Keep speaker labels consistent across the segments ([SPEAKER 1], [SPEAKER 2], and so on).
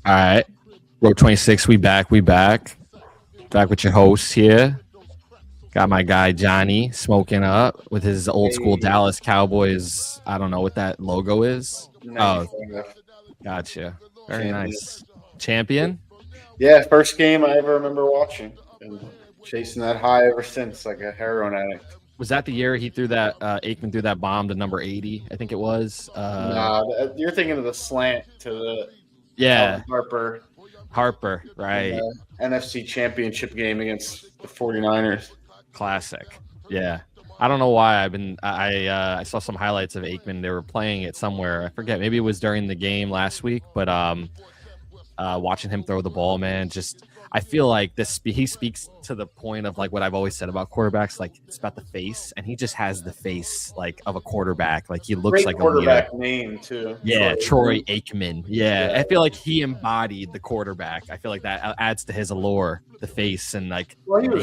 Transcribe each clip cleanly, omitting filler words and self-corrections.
[SPEAKER 1] All right. Row 26, we back. Back with your host here. Got my guy Johnny smoking up with his old school
[SPEAKER 2] Hey,
[SPEAKER 1] Dallas Cowboys. I don't know what that logo is. Oh,
[SPEAKER 2] 95
[SPEAKER 1] gotcha. Very
[SPEAKER 2] champion.
[SPEAKER 1] nice. Champion?
[SPEAKER 2] Yeah, first game I ever remember watching and chasing that high ever since, like a heroin addict.
[SPEAKER 1] Was that the year he threw that Aikman threw that bomb to number 80? I think it was.
[SPEAKER 2] Nah, you're thinking of the slant to the
[SPEAKER 1] Yeah,
[SPEAKER 2] Alvin Harper
[SPEAKER 1] Harper,
[SPEAKER 2] in
[SPEAKER 1] right.
[SPEAKER 2] the NFC Championship game against the 49ers.
[SPEAKER 1] Classic. Yeah. I don't know why I saw some highlights of Aikman. They were playing it somewhere. I forget. Maybe it was during the game last week, but watching him throw the ball, man, just I feel like he speaks to the point of like what I've always said about quarterbacks, like it's about the face, and he just has the face like of a quarterback. Like he looks
[SPEAKER 2] Great
[SPEAKER 1] like a leader.
[SPEAKER 2] quarterback name, too.
[SPEAKER 1] Yeah, Troy
[SPEAKER 2] Aikman.
[SPEAKER 1] Aikman. Yeah, I feel like he embodied the quarterback. I feel like that adds to his allure, the face and like
[SPEAKER 2] Well,
[SPEAKER 1] name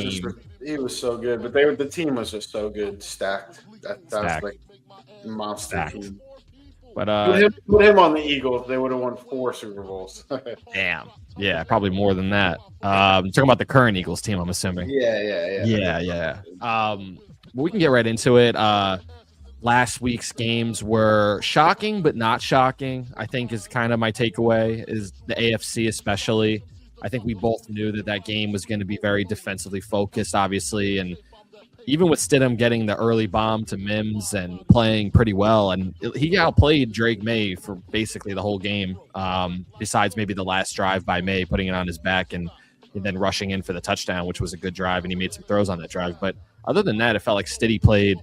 [SPEAKER 2] he was so good, but the team was just so good, stacked. That was
[SPEAKER 1] stack.
[SPEAKER 2] like a monster
[SPEAKER 1] Stacked.
[SPEAKER 2] team.
[SPEAKER 1] But
[SPEAKER 2] Put him on the Eagles, they would have won 4 Super Bowls.
[SPEAKER 1] damn, yeah, probably more than that. Talking about the current Eagles team, I'm assuming. Yeah. Well, we can get right into it. Last week's games were shocking, but not shocking. I think is kind of my takeaway. Is the AFC especially. I think we both knew that game was going to be very defensively focused, obviously, and even with Stidham getting the early bomb to Mims and playing pretty well, and he outplayed Drake May for basically the whole game, besides maybe the last drive by May, putting it on his back and then rushing in for the touchdown, which was a good drive, and he made some throws on that drive. But other than that, it felt like Stiddy played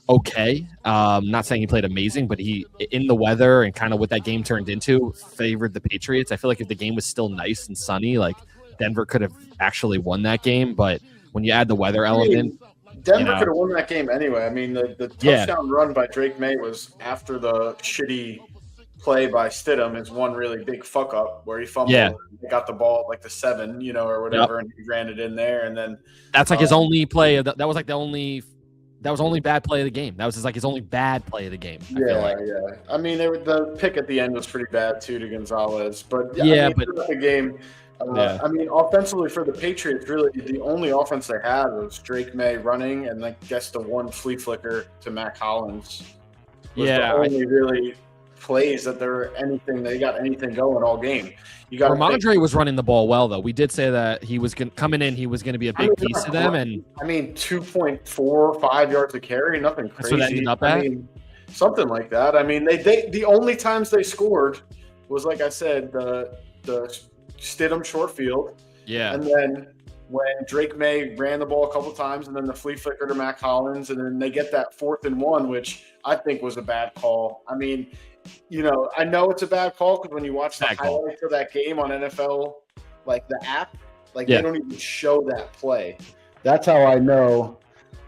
[SPEAKER 1] okay. Not saying he played amazing, but he, in the weather and kind of what that game turned into, favored the Patriots. I feel like if the game was still nice and sunny, like Denver could have actually won that game. But when you add the weather element,
[SPEAKER 2] Denver could have won that game anyway. I mean, the
[SPEAKER 1] Yeah.
[SPEAKER 2] touchdown run by Drake May was after the shitty play by Stidham, his one really big fuck up where he fumbled.
[SPEAKER 1] Yeah.
[SPEAKER 2] He got the ball at like the 7, or whatever, and he ran it in there. And then
[SPEAKER 1] that's like his only play. That was like the only. That was only bad play of the game. That was his only bad play of the game. I feel like.
[SPEAKER 2] I mean, the pick at the end was pretty bad too to Gonzalez, but
[SPEAKER 1] but
[SPEAKER 2] the game. I mean, offensively for the Patriots, really the only offense they had was Drake May running, and I guess the one flea flicker to Mac Hollins. Was the only really plays that they got anything going all game. You got
[SPEAKER 1] Ramondre was running the ball well, though. We did say that he was coming in. He was going to be a big piece of them, and
[SPEAKER 2] 2.45 yards a carry, nothing crazy.
[SPEAKER 1] That's what that ended up at?
[SPEAKER 2] Something like that. I mean, they the only times they scored was, like I said, the Stidham short field.
[SPEAKER 1] Yeah.
[SPEAKER 2] And then when Drake May ran the ball a couple times, and then the flea flicker to Mac Hollins, and then they get that 4th and 1, which I think was a bad call. I mean, I know it's a bad call because when you watch the highlights of that game on NFL, like the app, they don't even show that play. That's how I know,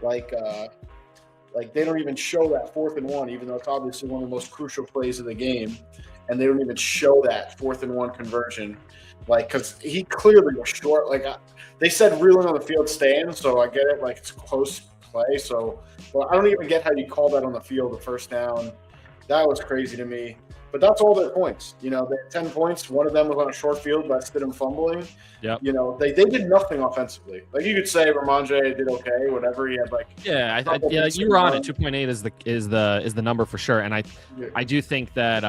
[SPEAKER 2] like they don't even show that 4th and 1, even though it's obviously one of the most crucial plays of the game, and they don't even show that 4th and 1 conversion. Because he clearly was short. They said reeling on the field stands, so I get it. It's close play. So, I don't even get how you call that on the field, the first down. That was crazy to me. But that's all their points. They had 10 points. One of them was on a short field by Stidham fumbling.
[SPEAKER 1] Yeah.
[SPEAKER 2] They did nothing offensively. You could say Ramondre did okay, whatever. He had
[SPEAKER 1] you were on it. 2.8 is the number for sure. And I do think that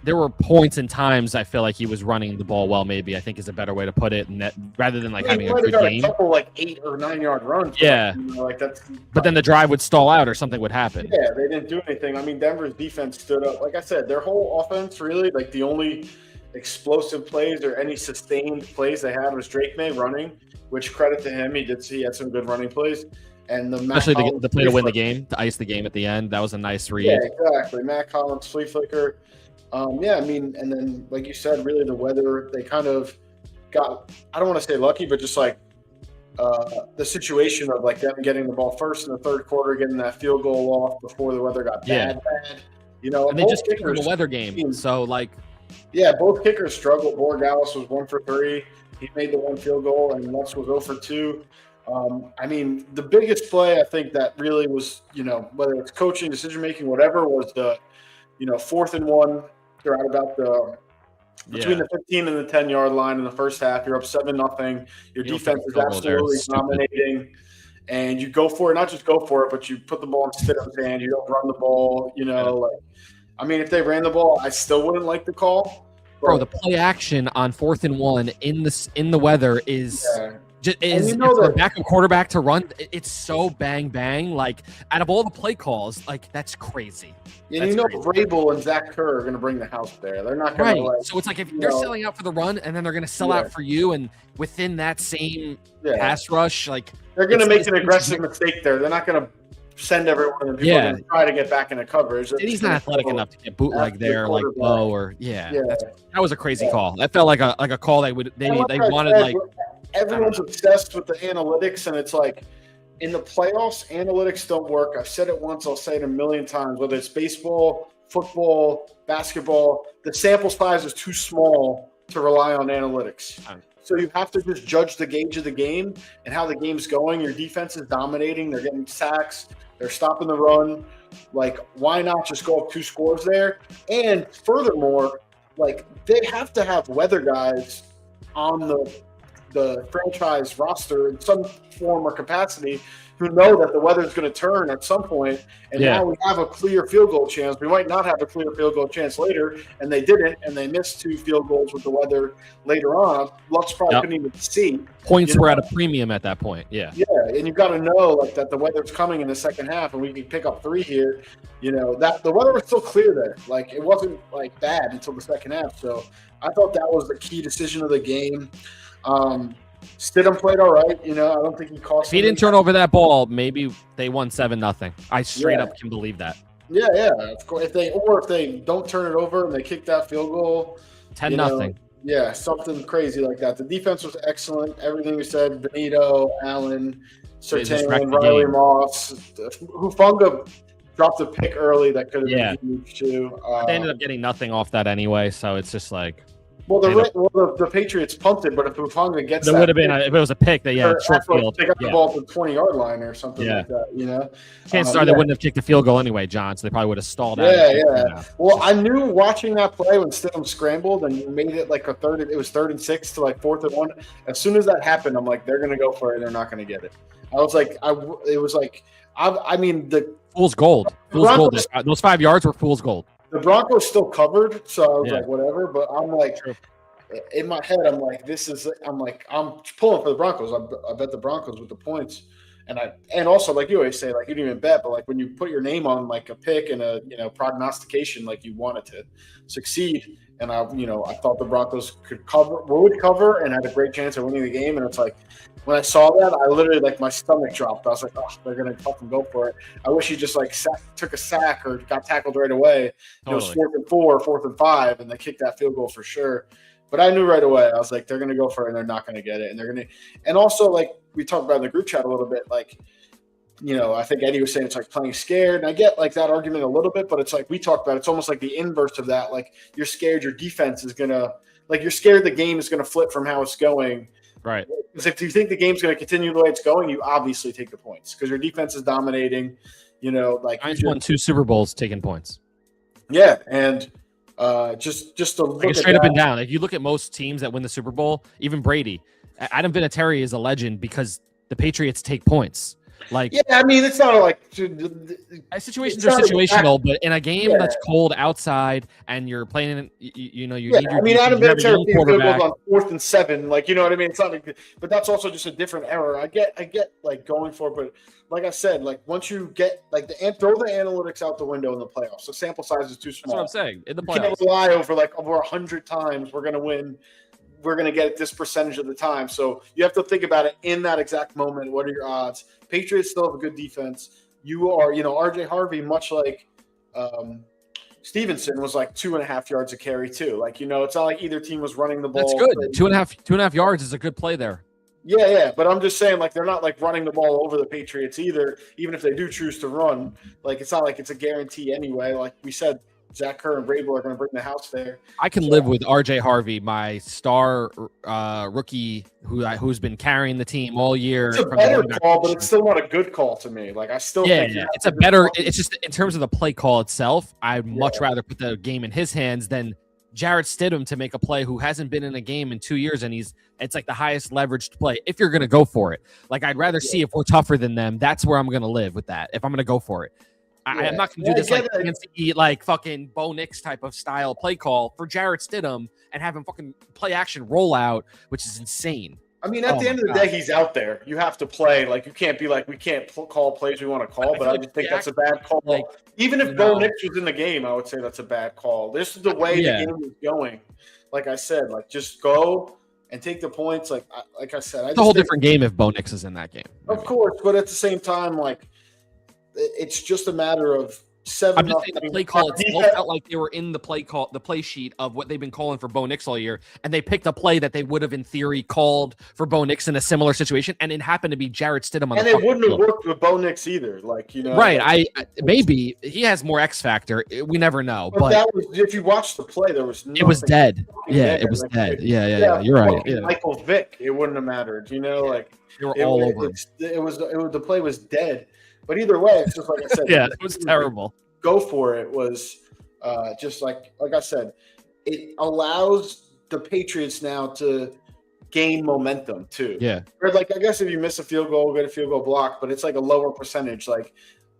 [SPEAKER 1] there were points and times I feel like he was running the ball well. Maybe I think is a better way to put it. And that rather than having a good game,
[SPEAKER 2] a couple 8 or 9 yard runs.
[SPEAKER 1] Yeah.
[SPEAKER 2] That's.
[SPEAKER 1] But then the drive would stall out or something would happen.
[SPEAKER 2] Yeah, they didn't do anything. I mean, Denver's defense stood up. Like I said, their whole offense really, the only explosive plays or any sustained plays they had was Drake May running, which credit to him. He had some good running plays. And
[SPEAKER 1] especially the play to win the game, to ice the game at the end. That was a nice read.
[SPEAKER 2] Yeah, exactly. Matt Collins, flea flicker. And then, like you said, really the weather, they kind of got, I don't want to say lucky, but just the situation of them getting the ball first in the third quarter, getting that field goal off before the weather got bad.
[SPEAKER 1] And they just kicked the weather game. So
[SPEAKER 2] both kickers struggled. Borregales was 1 for 3. He made the one field goal, and Lutz was 0 for 2. The biggest play I think that really was, whether it's coaching, decision making, whatever, was the, 4th and 1 They're at about between the 15 and the 10-yard line in the first half. You're up 7-0. Your defense is absolutely dominating. And you go for it, not just go for it, but you put the ball in Stidham's hand. You don't run the ball, if they ran the ball, I still wouldn't like the call.
[SPEAKER 1] Bro, the play action on 4th and 1 in the weather is for a backup quarterback to run. It's so bang bang. Like, out of all the play calls, like, that's crazy.
[SPEAKER 2] And Vrabel and Zach Kerr are going to bring the house there. They're not going to
[SPEAKER 1] So it's like if they're selling out for the run, and then they're going to sell out for you, and within that same pass rush, like
[SPEAKER 2] they're going to make an aggressive mistake there. They're not going to send everyone and people are going to try to get back into coverage.
[SPEAKER 1] And he's not athletic enough to get bootleg there, like Bo or that was a crazy call. That felt like a call they wanted like.
[SPEAKER 2] Everyone's obsessed with the analytics, and it's like in the playoffs, analytics don't work. I've said it once, I'll say it a million times, whether it's baseball, football, basketball, the sample size is too small to rely on analytics. So you have to just judge the gauge of the game and how the game's going. Your defense is dominating. They're getting sacks. They're stopping the run. Like, why not just go up 2 scores there? And furthermore, like, they have to have weather guys on the franchise roster in some form or capacity who know that the weather is going to turn at some point, and now we have a clear field goal chance. We might not have a clear field goal chance later, and they didn't, and they missed 2 field goals with the weather later on. Lux probably couldn't even see.
[SPEAKER 1] Points were at a premium at that point. Yeah,
[SPEAKER 2] and you've got to know like that the weather's coming in the second half, and we can pick up 3 here. That the weather was still clear there. Like, it wasn't like bad until the second half. So I thought that was the key decision of the game. Stidham played all right. I don't think he cost.
[SPEAKER 1] If he didn't turn over that ball, maybe they won 7-0. I straight up can believe that.
[SPEAKER 2] Yeah, of course. If they don't turn it over and they kick that field goal,
[SPEAKER 1] 10-0.
[SPEAKER 2] Yeah, something crazy like that. The defense was excellent. Everything we said: Benito, Allen, Surtain, Riley Moss, Hufanga dropped a pick early that could have been huge too.
[SPEAKER 1] They ended up getting nothing off that anyway, so it's just like.
[SPEAKER 2] Well, the Patriots punted, but if Hufanga gets
[SPEAKER 1] that, would have been if it was a pick. Short field.
[SPEAKER 2] They got the ball at the 20-yard line or something like that.
[SPEAKER 1] Chances are they wouldn't have kicked the field goal anyway, John. So they probably would have stalled out.
[SPEAKER 2] Yeah. Well, I knew watching that play when Stidham scrambled and made it like it was 3rd and 6 to like 4th and 1. As soon as that happened, I'm like, they're gonna go for it. They're not gonna get it. I was like, the
[SPEAKER 1] fool's gold. Those 5 yards were fool's gold.
[SPEAKER 2] The Broncos still covered, so I was like, whatever. But I'm like, in my head, I'm pulling for the Broncos. I bet the Broncos with the points, and also like you always say, like you didn't even bet, but like when you put your name on like a pick and a prognostication, like you want it to succeed. And I thought the Broncos would cover, and had a great chance of winning the game. And it's like when I saw that, I literally like my stomach dropped. I was like, oh, they're gonna fucking go for it. I wish he just like took a sack or got tackled right away. Totally. It was 4th and 4, 4th and 5, and they kicked that field goal for sure. But I knew right away. I was like, they're gonna go for it, and they're not gonna get it. And also like we talked about in the group chat a little bit, like. I think Eddie was saying it's like playing scared. And I get like that argument a little bit, but it's like we talked about, it's almost like the inverse of that. Like you're scared your defense is going to – like you're scared the game is going to flip from how it's going.
[SPEAKER 1] Right.
[SPEAKER 2] Because if you think the game's going to continue the way it's going, you obviously take the points because your defense is dominating.
[SPEAKER 1] Giants won 2 Super Bowls taking points.
[SPEAKER 2] Yeah, and just to look
[SPEAKER 1] at straight up and down. If you look at most teams that win the Super Bowl, even Brady, Adam Vinatieri is a legend because the Patriots take points. Like,
[SPEAKER 2] it's not like
[SPEAKER 1] situations are situational, but in a game that's cold outside and you're playing, you need your.
[SPEAKER 2] Adam Vinatieri quarterback on 4th and 7, like you know what I mean. It's not, but that's also just a different era. I get like going for it, but like I said, like once you get like throw the analytics out the window in the playoffs. The sample size is too small.
[SPEAKER 1] That's what I'm saying. In the playoffs,
[SPEAKER 2] you can't rely over 100 times. We're gonna win. We're going to get it this percentage of the time. So you have to think about it in that exact moment. What are your odds? Patriots still have a good defense. You are, RJ Harvey, much like Stevenson, was like 2.5 yards a carry too. Like, it's not like either team was running the ball.
[SPEAKER 1] That's good. 2.5 yards is a good play there.
[SPEAKER 2] Yeah. But I'm just saying, like, they're not like running the ball over the Patriots either, even if they do choose to run. Like, it's not like it's a guarantee anyway. Like we said, Zach Kerr and Vrabel are going to bring the house there.
[SPEAKER 1] I can live with RJ Harvey, my star rookie who's been carrying the team all year.
[SPEAKER 2] It's a better call, but it's still not a good call to me. Like I still think
[SPEAKER 1] it's a better. It's just in terms of the play call itself, I'd much rather put the game in his hands than Jarrett Stidham to make a play who hasn't been in a game in 2 years, and it's like the highest leveraged play. If you're going to go for it, like I'd rather see if we're tougher than them. That's where I'm going to live with that. If I'm going to go for it, I'm not going to do this like fancy, like fucking Bo Nix type of style play call for Jarrett Stidham and have him fucking play action rollout, which is insane.
[SPEAKER 2] I mean, at the end of the day, he's out there. You have to play. Like, you can't be like, we can't call plays we want to call, but I just think that's a bad call. Like, even if Bo Nix was in the game, I would say that's a bad call. This is the way the game is going. Like I said, like, just go and take the points. Like I said,
[SPEAKER 1] it's a whole different game if Bo Nix is in that game.
[SPEAKER 2] Of course, but at the same time, like, it's just a matter of 7.
[SPEAKER 1] I'm just saying the play call itself felt like they were in the play sheet of what they've been calling for Bo Nix all year, and they picked a play that they would have in theory called for Bo Nix in a similar situation, and it happened to be Jarrett Stidham on
[SPEAKER 2] and it wouldn't have worked with Bo Nix either, like, you know.
[SPEAKER 1] Right, I maybe he has more X factor. We never know, but
[SPEAKER 2] that was, if you watch the play, there was
[SPEAKER 1] it was dead. Yeah, it was dead. Yeah. You're right. Yeah.
[SPEAKER 2] Michael Vick, it wouldn't have mattered, you know, like
[SPEAKER 1] they were all over.
[SPEAKER 2] It was the play was dead. But either way, it's just like I said.
[SPEAKER 1] It was terrible.
[SPEAKER 2] Go for it was just like I said, it allows the Patriots now to gain momentum too.
[SPEAKER 1] Yeah.
[SPEAKER 2] Or like I guess if you miss a field goal, get a field goal block, but it's like a lower percentage. Like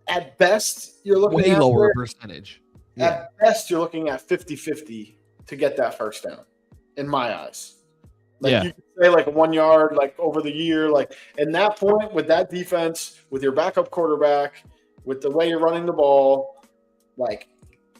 [SPEAKER 2] at best, you're looking
[SPEAKER 1] way lower percentage.
[SPEAKER 2] Yeah. At best, you're looking at 50-50 to get that first down, in my eyes. Like you could say like 1 yard, like over the year, like in that point with that defense, with your backup quarterback, with the way you're running the ball, like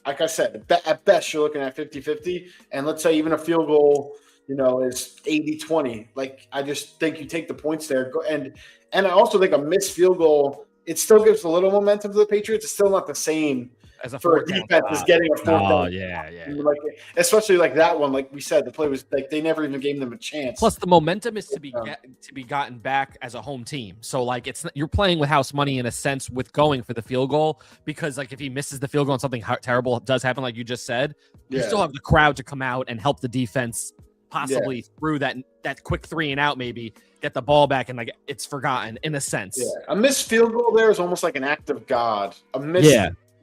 [SPEAKER 2] I said, at best you're looking at 50-50. And let's say even a field goal, you know, is 80-20. Like I just think you take the points there. And I also think a missed field goal, it still gives a little momentum to the Patriots. It's still not the same
[SPEAKER 1] as a
[SPEAKER 2] defense is getting a fourth down.
[SPEAKER 1] Oh, yeah.
[SPEAKER 2] Like, especially like that one, like we said, the play was like they never even gave them a chance.
[SPEAKER 1] Plus, the momentum is to be gotten back as a home team. So, like, you're playing with house money in a sense with going for the field goal because, like, if he misses the field goal and something terrible does happen, like you just said, you still have the crowd to come out and help the defense possibly through that quick 3 and out, maybe get the ball back and like it's forgotten in a sense.
[SPEAKER 2] Yeah, a missed field goal there is almost like an act of God. A miss.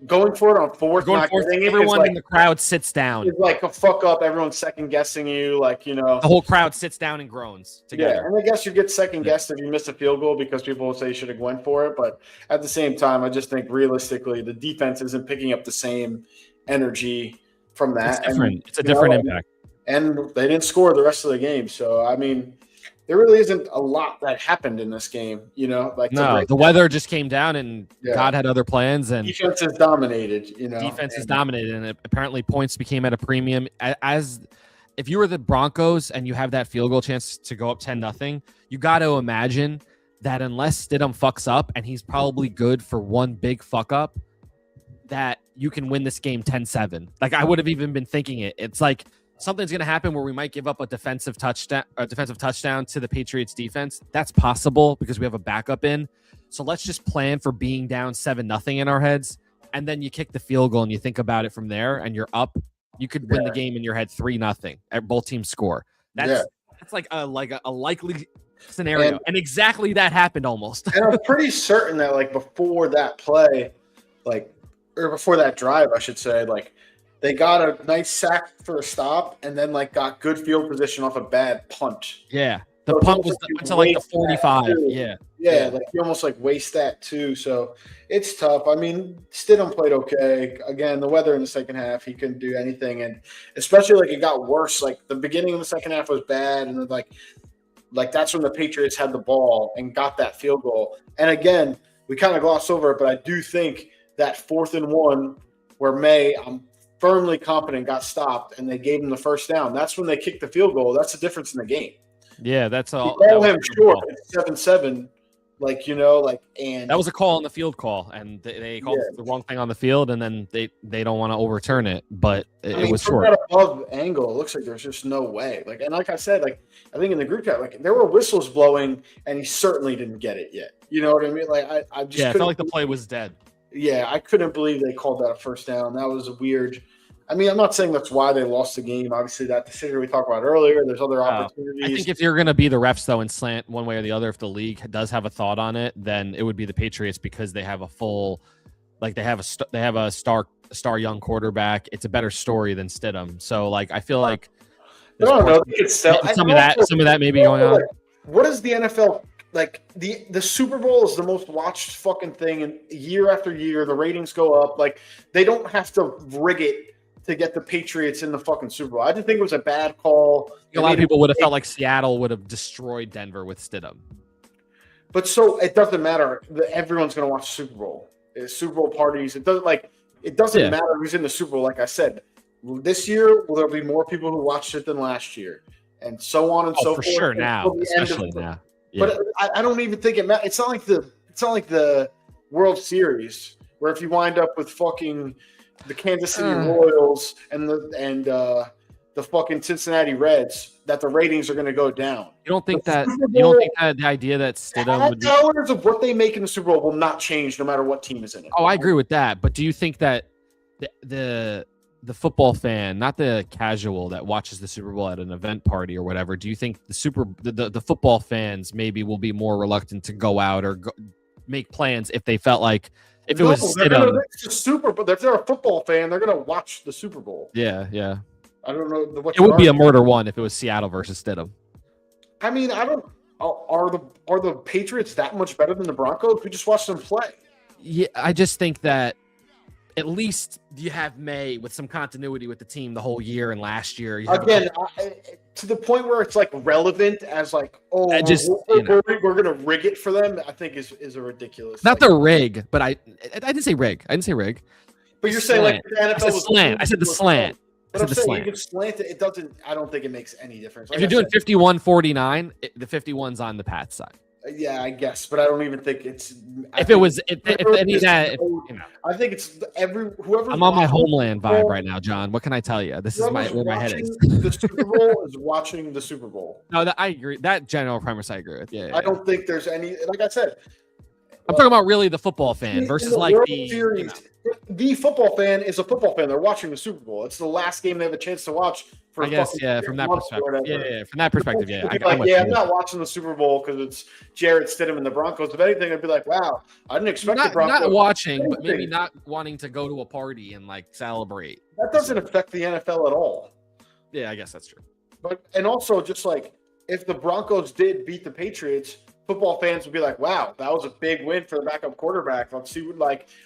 [SPEAKER 2] Going for it on fourth,
[SPEAKER 1] everyone in the crowd sits down.
[SPEAKER 2] It's like a fuck up. Everyone's second guessing you, like, you know.
[SPEAKER 1] The whole crowd sits down and groans together.
[SPEAKER 2] Yeah, and I guess you get second guessed if you miss a field goal because people will say you should have went for it. But at the same time, I just think realistically, the defense isn't picking up the same energy from that.
[SPEAKER 1] It's different. It's a different impact.
[SPEAKER 2] And they didn't score the rest of the game. So, I mean, there really isn't a lot that happened in this game, you know. Like
[SPEAKER 1] the weather just came down, and God had other plans. And
[SPEAKER 2] defense is dominated, you know.
[SPEAKER 1] Defense is dominated, and apparently points became at a premium. As if you were the Broncos and you have that field goal chance to go up 10-0, you got to imagine that unless Stidham fucks up, and he's probably good for one big fuck up, that you can win this game 10-7. Like I would have even been thinking it. It's like something's going to happen where we might give up a defensive touchdown to the Patriots defense. That's possible because we have a backup in. So let's just plan for being down 7-0 in our heads. And then you kick the field goal and you think about it from there and you're up. You could win the game in your head 3-0 at both teams score. That's like a likely scenario. And exactly that happened almost.
[SPEAKER 2] And I'm pretty certain that like before that play, or before that drive, I should say, like, they got a nice sack for a stop and then, like, got good field position off a bad punt.
[SPEAKER 1] Yeah. The punt was until, like, the 45.
[SPEAKER 2] Yeah, like, you almost, like, waste that, too. So, it's tough. I mean, Stidham played okay. Again, the weather in the second half, he couldn't do anything. And especially, like, it got worse. Like, the beginning of the second half was bad. And then, like that's when the Patriots had the ball and got that field goal. And, again, we kind of glossed over it, but I do think that 4th and 1 where I'm firmly confident got stopped and they gave him the first down. That's when they kicked the field goal. That's the difference in the game.
[SPEAKER 1] Yeah, that's all.
[SPEAKER 2] You call him short. It's 7-7. Like, you know, like, and
[SPEAKER 1] that was a call on the field call, and they called the wrong thing on the field, and then they don't want to overturn it, but it was short.
[SPEAKER 2] That above angle, it looks like there's just no way. Like, and like I said, like I think in the group chat, like there were whistles blowing, and he certainly didn't get it yet. You know what I mean? Like I just
[SPEAKER 1] I felt like the play was dead.
[SPEAKER 2] Yeah, I couldn't believe they called that a first down. That was weird. I mean, I'm not saying that's why they lost the game. Obviously, that decision we talked about earlier, there's other opportunities.
[SPEAKER 1] I think if you're going to be the refs, though, and slant one way or the other, if the league does have a thought on it, then it would be the Patriots because they have a full, like they have a star young quarterback. It's a better story than Stidham. So, like, I feel like
[SPEAKER 2] I don't know.
[SPEAKER 1] Some of that may be going on.
[SPEAKER 2] What is the NFL like? The Super Bowl is the most watched fucking thing, and year after year the ratings go up. Like they don't have to rig it to get the Patriots in the fucking Super Bowl. I just think it was a bad call.
[SPEAKER 1] A lot of people would have felt like Seattle would have destroyed Denver with Stidham.
[SPEAKER 2] But so it doesn't matter. Everyone's going to watch the Super Bowl. Super Bowl parties. It doesn't matter who's in the Super Bowl. Like I said, this year there'll be more people who watched it than last year, and so on and so forth.
[SPEAKER 1] For sure now, especially now.
[SPEAKER 2] Yeah. But I don't even think it matters. It's not like the World Series where if you wind up with fucking the Kansas City Royals and the fucking Cincinnati Reds, that the ratings are going to go down.
[SPEAKER 1] You don't think that the idea that Stidham would
[SPEAKER 2] dollars of what they make in the Super Bowl will not change no matter what team is in it.
[SPEAKER 1] Oh, I agree with that. But do you think that the football fan, not the casual that watches the Super Bowl at an event party or whatever, do you think the football fans maybe will be more reluctant to go out or make plans if they felt like if it was
[SPEAKER 2] Super Bowl? If they're a football fan, they're going to watch the Super Bowl.
[SPEAKER 1] Yeah, yeah.
[SPEAKER 2] I don't know.
[SPEAKER 1] It would be a murder one if it was Seattle versus Stidham.
[SPEAKER 2] I mean, I don't. Are the Patriots that much better than the Broncos? We just watched them play.
[SPEAKER 1] Yeah, I just think that at least you have May with some continuity with the team the whole year and last year.
[SPEAKER 2] Again, to the point where it's like relevant as like, we're going to rig it for them. I think is a ridiculous.
[SPEAKER 1] Not the rig, but I didn't say rig. I didn't say rig.
[SPEAKER 2] But you're saying like the NFL
[SPEAKER 1] I said slant. I said the slant.
[SPEAKER 2] But I'm saying you can slant it. It doesn't. I don't think it makes any difference.
[SPEAKER 1] Like if you're doing 51-49, the 51's on the Pats side.
[SPEAKER 2] Yeah, I guess, but I don't even think it's.
[SPEAKER 1] If any of that,
[SPEAKER 2] I think it's whoever.
[SPEAKER 1] I'm on my homeland vibe right now, John. What can I tell you? This is where my head is.
[SPEAKER 2] The Super Bowl is watching the Super Bowl.
[SPEAKER 1] No, I agree. That general premise, I agree with. Yeah.
[SPEAKER 2] I don't think there's any. Like I said,
[SPEAKER 1] I'm talking about really the football fan versus like the
[SPEAKER 2] Series. The football fan is a football fan. They're watching the Super Bowl. It's the last game they have a chance to watch.
[SPEAKER 1] I guess, from that perspective. Yeah, from that perspective, yeah.
[SPEAKER 2] I'm not watching the Super Bowl because it's Jarrett Stidham and the Broncos. If anything, I'd be like, wow, I didn't expect the Broncos.
[SPEAKER 1] Not watching, but maybe not wanting to go to a party and like celebrate.
[SPEAKER 2] That doesn't affect the NFL at all.
[SPEAKER 1] Yeah, I guess that's true.
[SPEAKER 2] And also, just like if the Broncos did beat the Patriots, football fans would be like, wow, that was a big win for the backup quarterback. Let's see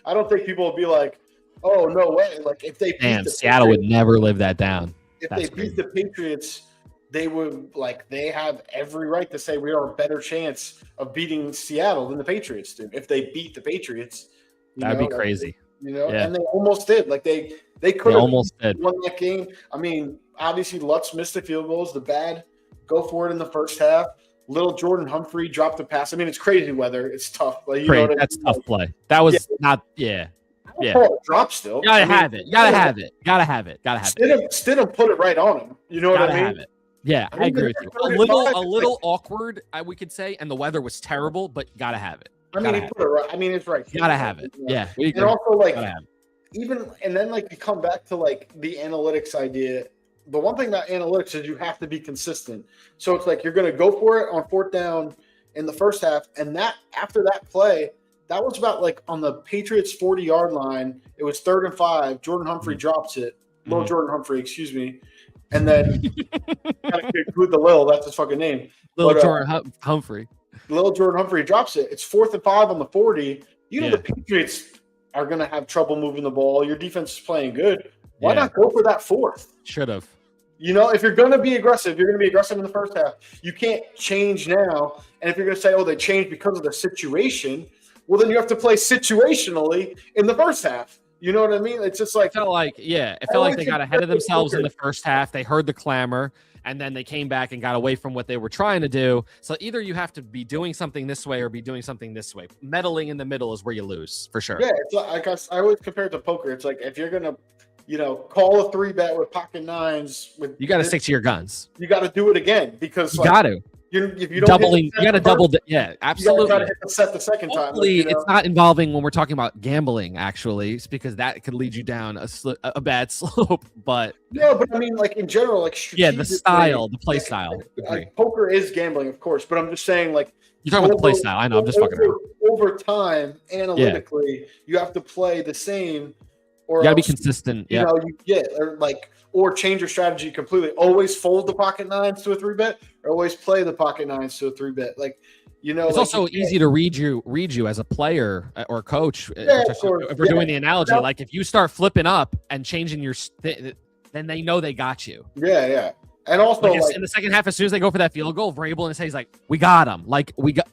[SPEAKER 2] I don't think people would be like, oh, no way. Like if they beat
[SPEAKER 1] Seattle would never live that down.
[SPEAKER 2] If they beat the Patriots, they would they have every right to say we are a better chance of beating Seattle than the Patriots do. If they beat the Patriots,
[SPEAKER 1] that'd be crazy.
[SPEAKER 2] And they almost did. Like they could have almost won that game. I mean, obviously Lutz missed the field goals. The bad go for it in the first half. Little Jordan Humphrey dropped the pass. I mean, it's crazy weather. It's tough.
[SPEAKER 1] That's tough play. That was not. Yeah. Yeah.
[SPEAKER 2] Drop still.
[SPEAKER 1] Gotta have it.
[SPEAKER 2] Stidham put it right on him. You know what I mean?
[SPEAKER 1] Have it. Yeah, I agree with you. A little awkward, we could say, and the weather was terrible, but gotta have it.
[SPEAKER 2] I mean, he put it right. I mean, it's right.
[SPEAKER 1] Gotta have it. Yeah.
[SPEAKER 2] And also, even and then you come back to the analytics idea. The one thing about analytics is you have to be consistent. So it's like you're going to go for it on fourth down in the first half, and that after that play, that was about on the Patriots 40-yard line. It was 3rd and 5. Jordan Humphrey drops it. Little Jordan Humphrey, excuse me. And then gotta include the Lil, that's his fucking name.
[SPEAKER 1] Jordan Humphrey.
[SPEAKER 2] Little Jordan Humphrey drops it. It's 4th and 5 on the 40. The Patriots are going to have trouble moving the ball. Your defense is playing good. Why not go for that 4th?
[SPEAKER 1] Should have.
[SPEAKER 2] If you're going to be aggressive, you're going to be aggressive in the first half. You can't change now. And if you're going to say, they changed because of the situation, well, then you have to play situationally in the first half. You know what I mean? It's just
[SPEAKER 1] it felt like they got ahead of themselves in the first half. They heard the clamor, and then they came back and got away from what they were trying to do. So either you have to be doing something this way or be doing something this way. Meddling in the middle is where you lose, for sure.
[SPEAKER 2] Yeah, it's I always compare it to poker. It's like if you're going to call a 3-bet with pocket nines.
[SPEAKER 1] You got to stick to your guns.
[SPEAKER 2] You got to do it again because
[SPEAKER 1] you got to.
[SPEAKER 2] if you don't
[SPEAKER 1] doubling, you got to double. Yeah, absolutely.
[SPEAKER 2] You got to hit the set the second time.
[SPEAKER 1] Hopefully, it's not involving when we're talking about gambling. Actually, it's because that could lead you down a bad slope. But
[SPEAKER 2] but I mean, like in general, like
[SPEAKER 1] the play style.
[SPEAKER 2] Like, poker is gambling, of course, but I'm just saying, like
[SPEAKER 1] you're talking about the play style. I know. I'm just fucking around.
[SPEAKER 2] Over time, analytically, you have to play the same. Or
[SPEAKER 1] you gotta be consistent.
[SPEAKER 2] You know, or change your strategy completely. Always fold the pocket nines to a 3-bet, or always play the pocket nines to a 3-bet. Like, it's
[SPEAKER 1] also easy to read you as a player or coach. If we're doing the analogy, like if you start flipping up and changing your, then they know they got you.
[SPEAKER 2] Yeah. And also,
[SPEAKER 1] in the second half, as soon as they go for that field goal, Vrabel and say he's like, "We got him." Like we got.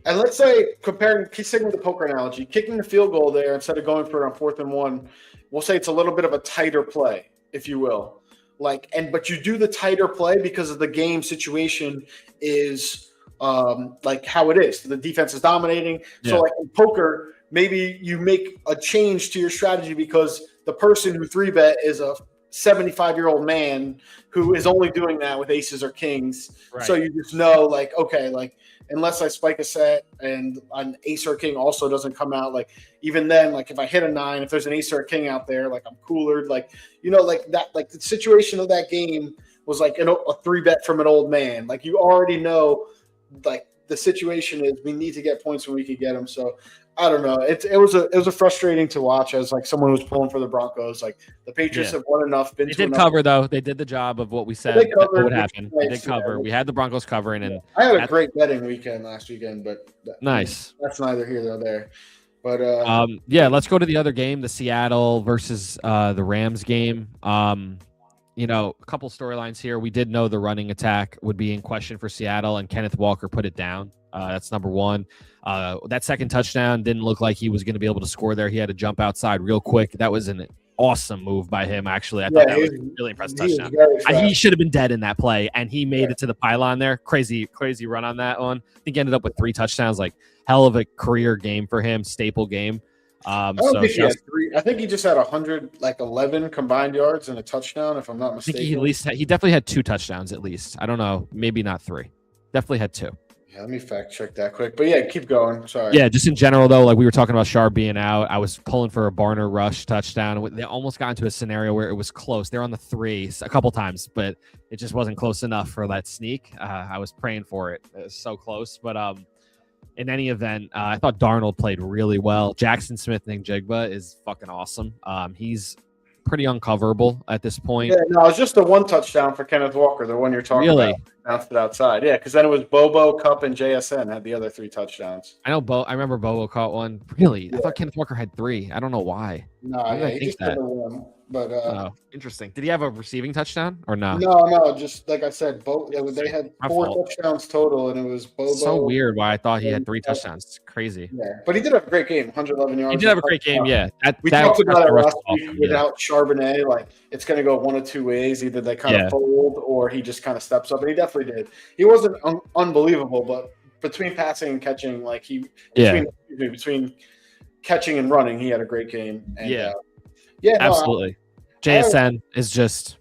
[SPEAKER 2] And let's say, sticking with the poker analogy, kicking the field goal there instead of going for it on 4th and 1, we'll say it's a little bit of a tighter play, if you will. But you do the tighter play because of the game situation is like how it is. The defense is dominating. Yeah. So like in poker, maybe you make a change to your strategy because the person who 3-bet is a 75-year-old man who is only doing that with aces or kings. Right. So you just know, like, okay, like, unless I spike a set and an ace or king also doesn't come out, like even then, like if I hit a 9, if there's an ace or a king out there, like I'm cooler, like, like that, like the situation of that game was like a 3-bet from an old man. Like you already know, like the situation is we need to get points when we can get them. So I don't know. It was a frustrating to watch as like someone who's pulling for the Broncos. Like the Patriots have won enough.
[SPEAKER 1] They did cover though. They did the job of what we said what would happen. They did cover. We had the Broncos covering, and
[SPEAKER 2] I had a great betting weekend last weekend, but
[SPEAKER 1] nice.
[SPEAKER 2] That's neither here nor there. But
[SPEAKER 1] let's go to the other game, the Seattle versus the Rams game. A couple storylines here. We did know the running attack would be in question for Seattle, and Kenneth Walker put it down. That's number one. That second touchdown didn't look like he was going to be able to score there. He had to jump outside real quick. That was an awesome move by him, actually. I thought that was a really impressive touchdown. He should have been dead in that play, and he made it to the pylon there. Crazy run on that one. I think he ended up with 3 touchdowns. Like, hell of a career game for him, staple game.
[SPEAKER 2] I don't think he had 3. I think he just had 111 combined yards and a touchdown, if I'm not mistaken.
[SPEAKER 1] I think he definitely had 2 touchdowns at least. I don't know, maybe not 3. Definitely had 2.
[SPEAKER 2] Yeah, let me fact check that quick. But yeah, keep going. Sorry.
[SPEAKER 1] Yeah, just in general though, like we were talking about Sharp being out, I was pulling for a Barner rush touchdown. They almost got into a scenario where it was close. They're on the 3 a couple times, but it just wasn't close enough for that sneak. I was praying for it. It was so close, but in any event, I thought Darnold played really well. Jackson Smith-Njigba is fucking awesome. He's pretty uncoverable at this point.
[SPEAKER 2] Yeah, no, it's just the 1 touchdown for Kenneth Walker, the one you're talking about. Bounced it outside. Yeah, because then it was Bobo, Cup, and JSN had the other 3 touchdowns.
[SPEAKER 1] I remember Bobo caught one. Really? Yeah. I thought Kenneth Walker had 3. I don't know why.
[SPEAKER 2] No, he just had the 1. But
[SPEAKER 1] interesting. Did he have a receiving touchdown or no?
[SPEAKER 2] No. Just like I said, they had 4 touchdowns total, and it was Bobo.
[SPEAKER 1] So weird. Why I thought he had 3 touchdowns. It's crazy.
[SPEAKER 2] Yeah, but he did have a great game. 111 yards.
[SPEAKER 1] He did have a great game. Yeah.
[SPEAKER 2] We talked about it last week without Charbonnet. Like it's going to go one of 2 ways. Either they kind of fold, or he just kind of steps up. And he definitely did. He wasn't unbelievable, but between passing and catching, like between catching and running, he had a great game. And,
[SPEAKER 1] absolutely. JSN is just,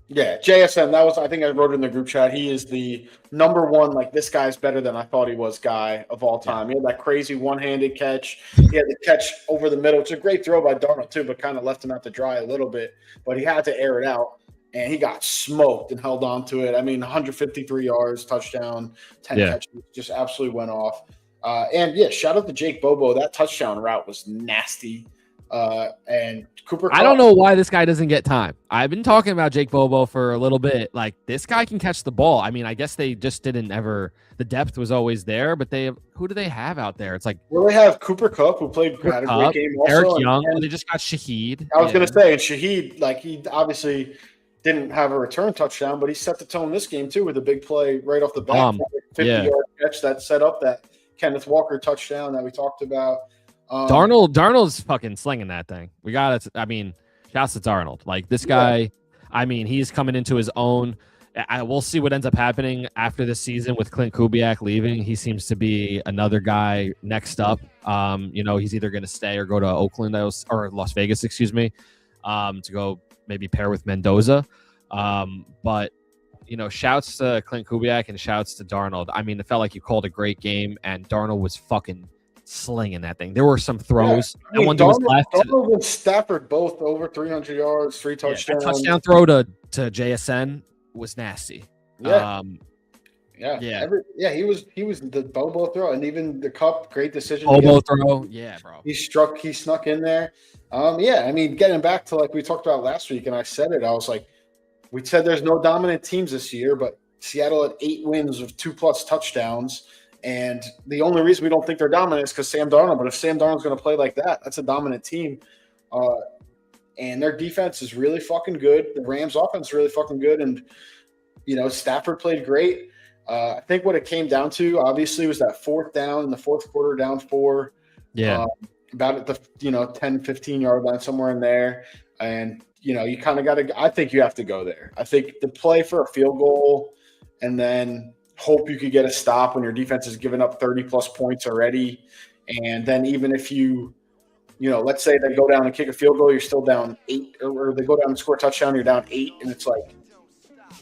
[SPEAKER 2] Yeah, JSN, I think I wrote in the group chat, he is the number 1, like, this guy's better than I thought he was guy of all time. He had that crazy one-handed catch. He had the catch over the middle. It's a great throw by Darnold, too, but kind of left him out to dry a little bit. But he had to air it out, and he got smoked and held on to it. I mean, 153 yards, touchdown, 10 catches, just absolutely went off. Shout out to Jake Bobo. That touchdown route was nasty. And Cooper Kupp,
[SPEAKER 1] I don't know why this guy doesn't get time. I've been talking about Jake Bobo for a little bit. Like, this guy can catch the ball. I mean, I guess they just didn't ever. The depth was always there, but who do they have out there? It's like,
[SPEAKER 2] well, they have Cooper Kupp, who had a great game. Also,
[SPEAKER 1] Eric Young. And they just got Shaheed.
[SPEAKER 2] I was going to say, and Shaheed, like, he obviously didn't have a return touchdown, but he set the tone this game too with a big play right off the bat, 50-yard catch that set up that Kenneth Walker touchdown that we talked about.
[SPEAKER 1] Darnold's fucking slinging that thing. We got it. I mean, shouts to Darnold. Like, this guy, I mean, he's coming into his own. We'll see what ends up happening after this season with Clint Kubiak leaving. He seems to be another guy next up. He's either going to stay or go to Oakland or Las Vegas, to go maybe pair with Mendoza. But shouts to Clint Kubiak and shouts to Darnold. I mean, it felt like you called a great game, and Darnold was fucking slinging that thing. There were some throws.
[SPEAKER 2] Yeah. I mean, Darnold and Stafford both over 300 yards, 3 touchdowns.
[SPEAKER 1] That touchdown throw to JSN was nasty.
[SPEAKER 2] Yeah. He was the Bobo throw, and even the Cup, great decision.
[SPEAKER 1] Bobo throw, yeah, bro.
[SPEAKER 2] He snuck in there. I mean, getting back to like we talked about last week, and I said it, I was like, we said there's no dominant teams this year, but Seattle had 8 wins of 2+ touchdowns, and the only reason we don't think they're dominant is because Sam Darnold. But if Sam Darnold's going to play like that, that's a dominant team. And their defense is really fucking good. The Rams' offense is really fucking good, and Stafford played great. I think what it came down to, obviously, was that 4th down in the 4th quarter, down 4.
[SPEAKER 1] Yeah.
[SPEAKER 2] About at the 10, 15-yard line, somewhere in there. And, you kind of got to – I think you have to go there. I think the play for a field goal and then hope you could get a stop when your defense has given up 30-plus points already. And then even if let's say they go down and kick a field goal, you're still down 8 – or they go down and score a touchdown, you're down 8, and it's like,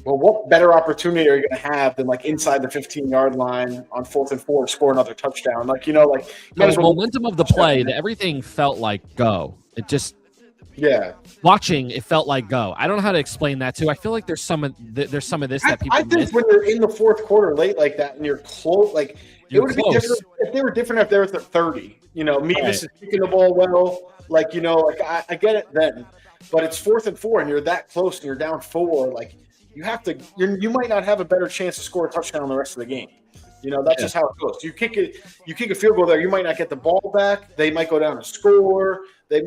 [SPEAKER 2] well, what better opportunity are you going to have than like inside the 15-yard line on 4th and 4 score another touchdown?
[SPEAKER 1] The momentum of the play, everything felt like go. It just watching it felt like go. I don't know how to explain that too. I feel like there's some of this that people.
[SPEAKER 2] I think when you're in the 4th quarter late like that and you're close, like it would be different if they were different if they were at 30. Mevis is kicking the ball well. I get it then, but it's 4th and 4 and you're that close and you're down 4. Like. You might not have a better chance to score a touchdown the rest of the game. That's just how it goes. You kick a field goal there, you might not get the ball back. They might go down and score. They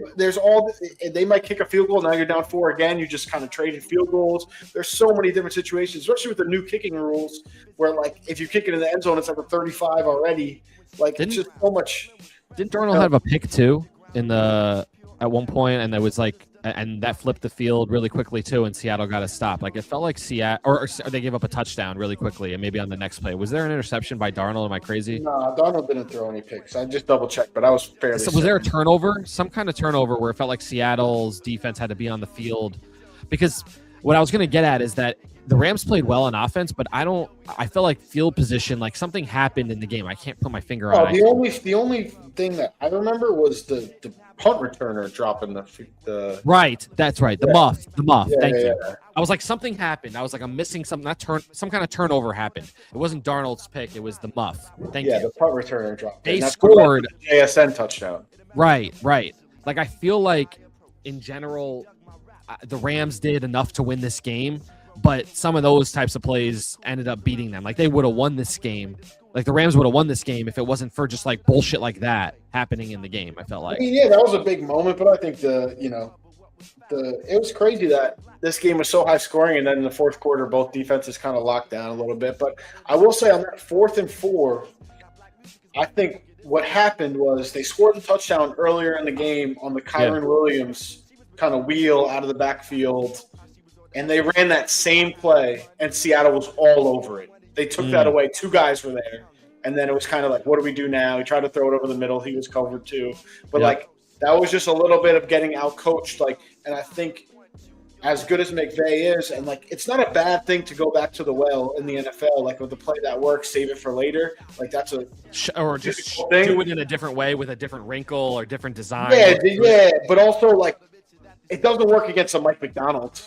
[SPEAKER 2] might kick a field goal. Now you're down 4 again. You just kind of traded field goals. There's so many different situations, especially with the new kicking rules, where like if you kick it in the end zone, it's at the 35 already. It's just so much.
[SPEAKER 1] Didn't Darnold have a pick too at one point, and it was like. And that flipped the field really quickly too, and Seattle got a stop. Like it felt like Seattle, or they gave up a touchdown really quickly, and maybe on the next play. Was there an interception by Darnold? Am I crazy?
[SPEAKER 2] No, Darnold didn't throw any picks. I just double checked, but I was fairly.
[SPEAKER 1] So was there a turnover? Some kind of turnover where it felt like Seattle's defense had to be on the field? Because what I was going to get at is that the Rams played well on offense, but I felt like field position, like something happened in the game. I can't put my finger on it.
[SPEAKER 2] The only thing that I remember was the punt returner dropping the
[SPEAKER 1] right. That's right. The muff. Thank you. I was like, something happened. I was like, I'm missing something. Some kind of turnover happened. It wasn't Darnold's pick. It was the muff. Thank you.
[SPEAKER 2] Yeah, the punt returner dropped.
[SPEAKER 1] They scored
[SPEAKER 2] the JSN touchdown.
[SPEAKER 1] Right. Like I feel like in general, the Rams did enough to win this game, but some of those types of plays ended up beating them. Like they would have won this game. Like the Rams would have won this game if it wasn't for just like bullshit like that happening in the game. I felt like.
[SPEAKER 2] I mean, that was a big moment, but I think it was crazy that this game was so high scoring, and then in the 4th quarter, both defenses kind of locked down a little bit. But I will say on that 4th and 4, I think what happened was they scored the touchdown earlier in the game on the Kyron Williams kind of wheel out of the backfield, and they ran that same play, and Seattle was all over it. They took that away. 2 guys were there. And then it was kind of like, what do we do now? He tried to throw it over the middle. He was covered too. But that was just a little bit of getting out coached. And I think as good as McVay is, and it's not a bad thing to go back to the well in the NFL. Like with the play that works, save it for later. Like that's
[SPEAKER 1] or just do it in a different way with a different wrinkle or different design.
[SPEAKER 2] Yeah. But also it doesn't work against a Mike McDonald.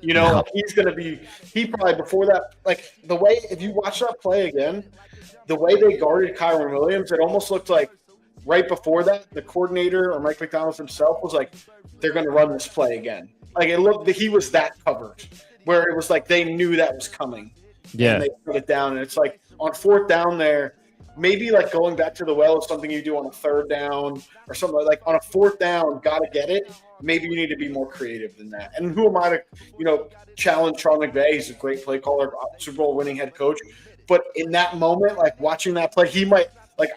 [SPEAKER 1] No.
[SPEAKER 2] He's going to be – he probably before that – the way – if you watch that play again, the way they guarded Kyron Williams, it almost looked like right before that, the coordinator or Mike McDonald himself was like, they're going to run this play again. Like it looked – he was that covered where it was like they knew that was coming.
[SPEAKER 1] Yeah.
[SPEAKER 2] And they put it down. And it's like on 4th down there, maybe going back to the well is something you do on a 3rd down or something like on a 4th down, got to get it. Maybe you need to be more creative than that. And who am I to, challenge Sean McVay? He's a great play caller, Super Bowl winning head coach. But in that moment, watching that play, he might,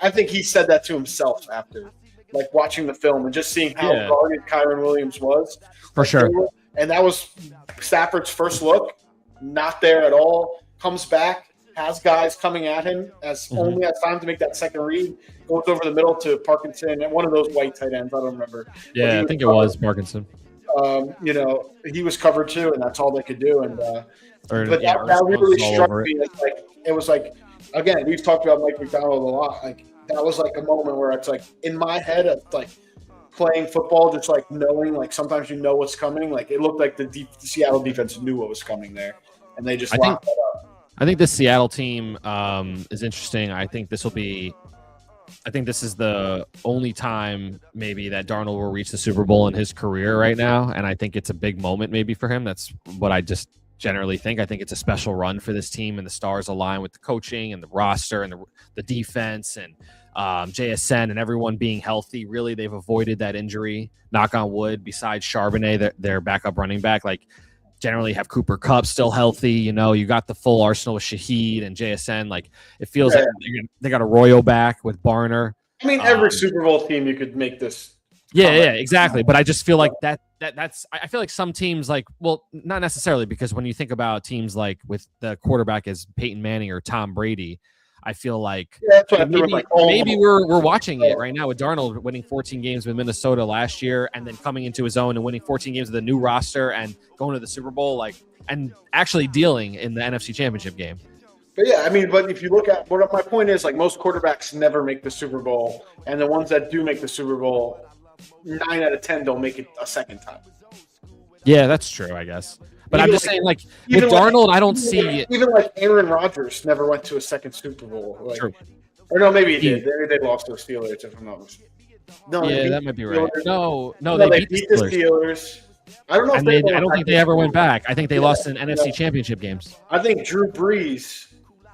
[SPEAKER 2] I think he said that to himself after, watching the film and just seeing how guarded Kyron Williams was.
[SPEAKER 1] For sure.
[SPEAKER 2] And that was Stafford's first look. Not there at all. Comes back, has guys coming at him only has time to make that second read. Goes over the middle to Parkinson and one of those white tight ends. I don't remember.
[SPEAKER 1] Yeah, I think it was Parkinson.
[SPEAKER 2] he was covered too, and that's all they could do. And that really struck me. It was like, again, we've talked about Mike McDonald a lot. Like that was like a moment where it's like in my head, it's like playing football, just like knowing, like sometimes you know what's coming. Like it looked like the Seattle defense knew what was coming there, and they just locked that up.
[SPEAKER 1] I think this Seattle team is interesting. I think this is the only time maybe that Darnold will reach the Super Bowl in his career right now, and I think it's a big moment maybe for him. That's what I just generally think. I think it's a special run for this team, and the stars align with the coaching and the roster and the defense and JSN and everyone being healthy. Really, they've avoided that injury, knock on wood, besides Charbonnet, their backup running back. Like, generally have Cooper Kupp still healthy. You got the full arsenal with Shaheed and JSN. Like, it feels like they got Arroyo back with Barner.
[SPEAKER 2] I mean, every Super Bowl team you could make this.
[SPEAKER 1] Yeah, exactly. But I just feel like that's I feel like some teams, like, well, not necessarily, because when you think about teams like with the quarterback as Peyton Manning or Tom Brady, I feel like maybe we're watching it right now with Darnold winning 14 games with Minnesota last year, and then coming into his own and winning 14 games with a new roster and going to the Super Bowl, like, and actually dealing in the NFC Championship game.
[SPEAKER 2] But yeah, I mean, but if you look at what my point is, like, most quarterbacks never make the Super Bowl, and the ones that do make the Super Bowl, 9 out of 10 don't make it a second time.
[SPEAKER 1] Yeah, that's true, I guess. But I'm just saying, like, with Darnold, I don't see it.
[SPEAKER 2] Even like Aaron Rodgers never went to a second Super Bowl. Like,
[SPEAKER 1] true.
[SPEAKER 2] Or no, maybe he did. They lost to the Steelers, if I'm not mistaken.
[SPEAKER 1] No, yeah, that might be right. No, they beat
[SPEAKER 2] the Steelers. I don't know.
[SPEAKER 1] I don't think they ever went back. I think they lost in NFC Championship games.
[SPEAKER 2] I think Drew Brees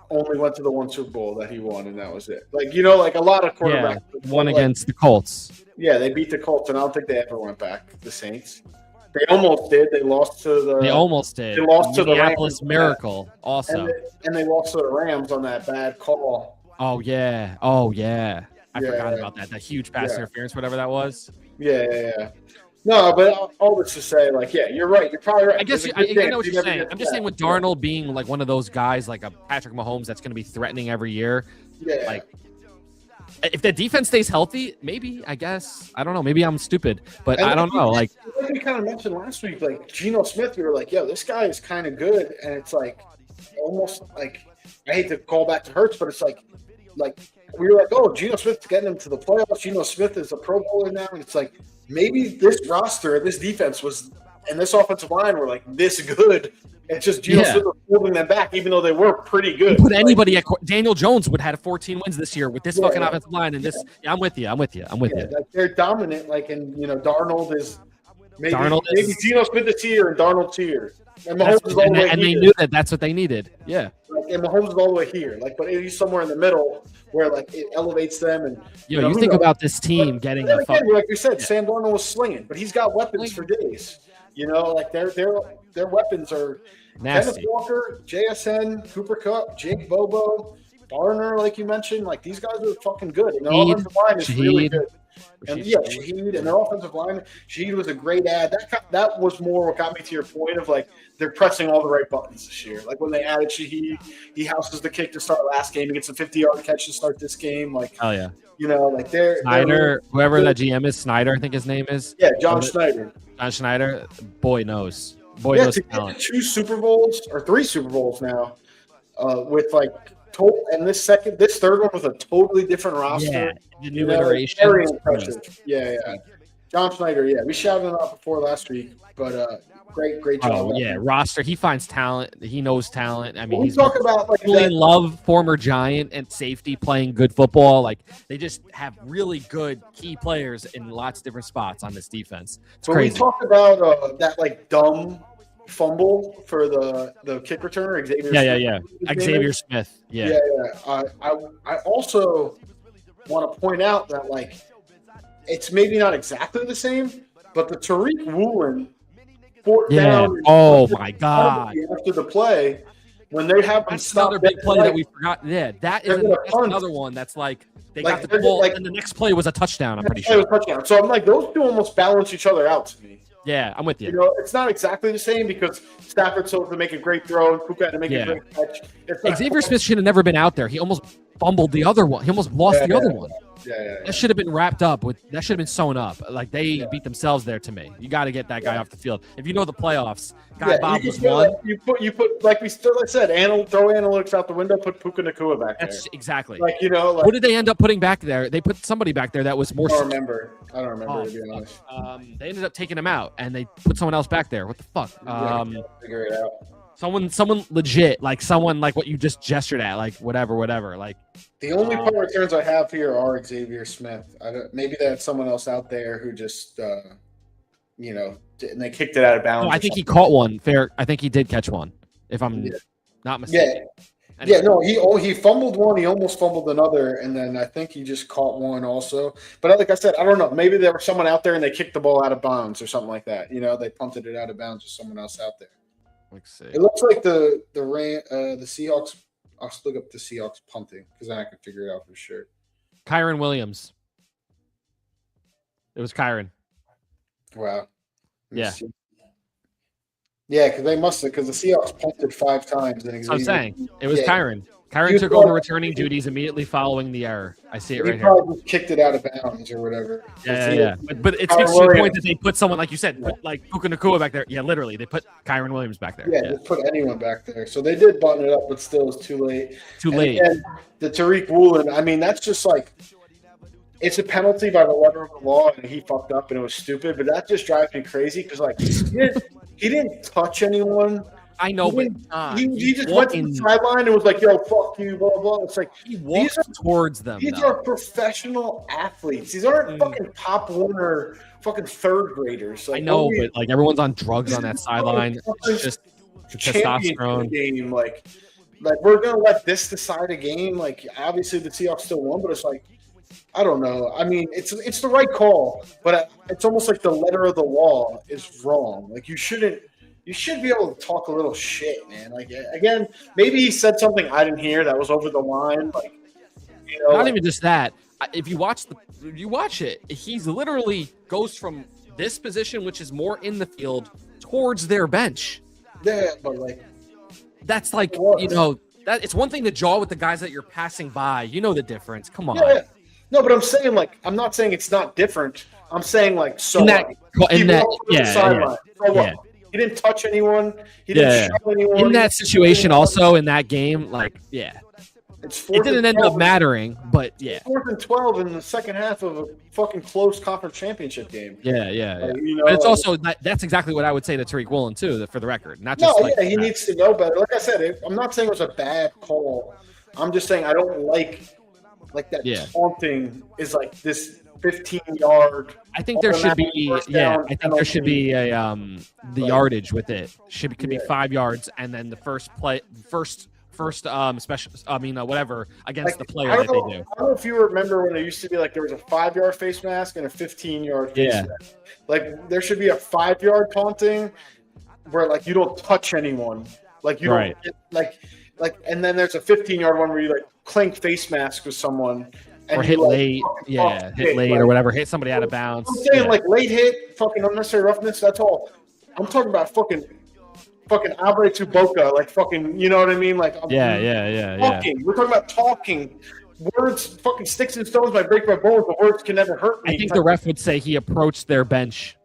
[SPEAKER 2] only went to the one Super Bowl that he won, and that was it. Like, like a lot of quarterbacks.
[SPEAKER 1] One against the Colts.
[SPEAKER 2] Yeah, they beat the Colts, and I don't think they ever went back. The Saints. They almost did. They lost to the.
[SPEAKER 1] They almost did.
[SPEAKER 2] They lost to the
[SPEAKER 1] Minneapolis Miracle also.
[SPEAKER 2] And they lost to the Rams on that bad call.
[SPEAKER 1] Oh yeah. I forgot about that. That huge pass interference, whatever that was.
[SPEAKER 2] Yeah. No, but all this to say, like, yeah, you're right. You're probably right.
[SPEAKER 1] I guess I know what you're saying. I'm just saying with Darnold being like one of those guys, like a Patrick Mahomes, that's going to be threatening every year.
[SPEAKER 2] Yeah.
[SPEAKER 1] Like, if the defense stays healthy, maybe, I guess. I don't know. Maybe I'm stupid, but I don't know. Like
[SPEAKER 2] we kind of mentioned last week, like Geno Smith, we were like, yo, this guy is kind of good. And it's like almost like, I hate to call back to Hurts, but it's like we were like, oh, Geno Smith's getting him to the playoffs. Geno Smith is a Pro Bowler now. And it's like, maybe this roster, this defense and this offensive line were like this good. It's just Geno Smith holding them back, even though they were pretty good.
[SPEAKER 1] Put anybody at Daniel Jones would have had 14 wins this year with this fucking offensive line and this. Yeah, I'm with you. Like,
[SPEAKER 2] they're dominant. Like, and Darnold is maybe Geno Smith is here and Darnold's here, and Mahomes is all the way here.
[SPEAKER 1] And they knew that's what they needed. Yeah.
[SPEAKER 2] And Mahomes is all the way here. Like, but he's somewhere in the middle where like it elevates them. And
[SPEAKER 1] you think about this team getting a fucking.
[SPEAKER 2] Like we said, Sam Darnold was slinging, but he's got weapons for days. Like their weapons are
[SPEAKER 1] nasty.
[SPEAKER 2] Kenneth Walker, JSN, Cooper Kupp, Jake Bobo, Barner, like you mentioned. Like, these guys are fucking good. And their offensive line is really good. And Shaheed and their offensive line. Shaheed was a great ad. That was more what got me to your point of like they're pressing all the right buttons this year. Like when they added Shaheed, he houses the kick to start last game. He gets a 50-yard catch to start this game. Like,
[SPEAKER 1] oh yeah.
[SPEAKER 2] Like they're
[SPEAKER 1] whoever that GM is, Snyder, I think his name is.
[SPEAKER 2] Yeah, John Schneider.
[SPEAKER 1] John Schneider, boy knows talent.
[SPEAKER 2] 2 Super Bowls or 3 Super Bowls now, with like and this third one with a totally different roster.
[SPEAKER 1] Yeah, the new iteration.
[SPEAKER 2] Very impressive. Yeah. John Schneider. Yeah, we shouted him out before last week, but great job.
[SPEAKER 1] Oh yeah, roster. He finds talent. He knows talent. I mean,
[SPEAKER 2] he's talking about like
[SPEAKER 1] Julian Love, former Giant and safety, playing good football. Like, they just have really good key players in lots of different spots on this defense. It's crazy.
[SPEAKER 2] We talked about that like dumb fumble for the kick returner, Xavier.
[SPEAKER 1] Xavier Smith. Yeah.
[SPEAKER 2] I also want to point out that like it's maybe not exactly the same, but the Tariq Woolen fourth down.
[SPEAKER 1] Oh my God!
[SPEAKER 2] After the play, when they have
[SPEAKER 1] another big play that we forgot. Yeah, that's another one that's like they got the ball, and the next play was a touchdown. I'm pretty sure.
[SPEAKER 2] It was a touchdown. So I'm like, those two almost balance each other out to me.
[SPEAKER 1] Yeah, I'm with you.
[SPEAKER 2] It's not exactly the same because Stafford still had to make a great throw and Puka had to make a great catch.
[SPEAKER 1] Xavier Smith should have never been out there. He almost fumbled the other one. He almost lost the other one. That should have been wrapped up with. That should have been sewn up. Like they beat themselves there. To me, you got to get that guy off the field. If you know the playoffs, Bob was one.
[SPEAKER 2] You put like I said, throw analytics out the window. Put Puka Nacua back there.
[SPEAKER 1] That's exactly.
[SPEAKER 2] Like
[SPEAKER 1] what did they end up putting back there? They put somebody back there that was more.
[SPEAKER 2] I don't remember to be honest.
[SPEAKER 1] They ended up taking him out and they put someone else back there. What the fuck?
[SPEAKER 2] Figure it out.
[SPEAKER 1] Someone legit, like someone like what you just gestured at, like whatever. Like
[SPEAKER 2] the only punt returns I have here are Xavier Smith. Maybe that's someone else out there who just, and they kicked it out of bounds.
[SPEAKER 1] No, I think he caught one. Fair. I think he did catch one. If I'm not mistaken.
[SPEAKER 2] Yeah. Anyway. He fumbled one. He almost fumbled another, and then I think he just caught one also. But like I said, I don't know. Maybe there was someone out there and they kicked the ball out of bounds or something like that. They punted it out of bounds with someone else out there.
[SPEAKER 1] Let's see.
[SPEAKER 2] It looks like the Seahawks. I'll look up the Seahawks punting because then I can figure it out for sure.
[SPEAKER 1] Kyron Williams. It was Kyron.
[SPEAKER 2] Wow.
[SPEAKER 1] Yeah.
[SPEAKER 2] Yeah, because they must have, because the Seahawks punted 5 times.
[SPEAKER 1] I'm saying it was Kyron. Kyron took over returning duties immediately following the error. I see it right here.
[SPEAKER 2] He probably just kicked it out of bounds or whatever.
[SPEAKER 1] Yeah. But it speaks to the point that they put someone, like you said, put like Puka Nacua back there. Yeah, literally. They put Kyron Williams back there.
[SPEAKER 2] Yeah, they put anyone back there. So they did button it up, but still it was too late. And the Tariq Woolen, I mean, that's just like, it's a penalty by the letter of the law, and he fucked up, and it was stupid. But that just drives me crazy because, like, he didn't touch anyone.
[SPEAKER 1] I know, but
[SPEAKER 2] he just went to the sideline and was like, "Yo, fuck you," blah blah. It's like
[SPEAKER 1] he walked towards them.
[SPEAKER 2] These are professional athletes. These aren't fucking Pop Warner, fucking third graders. Like,
[SPEAKER 1] I know, but like everyone's on drugs on that sideline. It's just testosterone.
[SPEAKER 2] Game, like we're gonna let this decide a game. Like, obviously the Seahawks still won, but it's like, I don't know. I mean, it's the right call, but it's almost like the letter of the law is wrong. Like, you should be able to talk a little shit, man. Like, again, maybe he said something I didn't hear that was over the line. Like,
[SPEAKER 1] not even just that. If you watch it, he's literally goes from this position, which is more in the field, towards their bench.
[SPEAKER 2] Yeah, but like,
[SPEAKER 1] that's like, that it's one thing to jaw with the guys that you're passing by. You know the difference. Come on.
[SPEAKER 2] Yeah. No, but I'm saying, like, I'm not saying it's not different. I'm saying, like, so he didn't touch anyone. He didn't shove anyone.
[SPEAKER 1] In that situation, also in that game, like, it didn't end up mattering, but yeah.
[SPEAKER 2] 4th and 12 in the second half of a fucking close conference championship game.
[SPEAKER 1] Yeah. But it's also that's exactly what I would say to Tariq Woolen too, for the record. Not just
[SPEAKER 2] he needs to know better. Like I said, I'm not saying it was a bad call. I'm just saying I don't like that taunting is like this 15-yard.
[SPEAKER 1] I think there should be I think there should be a the yardage with it. Could be 5 yards, and then the first special. Whatever against the player that they do.
[SPEAKER 2] I don't know if you remember when there used to be like there was a 5-yard face mask and a 15-yard face mask. Like, there should be a 5-yard taunting where like you don't touch anyone. Like, you don't get, like, and then there's a 15-yard one where you like clink face mask with someone. And
[SPEAKER 1] or hit late, hit late or whatever, hit somebody out of bounds.
[SPEAKER 2] I'm saying like late hit, fucking unnecessary roughness. That's all. I'm talking about fucking Abre Tuboka, like fucking, you know what I mean? Like, talking. We're talking about talking. Words, fucking sticks and stones might break my bones, but words can never hurt me.
[SPEAKER 1] I think the ref would say he approached their bench.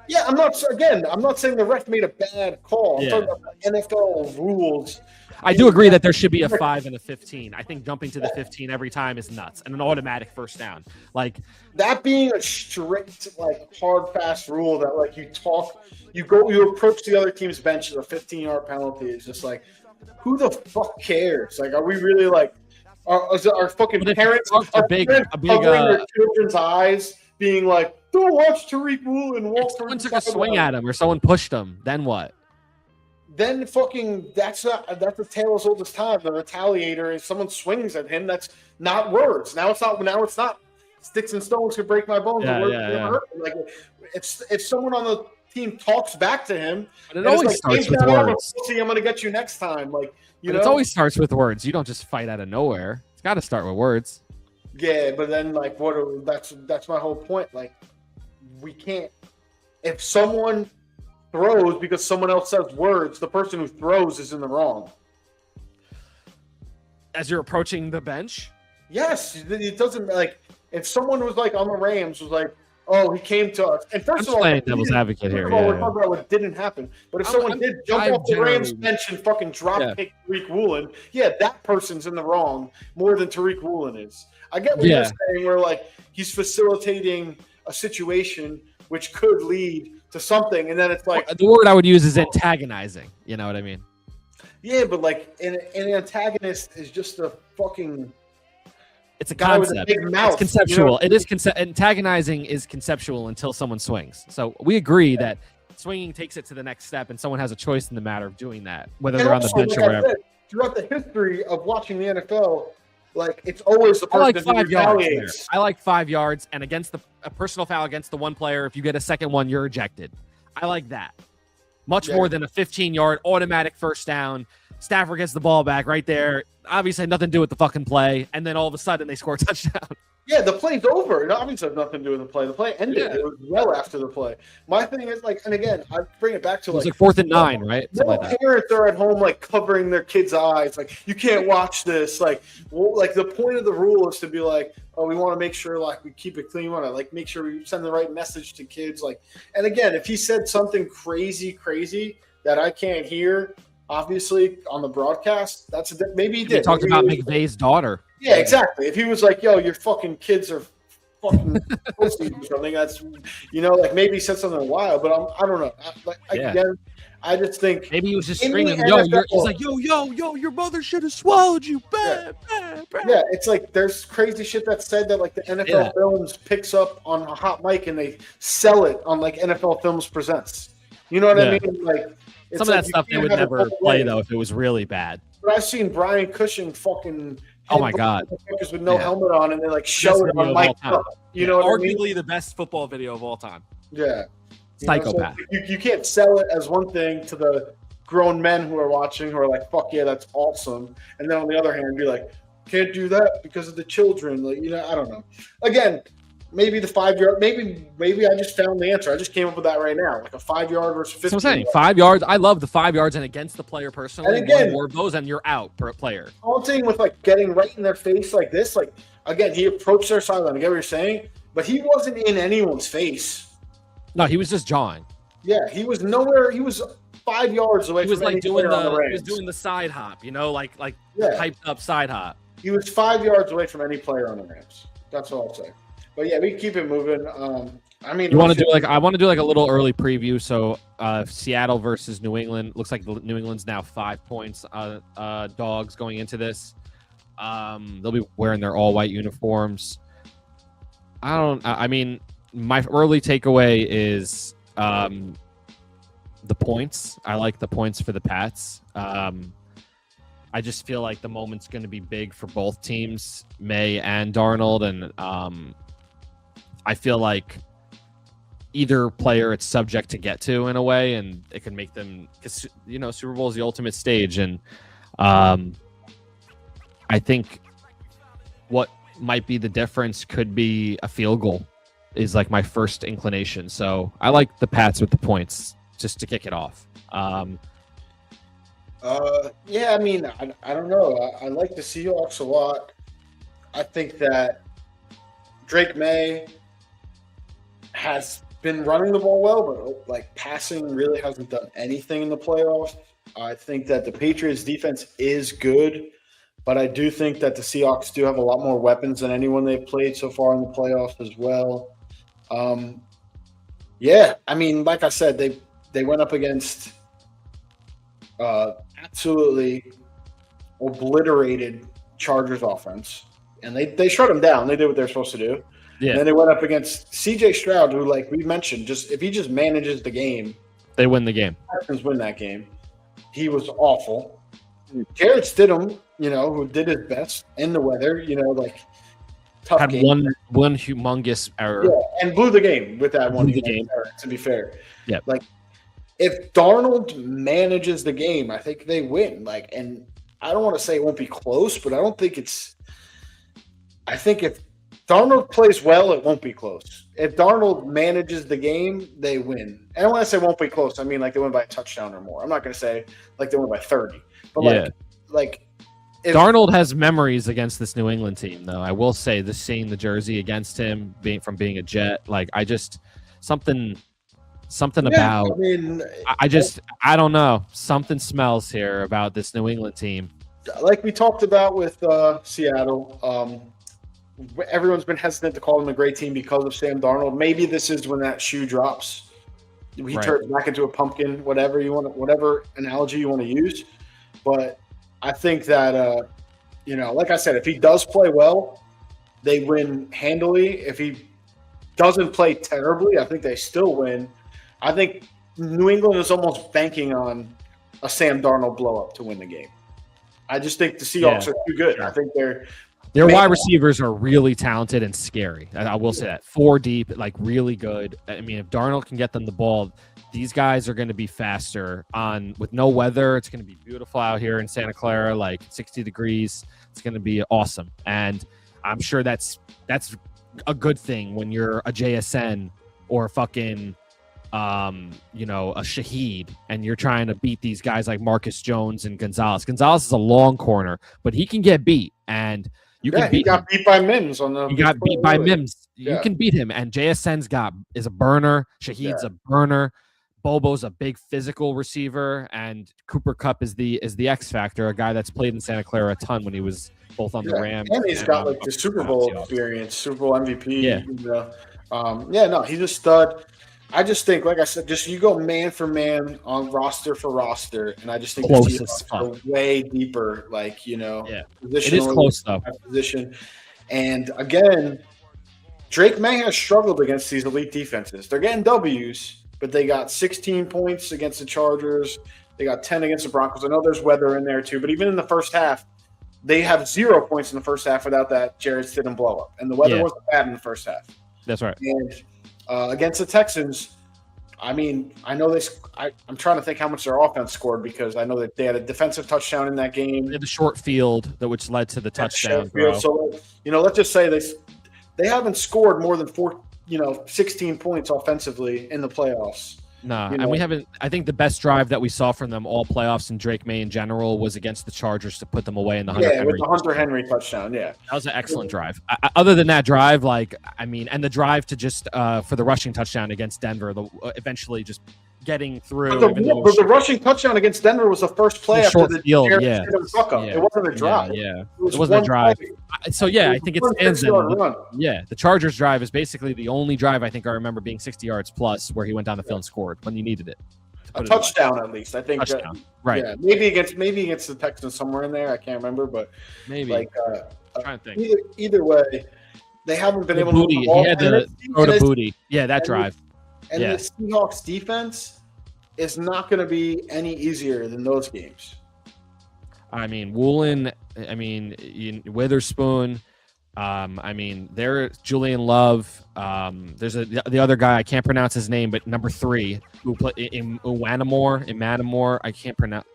[SPEAKER 2] Yeah, I'm not saying the ref made a bad call. I'm talking about NFL rules.
[SPEAKER 1] I do agree that there should be a 5 and a 15. I think jumping to the 15 every time is nuts, and an automatic first down. Like,
[SPEAKER 2] that being a strict, like, hard, fast rule that, like, you approach the other team's bench as a 15-yard penalty is just like, who the fuck cares? Like, are we really like, our fucking parents covering their children's eyes, being like, don't watch Tariq Woolen walk.
[SPEAKER 1] If someone took a swing at him or someone pushed him, then what?
[SPEAKER 2] Then fucking that's the tale as old as time. The retaliator, if someone swings at him, that's not words. Now it's not sticks and stones could break my bones. Like, if someone on the team talks back to him,
[SPEAKER 1] but it always starts with words.
[SPEAKER 2] I'm gonna get you next time. Like,
[SPEAKER 1] it always starts with words. You don't just fight out of nowhere. It's got to start with words.
[SPEAKER 2] Yeah, but then like that's my whole point. Like, we can't. If someone throws because someone else says words, the person who throws is in the wrong.
[SPEAKER 1] As you're approaching the bench?
[SPEAKER 2] Yes, it doesn't, like, if someone was like on the Rams was like, oh, he came to us. And first of all,
[SPEAKER 1] playing devil's advocate here.
[SPEAKER 2] We're talking about what didn't happen. But if someone did jump off the Rams bench and fucking drop kick Tariq Woolen, that person's in the wrong more than Tariq Woolen is. I get what you're saying, where like he's facilitating a situation which could lead to something, and then it's like
[SPEAKER 1] the word I would use is antagonizing. You know what I mean?
[SPEAKER 2] Yeah, but like an antagonist is just a fucking.
[SPEAKER 1] It's a concept.
[SPEAKER 2] With a big mouth,
[SPEAKER 1] it's conceptual. It is antagonizing is conceptual until someone swings. So we agree that swinging takes it to the next step, and someone has a choice in the matter of doing that, whether they're on the bench or whatever.
[SPEAKER 2] Throughout the history of watching the NFL, like it's always the person
[SPEAKER 1] I like 5 yards there. I like 5 yards, and against a personal foul against the one player, if you get a second one, you're ejected. I like that much more than a 15-yard automatic first down. Stafford gets the ball back right there. Obviously, had nothing to do with the fucking play, and then all of a sudden they score a touchdown.
[SPEAKER 2] Yeah, the play's over. It obviously had nothing to do with the play. The play ended. Yeah. It was well after the play. My thing is like, and again, I bring it back to like
[SPEAKER 1] 4th and 9, right?
[SPEAKER 2] No parents are at home like covering their kids' eyes, like you can't watch this. Like, like the point of the rule is to be like, oh, we want to make sure like we keep it clean. We want to like make sure we send the right message to kids. Like, and again, if he said something crazy that I can't hear. Obviously, on the broadcast, maybe he did.
[SPEAKER 1] He talked about McVay's daughter.
[SPEAKER 2] Yeah, exactly. If he was like, "Yo, your fucking kids are fucking pussies" or something, that's like maybe he said something wild, but I don't know. Again, I just think
[SPEAKER 1] maybe he was just screaming, he's like, yo, your mother should have swallowed you.
[SPEAKER 2] Yeah, it's like there's crazy shit that's said that like the NFL Films picks up on a hot mic and they sell it on like NFL Films Presents. You know what I mean? Like.
[SPEAKER 1] Some of that stuff they would never play though if it was really bad.
[SPEAKER 2] But I've seen Brian Cushing fucking
[SPEAKER 1] my god
[SPEAKER 2] with no helmet on and they like show it on mic up. You know what
[SPEAKER 1] arguably
[SPEAKER 2] I mean?
[SPEAKER 1] The best football video of all time.
[SPEAKER 2] Yeah.
[SPEAKER 1] Psychopath.
[SPEAKER 2] So you can't sell it as one thing to the grown men who are watching who are like, fuck yeah, that's awesome. And then on the other hand be like, can't do that because of the children. Like, I don't know. Again, maybe the 5 yard. Maybe I just found the answer. I just came up with that right now, like a 5 yard versus 15.
[SPEAKER 1] So I'm saying 5 yards. I love the 5 yards and against the player personally. And again, more of those, and you're out per player.
[SPEAKER 2] Taunting with like getting right in their face like this. Like again, he approached their sideline. I get what you're saying, but he wasn't in anyone's face.
[SPEAKER 1] No, he was just jawing.
[SPEAKER 2] Yeah, he was nowhere. He was 5 yards away.
[SPEAKER 1] He was like doing he was doing the side hop. Like hyped up side hop.
[SPEAKER 2] He was 5 yards away from any player on the Rams. That's all I'll say. But yeah, we keep it moving. I mean,
[SPEAKER 1] you want to do like I want to do like a little early preview. So Seattle versus New England looks like New England's now 5 points. Dogs going into this. They'll be wearing their all white uniforms. I mean, my early takeaway is the points. I like the points for the Pats. I just feel like the moment's going to be big for both teams, May and Darnold, and I feel like either player it's subject to get to in a way, and it can make them, because Super Bowl is the ultimate stage, and I think what might be the difference could be a field goal is like my first inclination. So I like the Pats with the points just to kick it off.
[SPEAKER 2] Yeah, I mean, I don't know. I like the Seahawks a lot. I think that Drake May has been running the ball well, but like passing really hasn't done anything in the playoffs. I think that the Patriots defense is good, but I do think that the Seahawks do have a lot more weapons than anyone they've played so far in the playoffs as well. Yeah, I mean, like I said, they went up against absolutely obliterated Chargers offense, and they shut them down. They did what they're supposed to do. Yeah. And then they went up against C.J. Stroud, who, like we mentioned, if he just manages the game,
[SPEAKER 1] they win the game.
[SPEAKER 2] Texans win that game. He was awful. Jarrett Stidham, who did his best in the weather, tough
[SPEAKER 1] had
[SPEAKER 2] game.
[SPEAKER 1] one humongous error.
[SPEAKER 2] Yeah, and blew the game with that one error, to be fair. Yeah. Like, if Darnold manages the game, I think they win. Like, and I don't want to say it won't be close, but I don't think it's – I think if Darnold plays well, it won't be close. If Darnold manages the game, they win. And when I say won't be close, I mean like they win by a touchdown or more. I'm not going to say like they win by 30. But like
[SPEAKER 1] Darnold has memories against this New England team, though. I will say, seeing the jersey against him, being a Jet, like something about. I don't know. Something smells here about this New England team.
[SPEAKER 2] Like we talked about with Seattle, everyone's been hesitant to call them a great team because of Sam Darnold. Maybe this is when that shoe drops. He turns back into a pumpkin, whatever analogy you want to use. But I think that, like I said, if he does play well, they win handily. If he doesn't play terribly, I think they still win. I think New England is almost banking on a Sam Darnold blow-up to win the game. I just think the Seahawks are too good. Sure. I think their
[SPEAKER 1] wide receivers are really talented and scary. I will say that. 4 deep, like really good. I mean, if Darnold can get them the ball, these guys are going to be faster with no weather. It's going to be beautiful out here in Santa Clara, like 60 degrees. It's going to be awesome. And I'm sure that's a good thing when you're a JSN or fucking a Shaheed and you're trying to beat these guys like Marcus Jones and Gonzalez. Gonzalez is a long corner, but he can get beat, and you can beat
[SPEAKER 2] he got
[SPEAKER 1] him.
[SPEAKER 2] Beat by Mims on the.
[SPEAKER 1] He got beat by Mims. Yeah. You can beat him, and JSN's is a burner. Shaheed's a burner. Bobo's a big physical receiver, and Cooper Kupp is the X factor, a guy that's played in Santa Clara a ton when he was both on the Rams.
[SPEAKER 2] And he's got like the Super Bowl experience, Super Bowl MVP. Yeah. He's a stud. I just think, like I said, just you go man for man on roster for roster, and I just think
[SPEAKER 1] close
[SPEAKER 2] are way deeper,
[SPEAKER 1] it is close though.
[SPEAKER 2] Position. And again, Drake May has struggled against these elite defenses. They're getting W's, but they got 16 points against the Chargers. They got 10 against the Broncos. I know there's weather in there too, but even in the first half, they have 0 points in the first half without that Jarrett Stidham blow up, and the weather wasn't bad in the first half.
[SPEAKER 1] That's right.
[SPEAKER 2] And against the Texans, I mean, I know I'm trying to think how much their offense scored because I know that they had a defensive touchdown in that game.
[SPEAKER 1] They had the short field which led to the touchdown.
[SPEAKER 2] So, let's just say they haven't scored more than 16 points offensively in the playoffs.
[SPEAKER 1] And we haven't. I think the best drive that we saw from them all playoffs and Drake May in general was against the Chargers to put them away in the Hunter Henry.
[SPEAKER 2] With the Hunter Henry touchdown. Yeah,
[SPEAKER 1] that was an excellent drive. Other than that drive, and the drive to just for the rushing touchdown against Denver, evenally just getting through.
[SPEAKER 2] But the rushing touchdown against Denver was the first play after the
[SPEAKER 1] field.
[SPEAKER 2] It wasn't a drive.
[SPEAKER 1] It wasn't a drive. So I think it stands in. The Chargers drive is basically the only drive I think I remember being 60 yards plus where he went down the field and scored when you needed it.
[SPEAKER 2] A touchdown at least, I think.
[SPEAKER 1] Right.
[SPEAKER 2] Yeah, maybe against the Texans somewhere in there. I can't remember, but
[SPEAKER 1] maybe.
[SPEAKER 2] I'm
[SPEAKER 1] trying to think.
[SPEAKER 2] Either way, they haven't been able to.
[SPEAKER 1] He had to throw the booty. Yeah, that drive.
[SPEAKER 2] And the Seahawks defense is not going to be any easier than those games.
[SPEAKER 1] I mean, Woolen. I mean, Witherspoon. There's Julian Love. There's the other guy, I can't pronounce his name, but number 3 who played in Iwanamor. I can't pronounce.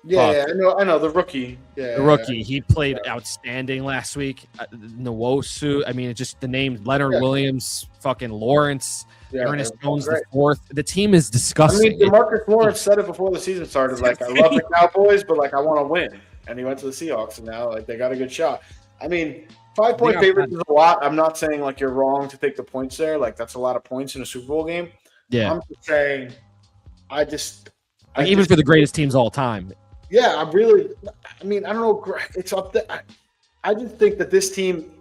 [SPEAKER 2] I know the rookie. Yeah,
[SPEAKER 1] the rookie. He played outstanding last week. Nwosu. I mean, just the name Leonard Williams, fucking Lawrence, Ernest Jones the fourth. The team is disgusting.
[SPEAKER 2] I mean, DeMarcus Lawrence said it before the season started. Like, I love the Cowboys, but I want to win. And he went to the Seahawks, and now they got a good shot. I mean, 5-point favorites is a lot. I'm not saying you're wrong to take the points there. That's a lot of points in a Super Bowl game.
[SPEAKER 1] Yeah,
[SPEAKER 2] I'm just saying.
[SPEAKER 1] Even for the greatest teams all time.
[SPEAKER 2] Yeah, I don't know. It's up there. I just think that this team,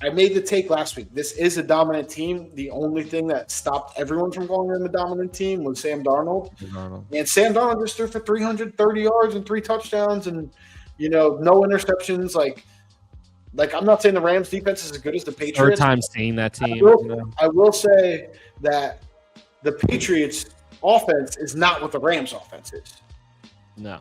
[SPEAKER 2] I made the take last week. This is a dominant team. The only thing that stopped everyone from calling them a dominant team was Sam Darnold. And Sam Darnold just threw for 330 yards and 3 touchdowns and, no interceptions. I'm not saying the Rams defense is as good as the Patriots.
[SPEAKER 1] Third time seeing that team.
[SPEAKER 2] I will say that the Patriots offense is not what the Rams offense is.
[SPEAKER 1] No.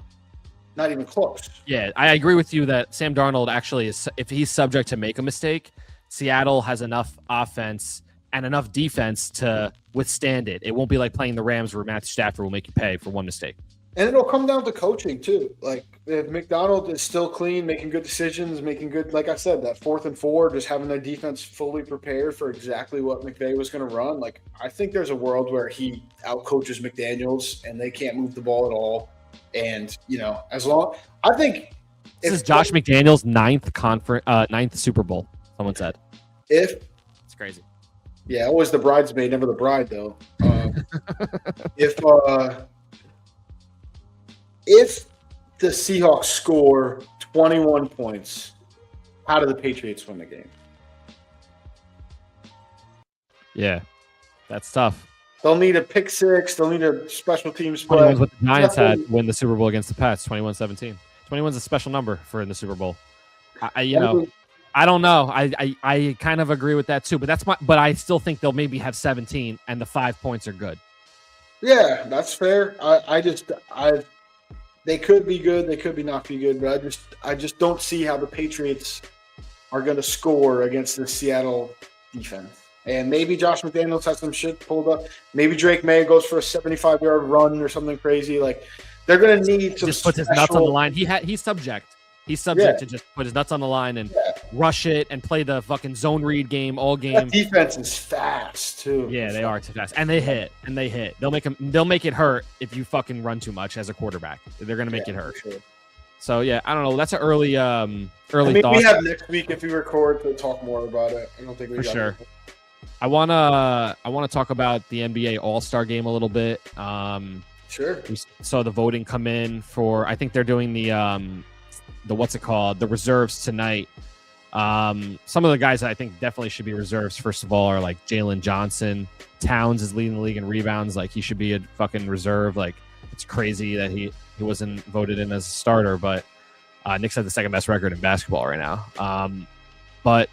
[SPEAKER 2] Not even close.
[SPEAKER 1] Yeah, I agree with you that Sam Darnold actually is, if he's subject to make a mistake, Seattle has enough offense and enough defense to withstand it. It won't be like playing the Rams where Matthew Stafford will make you pay for one mistake.
[SPEAKER 2] And it'll come down to coaching too. If McDonald is still clean, making good decisions, making good, like I said, that 4th and 4, just having their defense fully prepared for exactly what McVay was going to run. I think there's a world where he outcoaches McDaniels and they can't move the ball at all. And, I think
[SPEAKER 1] This is Josh McDaniels' ninth Super Bowl. Someone said.
[SPEAKER 2] It's
[SPEAKER 1] crazy.
[SPEAKER 2] Yeah, always the bridesmaid, never the bride, though. If the Seahawks score 21 points, how do the Patriots win the game?
[SPEAKER 1] Yeah, that's tough.
[SPEAKER 2] They'll need a pick six. They'll need a special team spread.
[SPEAKER 1] 21's what the Giants had win the Super Bowl against the Pats, 21-17. 21's a special number for in the Super Bowl. I don't know. I kind of agree with that too. But I still think they'll maybe have 17, and the 5 points are good.
[SPEAKER 2] Yeah, that's fair. They could be good. They could be not be good. But I just don't see how the Patriots are going to score against the Seattle defense. And maybe Josh McDaniels has some shit pulled up. Maybe Drake May goes for a 75-yard run or something crazy. Like they're going to need some.
[SPEAKER 1] Just put his nuts on the line. He's subject. He's subject to just put his nuts on the line and rush it and play the fucking zone read game all game.
[SPEAKER 2] That defense is fast too.
[SPEAKER 1] Yeah, they are too fast, and they hit. They'll make it hurt if you fucking run too much as a quarterback. They're gonna make it hurt. Sure. So yeah, I don't know. That's an early thought.
[SPEAKER 2] We have next week if we record to talk more about it. I don't think we
[SPEAKER 1] for
[SPEAKER 2] got
[SPEAKER 1] sure.
[SPEAKER 2] It.
[SPEAKER 1] I wanna talk about the NBA All-Star Game a little bit.
[SPEAKER 2] Sure.
[SPEAKER 1] We saw the voting come in for. I think they're doing the what's it called? The reserves tonight. Some of the guys that I think definitely should be reserves, first of all, are like Jalen Johnson. Towns is leading the league in rebounds. Like he should be a fucking reserve. Like it's crazy that he wasn't voted in as a starter, but Knicks have the second best record in basketball right now. But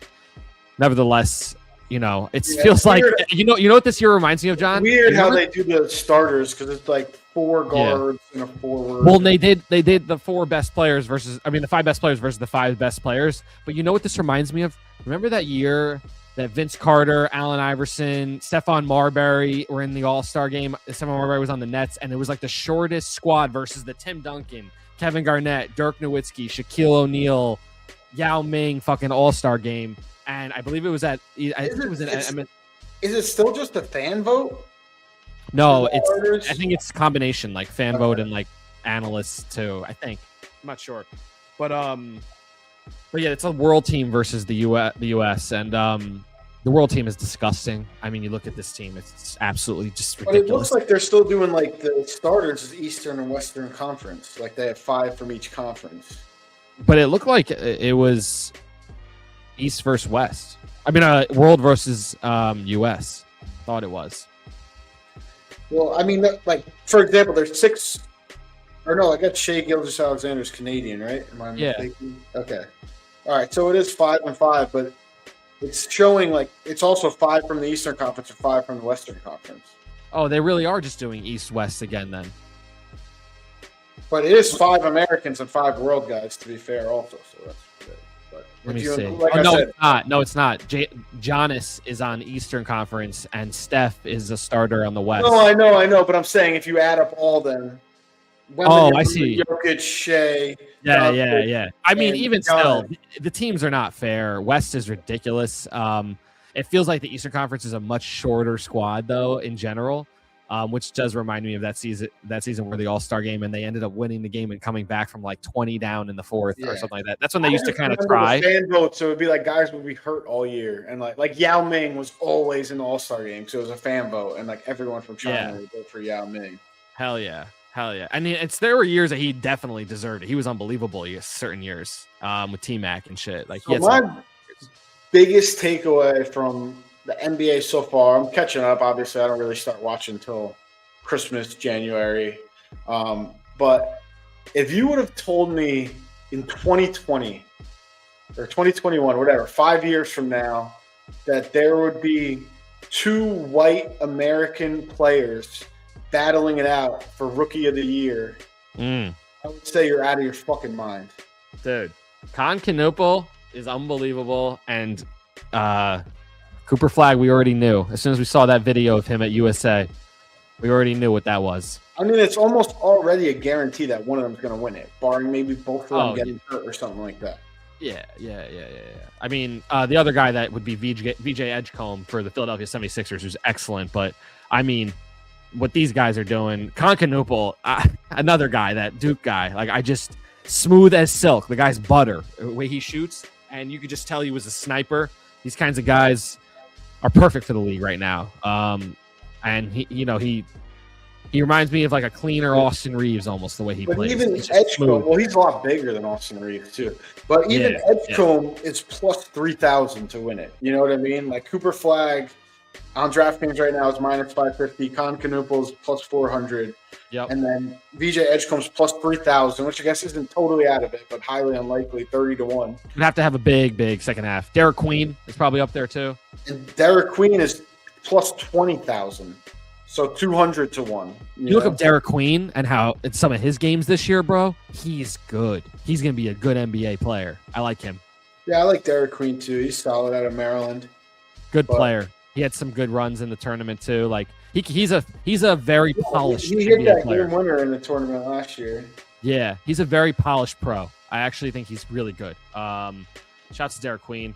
[SPEAKER 1] nevertheless, it feels like you know what this year reminds me of, John.
[SPEAKER 2] It's weird how they do the starters because it's like 4 guards and a forward.
[SPEAKER 1] Well, they did the 4 best players the 5 best players versus the 5 best players. But you know what this reminds me of? Remember that year that Vince Carter, Allen Iverson, Stephon Marbury were in the All-Star game? Stephon Marbury was on the Nets, and it was like the shortest squad versus the Tim Duncan, Kevin Garnett, Dirk Nowitzki, Shaquille O'Neal, Yao Ming fucking All-Star game. And I believe it was at. Is
[SPEAKER 2] it still just a fan vote?
[SPEAKER 1] No, I think it's a combination, like fan vote and like analysts too. I think I'm not sure, but yeah, it's a world team versus the U.S. and the world team is disgusting. I mean, you look at this team; it's absolutely just ridiculous.
[SPEAKER 2] But it looks like they're still doing like the starters is Eastern and Western Conference, like they have 5 from each conference.
[SPEAKER 1] But it looked like it was East versus West. I mean, world versus U.S. Thought it was.
[SPEAKER 2] Well, I mean, like for example, there's 6. Or no, I got Shea Gilgeous-Alexander's Canadian, right? Am I mistaken? Okay. All right, so it is 5 and 5, but it's showing like it's also 5 from the Eastern Conference and 5 from the Western Conference.
[SPEAKER 1] Oh, they really are just doing East-West again then.
[SPEAKER 2] But it is 5 Americans and 5 world guys, to be fair, also. So that's good. But
[SPEAKER 1] let me see.
[SPEAKER 2] Like
[SPEAKER 1] it's not. No, it's not. Giannis is on Eastern Conference, and Steph is a starter on the West.
[SPEAKER 2] No, I know. But I'm saying if you add up all them.
[SPEAKER 1] I see.
[SPEAKER 2] Jokic, Shea.
[SPEAKER 1] Yeah. I mean, even still, the teams are not fair. West is ridiculous. It feels like the Eastern Conference is a much shorter squad, though, in general, which does remind me of that season where the All-Star game, and they ended up winning the game and coming back from like 20 down in the 4th or something like that. That's when they used to kind of try.
[SPEAKER 2] Fan votes, so it would be like guys would be hurt all year, and like Yao Ming was always in the All-Star game, so it was a fan vote, and like everyone from China would vote for Yao Ming.
[SPEAKER 1] Hell yeah. I mean, there were years that he definitely deserved it. He was unbelievable certain years with T-Mac and shit. Like,
[SPEAKER 2] my biggest takeaway from the NBA so far, I'm catching up. Obviously, I don't really start watching until Christmas, January. But if you would have told me in 2020 or 2021, whatever, 5 years from now, that there would be 2 white American players battling it out for Rookie of the Year, I would say you're out of your fucking mind.
[SPEAKER 1] Dude, Knoepel is unbelievable, and Cooper Flagg, we already knew. As soon as we saw that video of him at USA, we already knew what that was.
[SPEAKER 2] I mean, it's almost already a guarantee that one of them is going to win it, barring maybe both of them getting hurt or something like that.
[SPEAKER 1] Yeah. I mean, the other guy that would be VJ Edgecombe for the Philadelphia 76ers, who's excellent, but I mean, what these guys are doing, Knoepel, another guy, that Duke guy, like smooth as silk. The guy's butter. The way he shoots, and you could just tell he was a sniper. These kinds of guys are perfect for the league right now. And he reminds me of like a cleaner Austin Reeves, almost the way he plays.
[SPEAKER 2] Even Edgecombe, well, he's a lot bigger than Austin Reeves too. But even Edgecombe is plus 3,000 to win it. You know what I mean? Like Cooper Flag on DraftKings right now is minus 550. Con Canoople's plus 400.
[SPEAKER 1] Yep.
[SPEAKER 2] And then VJ Edgecombe's plus 3,000, which I guess isn't totally out of it, but highly unlikely, 30-1.
[SPEAKER 1] You'd have to have a big second half. Derek Queen is probably up there too.
[SPEAKER 2] And Derek Queen is plus 20,000. So 200-1.
[SPEAKER 1] You look up Derek Queen and how in some of his games this year, bro, he's good. He's going to be a good NBA player. I like him.
[SPEAKER 2] Yeah, I like Derek Queen too. He's solid out of Maryland.
[SPEAKER 1] Good player. He had some good runs in the tournament too. Like he's a very polished.
[SPEAKER 2] He hit that game winner in the tournament last year.
[SPEAKER 1] Yeah, he's a very polished pro. I actually think he's really good. Shouts to Derek Queen.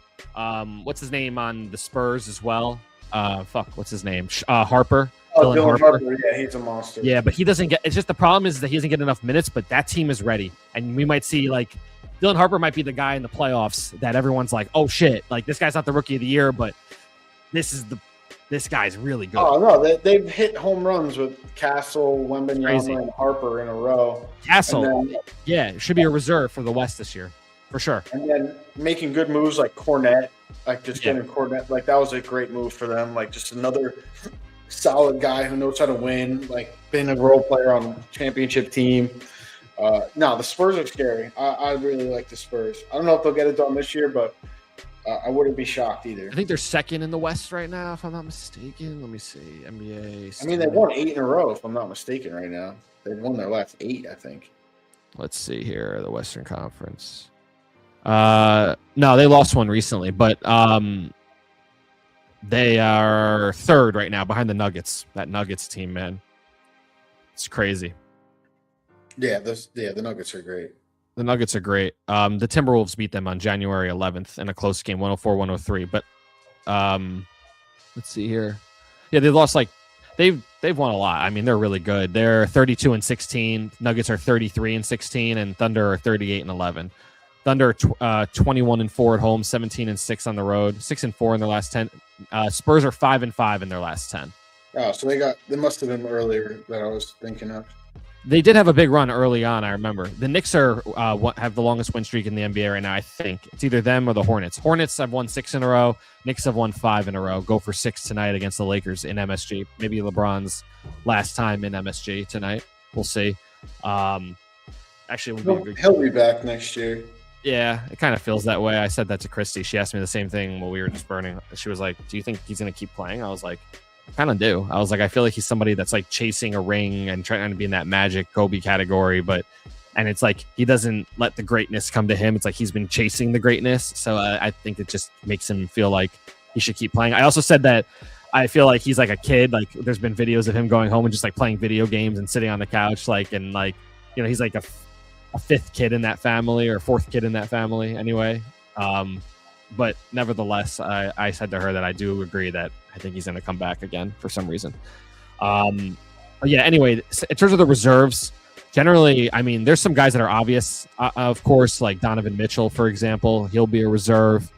[SPEAKER 1] What's his name on the Spurs as well? What's his name? Harper.
[SPEAKER 2] Dylan Harper. Yeah, he's a monster.
[SPEAKER 1] Yeah, but he doesn't get. It's just the problem is that he doesn't get enough minutes. But that team is ready, and we might see like Dylan Harper might be the guy in the playoffs that everyone's like, oh shit, like this guy's not the rookie of the year, but this guy's really good.
[SPEAKER 2] Oh no, they've hit home runs with Castle, Wembanyama, and Harper in a row.
[SPEAKER 1] Castle, should be a reserve for the West this year, for sure.
[SPEAKER 2] And then making good moves like Cornette, like just getting Cornette, like that was a great move for them. Like just another solid guy who knows how to win, like been a role player on a championship team. No, the Spurs are scary. I really like the Spurs. I don't know if they'll get it done this year, but I wouldn't be shocked either.
[SPEAKER 1] I think they're second in the West right now, if I'm not mistaken. Let me see. NBA.
[SPEAKER 2] I mean, they won 8 in a row, if I'm not mistaken, right now. They've won their last 8, I think.
[SPEAKER 1] Let's see here. The Western Conference. No, they lost one recently, but they are third right now behind the Nuggets. That Nuggets team, man. It's crazy.
[SPEAKER 2] Yeah, the Nuggets are great.
[SPEAKER 1] The Nuggets are great. The Timberwolves beat them on January 11th in a close game, 104-103. But let's see here. Yeah, they lost they've won a lot. I mean, they're really good. They're 32-16. Nuggets are 33-16, and Thunder are 38-11. Thunder 21-4 at home, 17-6 on the road, 6-4 in their last 10. Spurs are 5-5 in their last 10.
[SPEAKER 2] Oh, so they must have been earlier that I was thinking of.
[SPEAKER 1] They did have a big run early on, I remember. The Knicks have the longest win streak in the NBA right now, I think. It's either them or the Hornets. Hornets have won 6 in a row. Knicks have won 5 in a row. Go for 6 tonight against the Lakers in MSG. Maybe LeBron's last time in MSG tonight. We'll see. Actually,
[SPEAKER 2] he'll be back next year.
[SPEAKER 1] Yeah, it kind of feels that way. I said that to Christy. She asked me the same thing while we were just burning. She was like, do you think he's going to keep playing? I was like, I kind of do. I was like, I feel like he's somebody that's like chasing a ring and trying to be in that Magic Kobe category, and it's like he doesn't let the greatness come to him. It's like he's been chasing the greatness. So I think it just makes him feel like he should keep playing. I also said that I feel like he's like a kid. Like there's been videos of him going home and just like playing video games and sitting on the couch, he's like a fifth kid in that family or fourth kid in that family anyway. But nevertheless, I said to her that I do agree that I think he's going to come back again for some reason. Anyway, in terms of the reserves, generally, I mean, there's some guys that are obvious, of course, like Donovan Mitchell, for example. He'll be a reserve.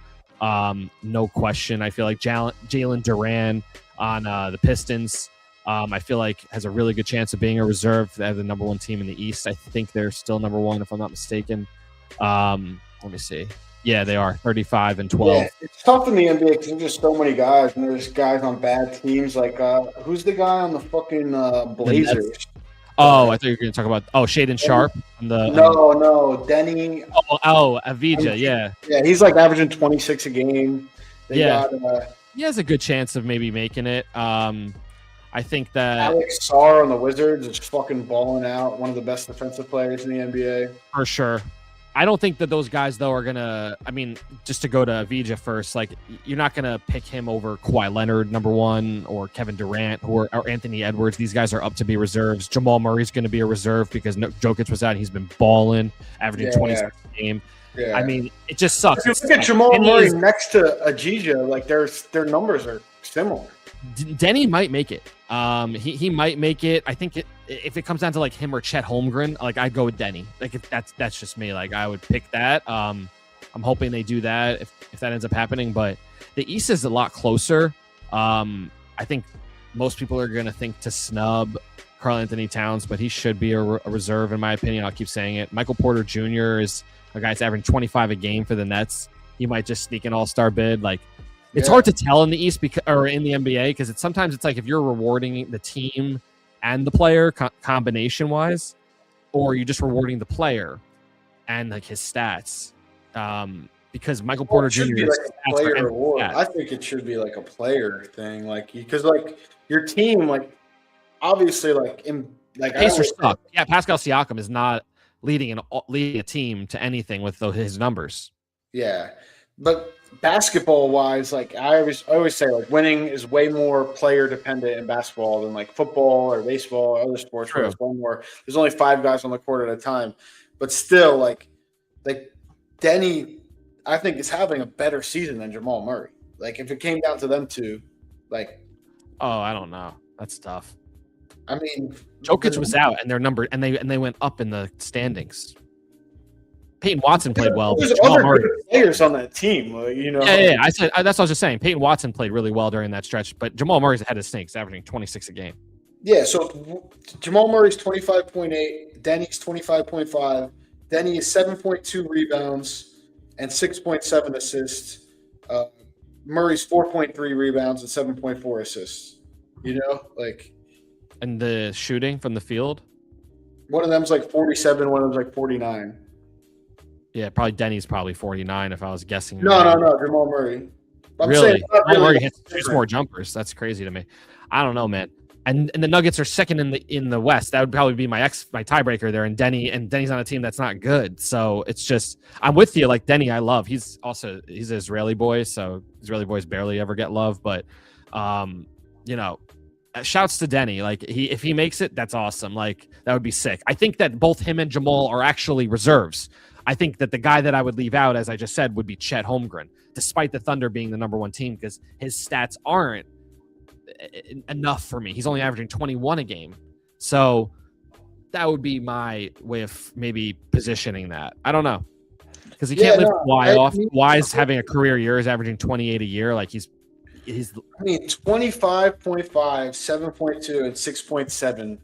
[SPEAKER 1] No question. I feel like Jalen Duran on the Pistons, I feel like has a really good chance of being a reserve. They have the number 1 team in the East. I think they're still number 1, if I'm not mistaken. Let me see. Yeah, they are 35-12.
[SPEAKER 2] Yeah, it's tough in the NBA because there's just so many guys, and there's guys on bad teams. Like, who's the guy on the fucking Blazers?
[SPEAKER 1] Oh, I thought you were going to talk about Shaedon Sharpe.
[SPEAKER 2] No, Denny.
[SPEAKER 1] Avdija, yeah.
[SPEAKER 2] Yeah, he's like averaging 26 a game. He
[SPEAKER 1] has a good chance of maybe making it. I think that
[SPEAKER 2] Alex Sarr on the Wizards is fucking balling out. One of the best defensive players in the NBA.
[SPEAKER 1] For sure. I don't think that those guys, though, are going to – I mean, just to go to Avdija first, like, you're not going to pick him over Kawhi Leonard, number 1, or Kevin Durant or Anthony Edwards. These guys are up to be reserves. Jamal Murray's going to be a reserve because Jokic was out. He's been balling, averaging 26 a game. Yeah. I mean, it just sucks.
[SPEAKER 2] If you look at Jamal Murray next to Avdija, like, their numbers are similar.
[SPEAKER 1] Denny might make it. He might make it. I think if it comes down to like him or Chet Holmgren, like I'd go with Denny. Like if that's just me. Like I would pick that. I'm hoping they do that if that ends up happening. But the East is a lot closer. I think most people are going to think to snub Karl-Anthony Towns, but he should be a reserve in my opinion. I'll keep saying it. Michael Porter Jr. is a guy that's averaging 25 a game for the Nets. He might just sneak an all-star bid. Like it's hard to tell in the East or in the NBA because sometimes it's like if you're rewarding the team and the player combination wise, or you're just rewarding the player and like his stats. Because Michael Porter Jr.
[SPEAKER 2] Be like a player award. I think it should be like a player thing, like because like your team, like obviously, like in like
[SPEAKER 1] Pacers suck. Yeah, Pascal Siakam is not leading a team to anything with his numbers.
[SPEAKER 2] Yeah, but basketball wise, like I always say, like winning is way more player dependent in basketball than like football or baseball or other sports. Where it's one more. There's only 5 guys on the court at a time, but still, like Denny, I think is having a better season than Jamal Murray. Like if it came down to them two, like
[SPEAKER 1] I don't know. That's tough.
[SPEAKER 2] I mean,
[SPEAKER 1] Jokic was out, and their number, and they went up in the standings. Peyton Watson played well.
[SPEAKER 2] There's other players on that team, you know.
[SPEAKER 1] Yeah. I said that's what I was just saying. Peyton Watson played really well during that stretch, but Jamal Murray's ahead of Snakes, averaging 26 a game.
[SPEAKER 2] Yeah, so Jamal Murray's 25.8, Denny's 25.5. Denny is 7.2 rebounds and 6.7 assists. Murray's 4.3 rebounds and 7.4 assists. You know, like.
[SPEAKER 1] And the shooting from the field?
[SPEAKER 2] One of them's like 47, one of them's like 49.
[SPEAKER 1] Yeah, probably Denny's probably 49 if I was guessing.
[SPEAKER 2] No, Jamal Murray.
[SPEAKER 1] Really? Jamal Murray hits more jumpers. That's crazy to me. I don't know, man. And the Nuggets are second in the West. That would probably be my tiebreaker there. And Denny's on a team that's not good. So it's just I'm with you. Like Denny, I love. He's an Israeli boy, so Israeli boys barely ever get love. But you know, shouts to Denny. Like if he makes it, that's awesome. Like that would be sick. I think that both him and Jamal are actually reserves. I think that the guy that I would leave out, as I just said, would be Chet Holmgren, despite the Thunder being the number 1 team, because his stats aren't enough for me. He's only averaging 21 a game. So that would be my way of maybe positioning that. I don't know. Because he can't live Kawhi off. Kawhi's having a career year, is averaging 28 a year. Like he's
[SPEAKER 2] 25.5, 7.2, and 6.7.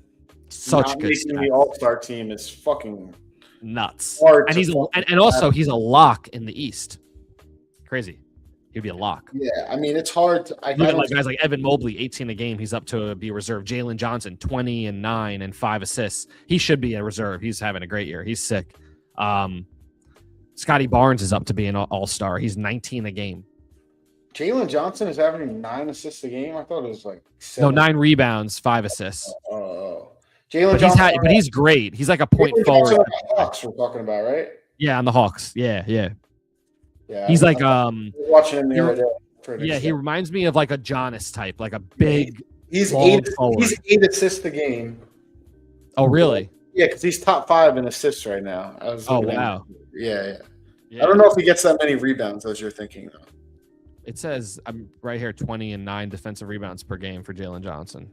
[SPEAKER 1] Such good
[SPEAKER 2] making the All-Star team is fucking
[SPEAKER 1] nuts. And also he's a lock in the East. Crazy. He'd be a lock.
[SPEAKER 2] Yeah, I mean it's hard.
[SPEAKER 1] Look at guys like Evan Mobley, 18 a game. He's up to be a reserve. Jalen Johnson, 20 and 9 and 5 assists. He should be a reserve. He's having a great year. He's sick. Scotty Barnes is up to be an All-Star. He's 19 a game.
[SPEAKER 2] Jalen Johnson is averaging 9 assists a game. I thought it was like 7.
[SPEAKER 1] No, 9 rebounds, 5 assists.
[SPEAKER 2] Jalen Johnson,
[SPEAKER 1] but he's great. He's like a point forward.
[SPEAKER 2] Hawks we're talking about, right?
[SPEAKER 1] Yeah, on the Hawks. Yeah.
[SPEAKER 2] Yeah,
[SPEAKER 1] he's like
[SPEAKER 2] watching him the other day.
[SPEAKER 1] Yeah, he reminds me of like a Giannis type, like a big.
[SPEAKER 2] He's 8 assists a game.
[SPEAKER 1] Oh, really?
[SPEAKER 2] Yeah, because he's top 5 in assists right now.
[SPEAKER 1] Wow.
[SPEAKER 2] Yeah. I don't know if he gets that many rebounds as you're thinking though.
[SPEAKER 1] It says I'm right here, 20 and 9 defensive rebounds per game for Jalen Johnson.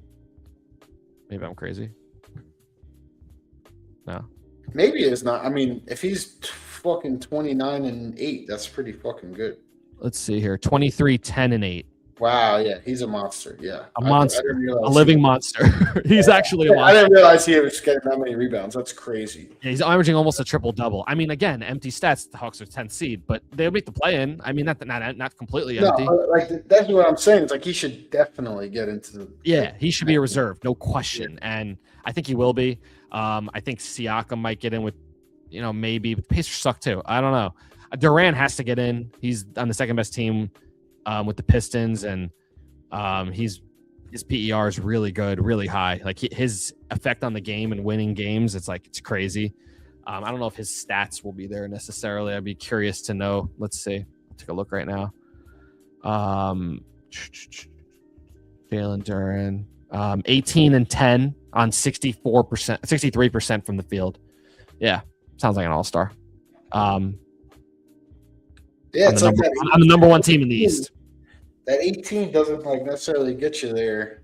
[SPEAKER 1] Maybe I'm crazy. No.
[SPEAKER 2] Maybe it's not. I mean, if he's fucking 29 and 8, that's pretty fucking good.
[SPEAKER 1] Let's see here. 23, 10 and 8.
[SPEAKER 2] Wow, yeah, he's a monster. Yeah,
[SPEAKER 1] a monster, a living monster. He's actually a monster.
[SPEAKER 2] I didn't realize he was getting that many rebounds. That's crazy.
[SPEAKER 1] Yeah, he's averaging almost a triple double. I mean, again, empty stats. The Hawks are 10th seed, but they'll make the play-in. I mean, not completely empty.
[SPEAKER 2] Like that's what I'm saying. It's like he should definitely get into the.
[SPEAKER 1] Yeah, he should be a reserve, no question, and I think he will be. I think Siakam might get in with, maybe. But the Pacers suck too. I don't know. Durant has to get in. He's on the second best team with the Pistons, and his PER is really good, really high. Like his effect on the game and winning games, it's crazy. I don't know if his stats will be there necessarily. I'd be curious to know. Let's see. I'll take a look right now. Jalen Duren, 18 and 10 on 63% from the field. Yeah, sounds like an all-star.
[SPEAKER 2] Yeah,
[SPEAKER 1] I'm the number 1 team in the East.
[SPEAKER 2] that 18 doesn't necessarily get you there.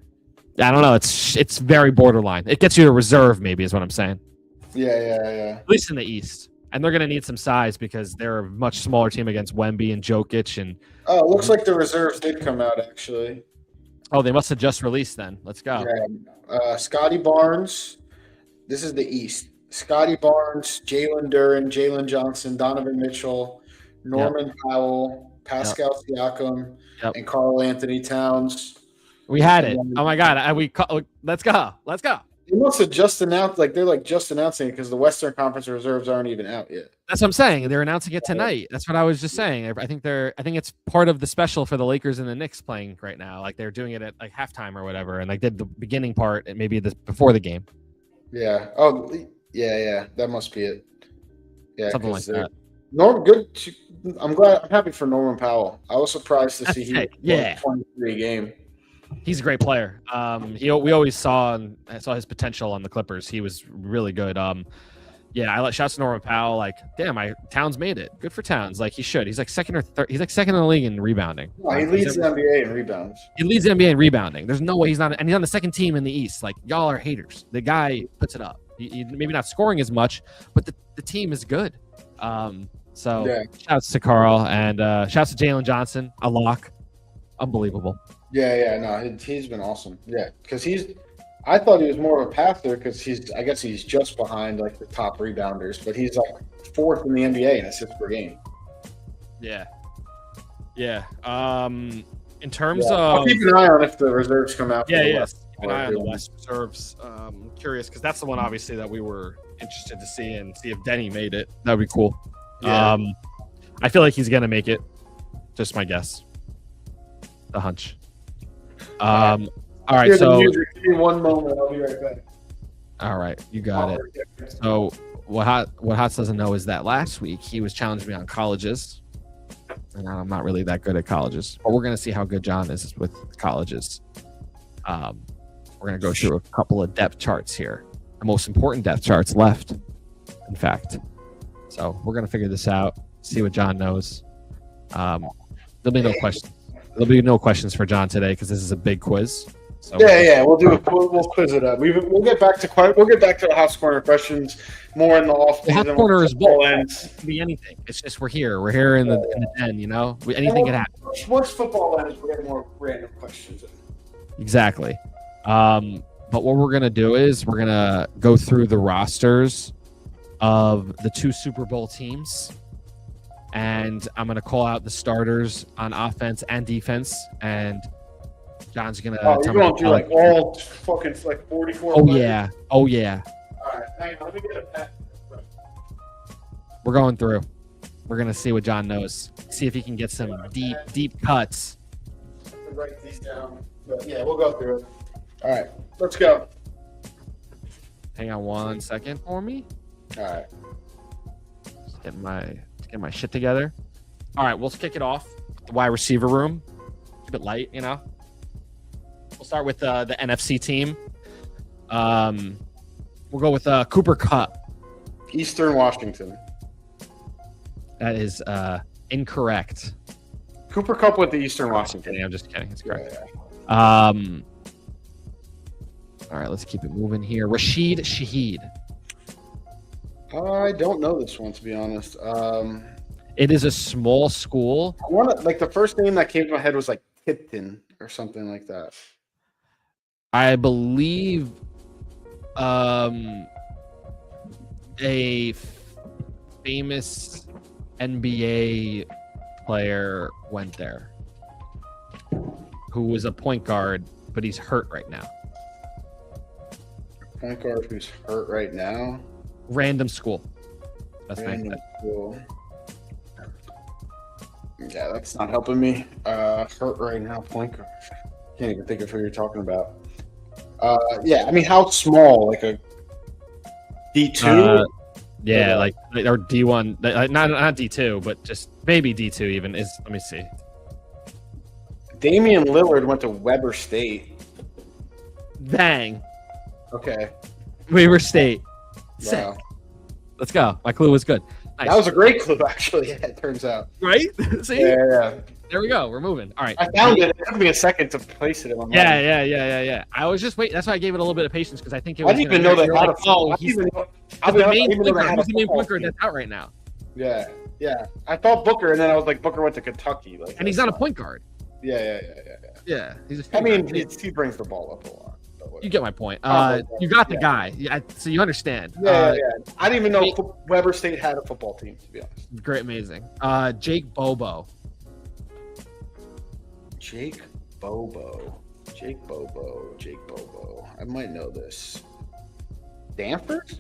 [SPEAKER 1] I don't know. It's very borderline. It gets you to reserve, maybe, is what I'm saying.
[SPEAKER 2] Yeah.
[SPEAKER 1] At least in the East. And they're going to need some size because they're a much smaller team against Wemby and Jokic. And
[SPEAKER 2] it looks like the reserves did come out, actually.
[SPEAKER 1] Oh, they must have just released then. Let's go.
[SPEAKER 2] Yeah. Scotty Barnes. This is the East. Scotty Barnes, Jalen Duren, Jalen Johnson, Donovan Mitchell, Norman Powell, Pascal Siakam, and Karl Anthony Towns.
[SPEAKER 1] We had it. Oh my God! Let's go.
[SPEAKER 2] They must have just announced, they're just announcing it because the Western Conference reserves aren't even out yet.
[SPEAKER 1] That's what I'm saying. They're announcing it tonight. That's what I was just saying. I think it's part of the special for the Lakers and the Knicks playing right now. Like they're doing it at halftime or whatever, and did the beginning part and maybe before the game.
[SPEAKER 2] Yeah. Oh, yeah. That must be it. Yeah,
[SPEAKER 1] something like that.
[SPEAKER 2] I'm happy for Norman Powell. I was surprised to see he won 23 game.
[SPEAKER 1] He's a great player. We always saw his potential on the Clippers. He was really good. Shouts to Norman Powell. Towns made it. Good for Towns. He should. He's second or third. He's second in the league in rebounding.
[SPEAKER 2] No, he leads the NBA in rebounds.
[SPEAKER 1] He leads the NBA in rebounding. There's no way he's not. And he's on the second team in the East. Y'all are haters. The guy puts it up. He maybe not scoring as much, but the team is good. Shouts to Karl and shouts to Jalen Johnson. A lock. Unbelievable.
[SPEAKER 2] No, he's been awesome. Yeah, because I thought he was more of a passer because I guess he's just behind the top rebounders, but he's fourth in the NBA in assists per game.
[SPEAKER 1] Yeah. In terms of,
[SPEAKER 2] I'll keep an eye on if the reserves come out.
[SPEAKER 1] Keep an eye on the West reserves. I'm curious because that's the one obviously that we were interested to see and see if Denny made it. That would be cool. Yeah. I feel like he's gonna make it. Just my guess. The hunch. All right, so
[SPEAKER 2] give me one moment. I'll be right back.
[SPEAKER 1] All right, you got it. So what Hotz doesn't know is that last week he was challenging me on colleges, and I'm not really that good at colleges. But we're gonna see how good John is with colleges. We're gonna go through a couple of depth charts here, the most important depth charts left, in fact. So we're gonna figure this out, see what John knows. There'll be no questions. There'll be no questions for John today because this is a big quiz. So
[SPEAKER 2] we'll quiz it up. We'll get back to the Hotz Corner questions more in the off season.
[SPEAKER 1] The Hotz Corner is both. It can be anything. It's just we're here. We're here in the den. Anything can happen.
[SPEAKER 2] Once football ends, we get more random questions.
[SPEAKER 1] Exactly. But what we're gonna do is we're gonna go through the rosters of the two Super Bowl teams. And I'm going to call out the starters on offense and defense. And John's going to tell me.
[SPEAKER 2] You're going through all fucking 44
[SPEAKER 1] Oh, players? Yeah. Oh, yeah.
[SPEAKER 2] All right. Hang on. Let me get a pen.
[SPEAKER 1] We're going through. We're going to see what John knows. See if he can get some deep cuts.
[SPEAKER 2] I have to write these down. But we'll go through it. All right. Let's go.
[SPEAKER 1] Hang on 1 second for me.
[SPEAKER 2] All right.
[SPEAKER 1] Just get my shit together. All right, we'll kick it off. The wide receiver room. Keep it light, We'll start with the NFC team. We'll go with Cooper Kupp.
[SPEAKER 2] Eastern Washington.
[SPEAKER 1] That is incorrect.
[SPEAKER 2] Cooper Kupp with the Eastern Washington.
[SPEAKER 1] I'm just kidding. It's correct. Yeah. All right, let's keep it moving here. Rashid Shaheed.
[SPEAKER 2] I don't know this one, to be honest.
[SPEAKER 1] It is a small school.
[SPEAKER 2] The first name that came to my head was Tipton or something like that.
[SPEAKER 1] I believe a famous NBA player went there who was a point guard, but he's hurt right now.
[SPEAKER 2] Point guard who's hurt right now?
[SPEAKER 1] Random school.
[SPEAKER 2] Random school. Yeah, that's not helping me. Hurt right now, point guard. Can't even think of who you're talking about. How small? A D2?
[SPEAKER 1] Or D1. Not D2, but just maybe D2 even. Let me see.
[SPEAKER 2] Damian Lillard went to Weber State.
[SPEAKER 1] Dang.
[SPEAKER 2] Okay.
[SPEAKER 1] Weber State.
[SPEAKER 2] Wow.
[SPEAKER 1] Let's go. My clue was good.
[SPEAKER 2] Nice. That was a great clue, actually. Yeah, it turns out.
[SPEAKER 1] Right? See?
[SPEAKER 2] Yeah.
[SPEAKER 1] There we go. We're moving. All right.
[SPEAKER 2] I found it. It took me a second to place it in my mind.
[SPEAKER 1] Yeah. I was just waiting. That's why I gave it a little bit of patience because I think it was.
[SPEAKER 2] I didn't even know that.
[SPEAKER 1] Like, he's the main point guard that's out right now.
[SPEAKER 2] Yeah. I thought Booker, and then I was like, Booker went to Kentucky.
[SPEAKER 1] And he's not a point guard.
[SPEAKER 2] Yeah.
[SPEAKER 1] Yeah.
[SPEAKER 2] He brings the ball up a lot.
[SPEAKER 1] You get my point. You got the guy. Yeah, so you understand.
[SPEAKER 2] Yeah. I didn't even know Weber State had a football team, to be honest.
[SPEAKER 1] Great, amazing. Jake Bobo.
[SPEAKER 2] Jake Bobo. I might know this. Stanford?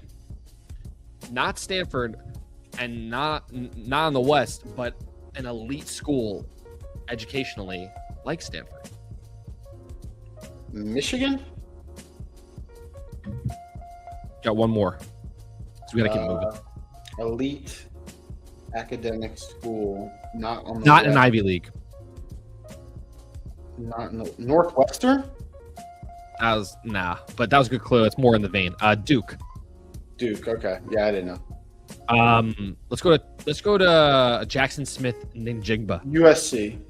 [SPEAKER 1] Not Stanford, and not in the West, but an elite school educationally like Stanford.
[SPEAKER 2] Michigan?
[SPEAKER 1] Got one more. So we gotta keep moving.
[SPEAKER 2] Elite academic school, not on the
[SPEAKER 1] not an Ivy League.
[SPEAKER 2] Not in the Northwestern.
[SPEAKER 1] But that was a good clue. It's more in the vein. Duke.
[SPEAKER 2] Okay. Yeah, I didn't know.
[SPEAKER 1] Let's go to Jackson Smith Njigba.
[SPEAKER 2] USC.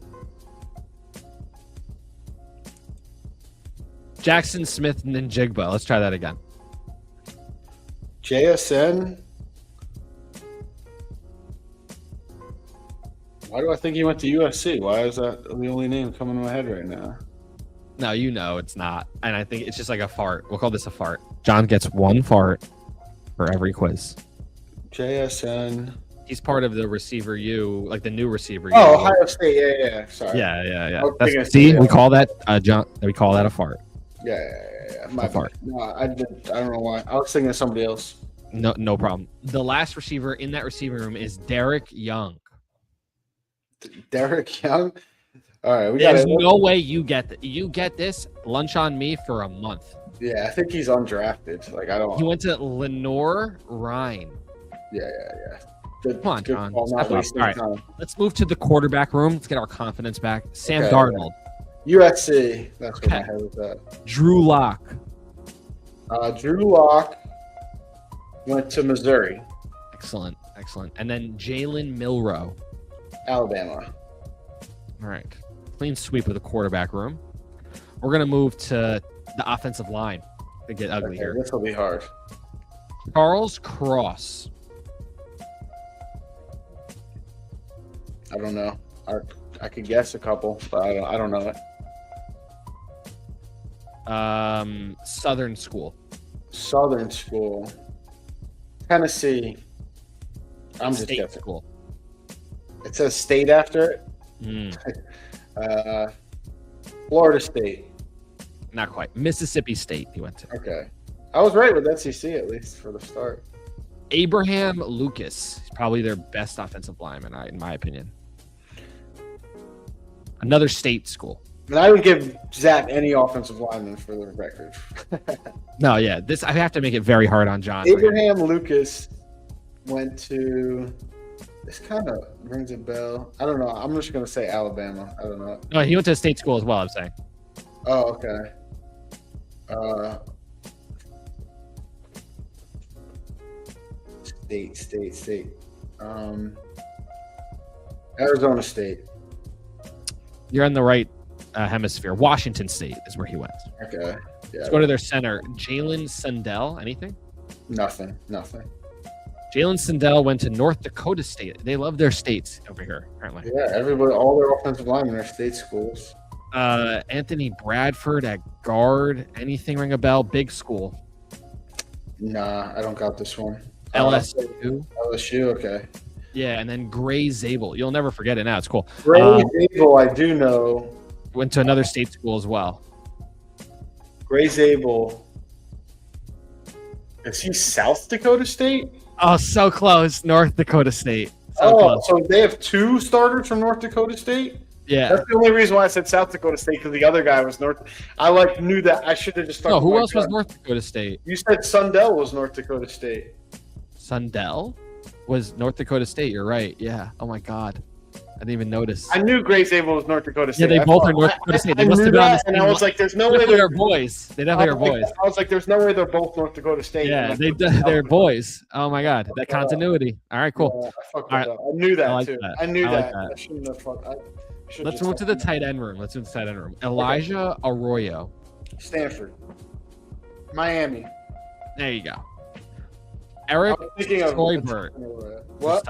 [SPEAKER 1] Jackson Smith Njigba. Let's try that again.
[SPEAKER 2] JSN. Why do I think he went to USC? Why is that the only name coming to my head right now?
[SPEAKER 1] No, it's not. And I think it's just like a fart. We'll call this a fart. John gets one fart for every quiz.
[SPEAKER 2] JSN.
[SPEAKER 1] He's part of the receiver U, like the new receiver U.
[SPEAKER 2] Oh, Ohio State. Yeah. Sorry.
[SPEAKER 1] Yeah. We call that John. We call that a fart.
[SPEAKER 2] Yeah. My fart. No, I don't know why. I was thinking of somebody else.
[SPEAKER 1] No problem. The last receiver in that receiving room is Derek Young.
[SPEAKER 2] Derek Young. All right,
[SPEAKER 1] there's no way you get this. Lunch on me for a month.
[SPEAKER 2] Yeah, I think he's undrafted. Like I don't.
[SPEAKER 1] He went to Lenore Rhine.
[SPEAKER 2] Yeah.
[SPEAKER 1] Come on, John. All right, let's move to the quarterback room. Let's get our confidence back. Sam Darnold.
[SPEAKER 2] USC. That's what my head was at.
[SPEAKER 1] Drew Lock.
[SPEAKER 2] Drew Lock went to Missouri.
[SPEAKER 1] Excellent. And then Jalen Milroe.
[SPEAKER 2] Alabama.
[SPEAKER 1] All right. Clean sweep of the quarterback room. We're going to move to the offensive line to get ugly here.
[SPEAKER 2] This will be hard.
[SPEAKER 1] Charles Cross.
[SPEAKER 2] I don't know. I could guess a couple, but I don't know it.
[SPEAKER 1] Southern School.
[SPEAKER 2] Tennessee. I'm just
[SPEAKER 1] State
[SPEAKER 2] guessing.
[SPEAKER 1] School.
[SPEAKER 2] It says state after it. Florida State.
[SPEAKER 1] Not quite. Mississippi State he went to.
[SPEAKER 2] Okay. I was right with SEC at least for the start.
[SPEAKER 1] Abraham Lucas. He's probably their best offensive lineman, in my opinion. Another state school.
[SPEAKER 2] And I would give Zach any offensive lineman for the record.
[SPEAKER 1] No, yeah. This I have to make it very hard on John.
[SPEAKER 2] Abraham Lucas went to... This kind of rings a bell. I don't know. I'm just going to say Alabama. I don't know.
[SPEAKER 1] No, he went to a state school as well, I'm saying.
[SPEAKER 2] Oh, okay. State. Arizona State.
[SPEAKER 1] You're in the right hemisphere. Washington State is where he went.
[SPEAKER 2] Okay. Yeah.
[SPEAKER 1] Let's go to their center. Jalen Sundell. Anything?
[SPEAKER 2] Nothing.
[SPEAKER 1] Jalen Sundell went to North Dakota State. They love their states over here, apparently.
[SPEAKER 2] Yeah, everybody, all their offensive linemen are state schools.
[SPEAKER 1] Anthony Bradford at guard. Anything ring a bell? Big school.
[SPEAKER 2] Nah, I don't got this one.
[SPEAKER 1] LSU.
[SPEAKER 2] Okay.
[SPEAKER 1] Yeah, and then Gray Zabel. You'll never forget it now. It's cool.
[SPEAKER 2] Gray Zabel, I do know.
[SPEAKER 1] Went to another state school as well.
[SPEAKER 2] Gray Zabel. Is he South Dakota State?
[SPEAKER 1] Oh, so close. North Dakota State. Close.
[SPEAKER 2] So they have two starters from North Dakota State?
[SPEAKER 1] Yeah.
[SPEAKER 2] That's the only reason why I said South Dakota State, because the other guy was North. I knew that. I should have just started.
[SPEAKER 1] No, who else was North Dakota State?
[SPEAKER 2] You said Sundell was North Dakota State.
[SPEAKER 1] Sundell was North Dakota State. You're right. Yeah. Oh, my God. I didn't even notice.
[SPEAKER 2] I knew Grace Able was North Dakota State.
[SPEAKER 1] Yeah, they both are North Dakota State. They must have been on the same.
[SPEAKER 2] And I was like, "There's no way
[SPEAKER 1] they're boys. They definitely are boys."
[SPEAKER 2] I was like, "There's no way they're both North Dakota State."
[SPEAKER 1] Yeah, they're boys. Oh my God, that continuity. All right, cool.
[SPEAKER 2] Yeah, I knew that too. I knew that.
[SPEAKER 1] I
[SPEAKER 2] shouldn't have fucked.
[SPEAKER 1] Let's move to the tight end room. Elijah Arroyo.
[SPEAKER 2] Stanford. Miami.
[SPEAKER 1] There you go. Eric Soyberg.
[SPEAKER 2] What?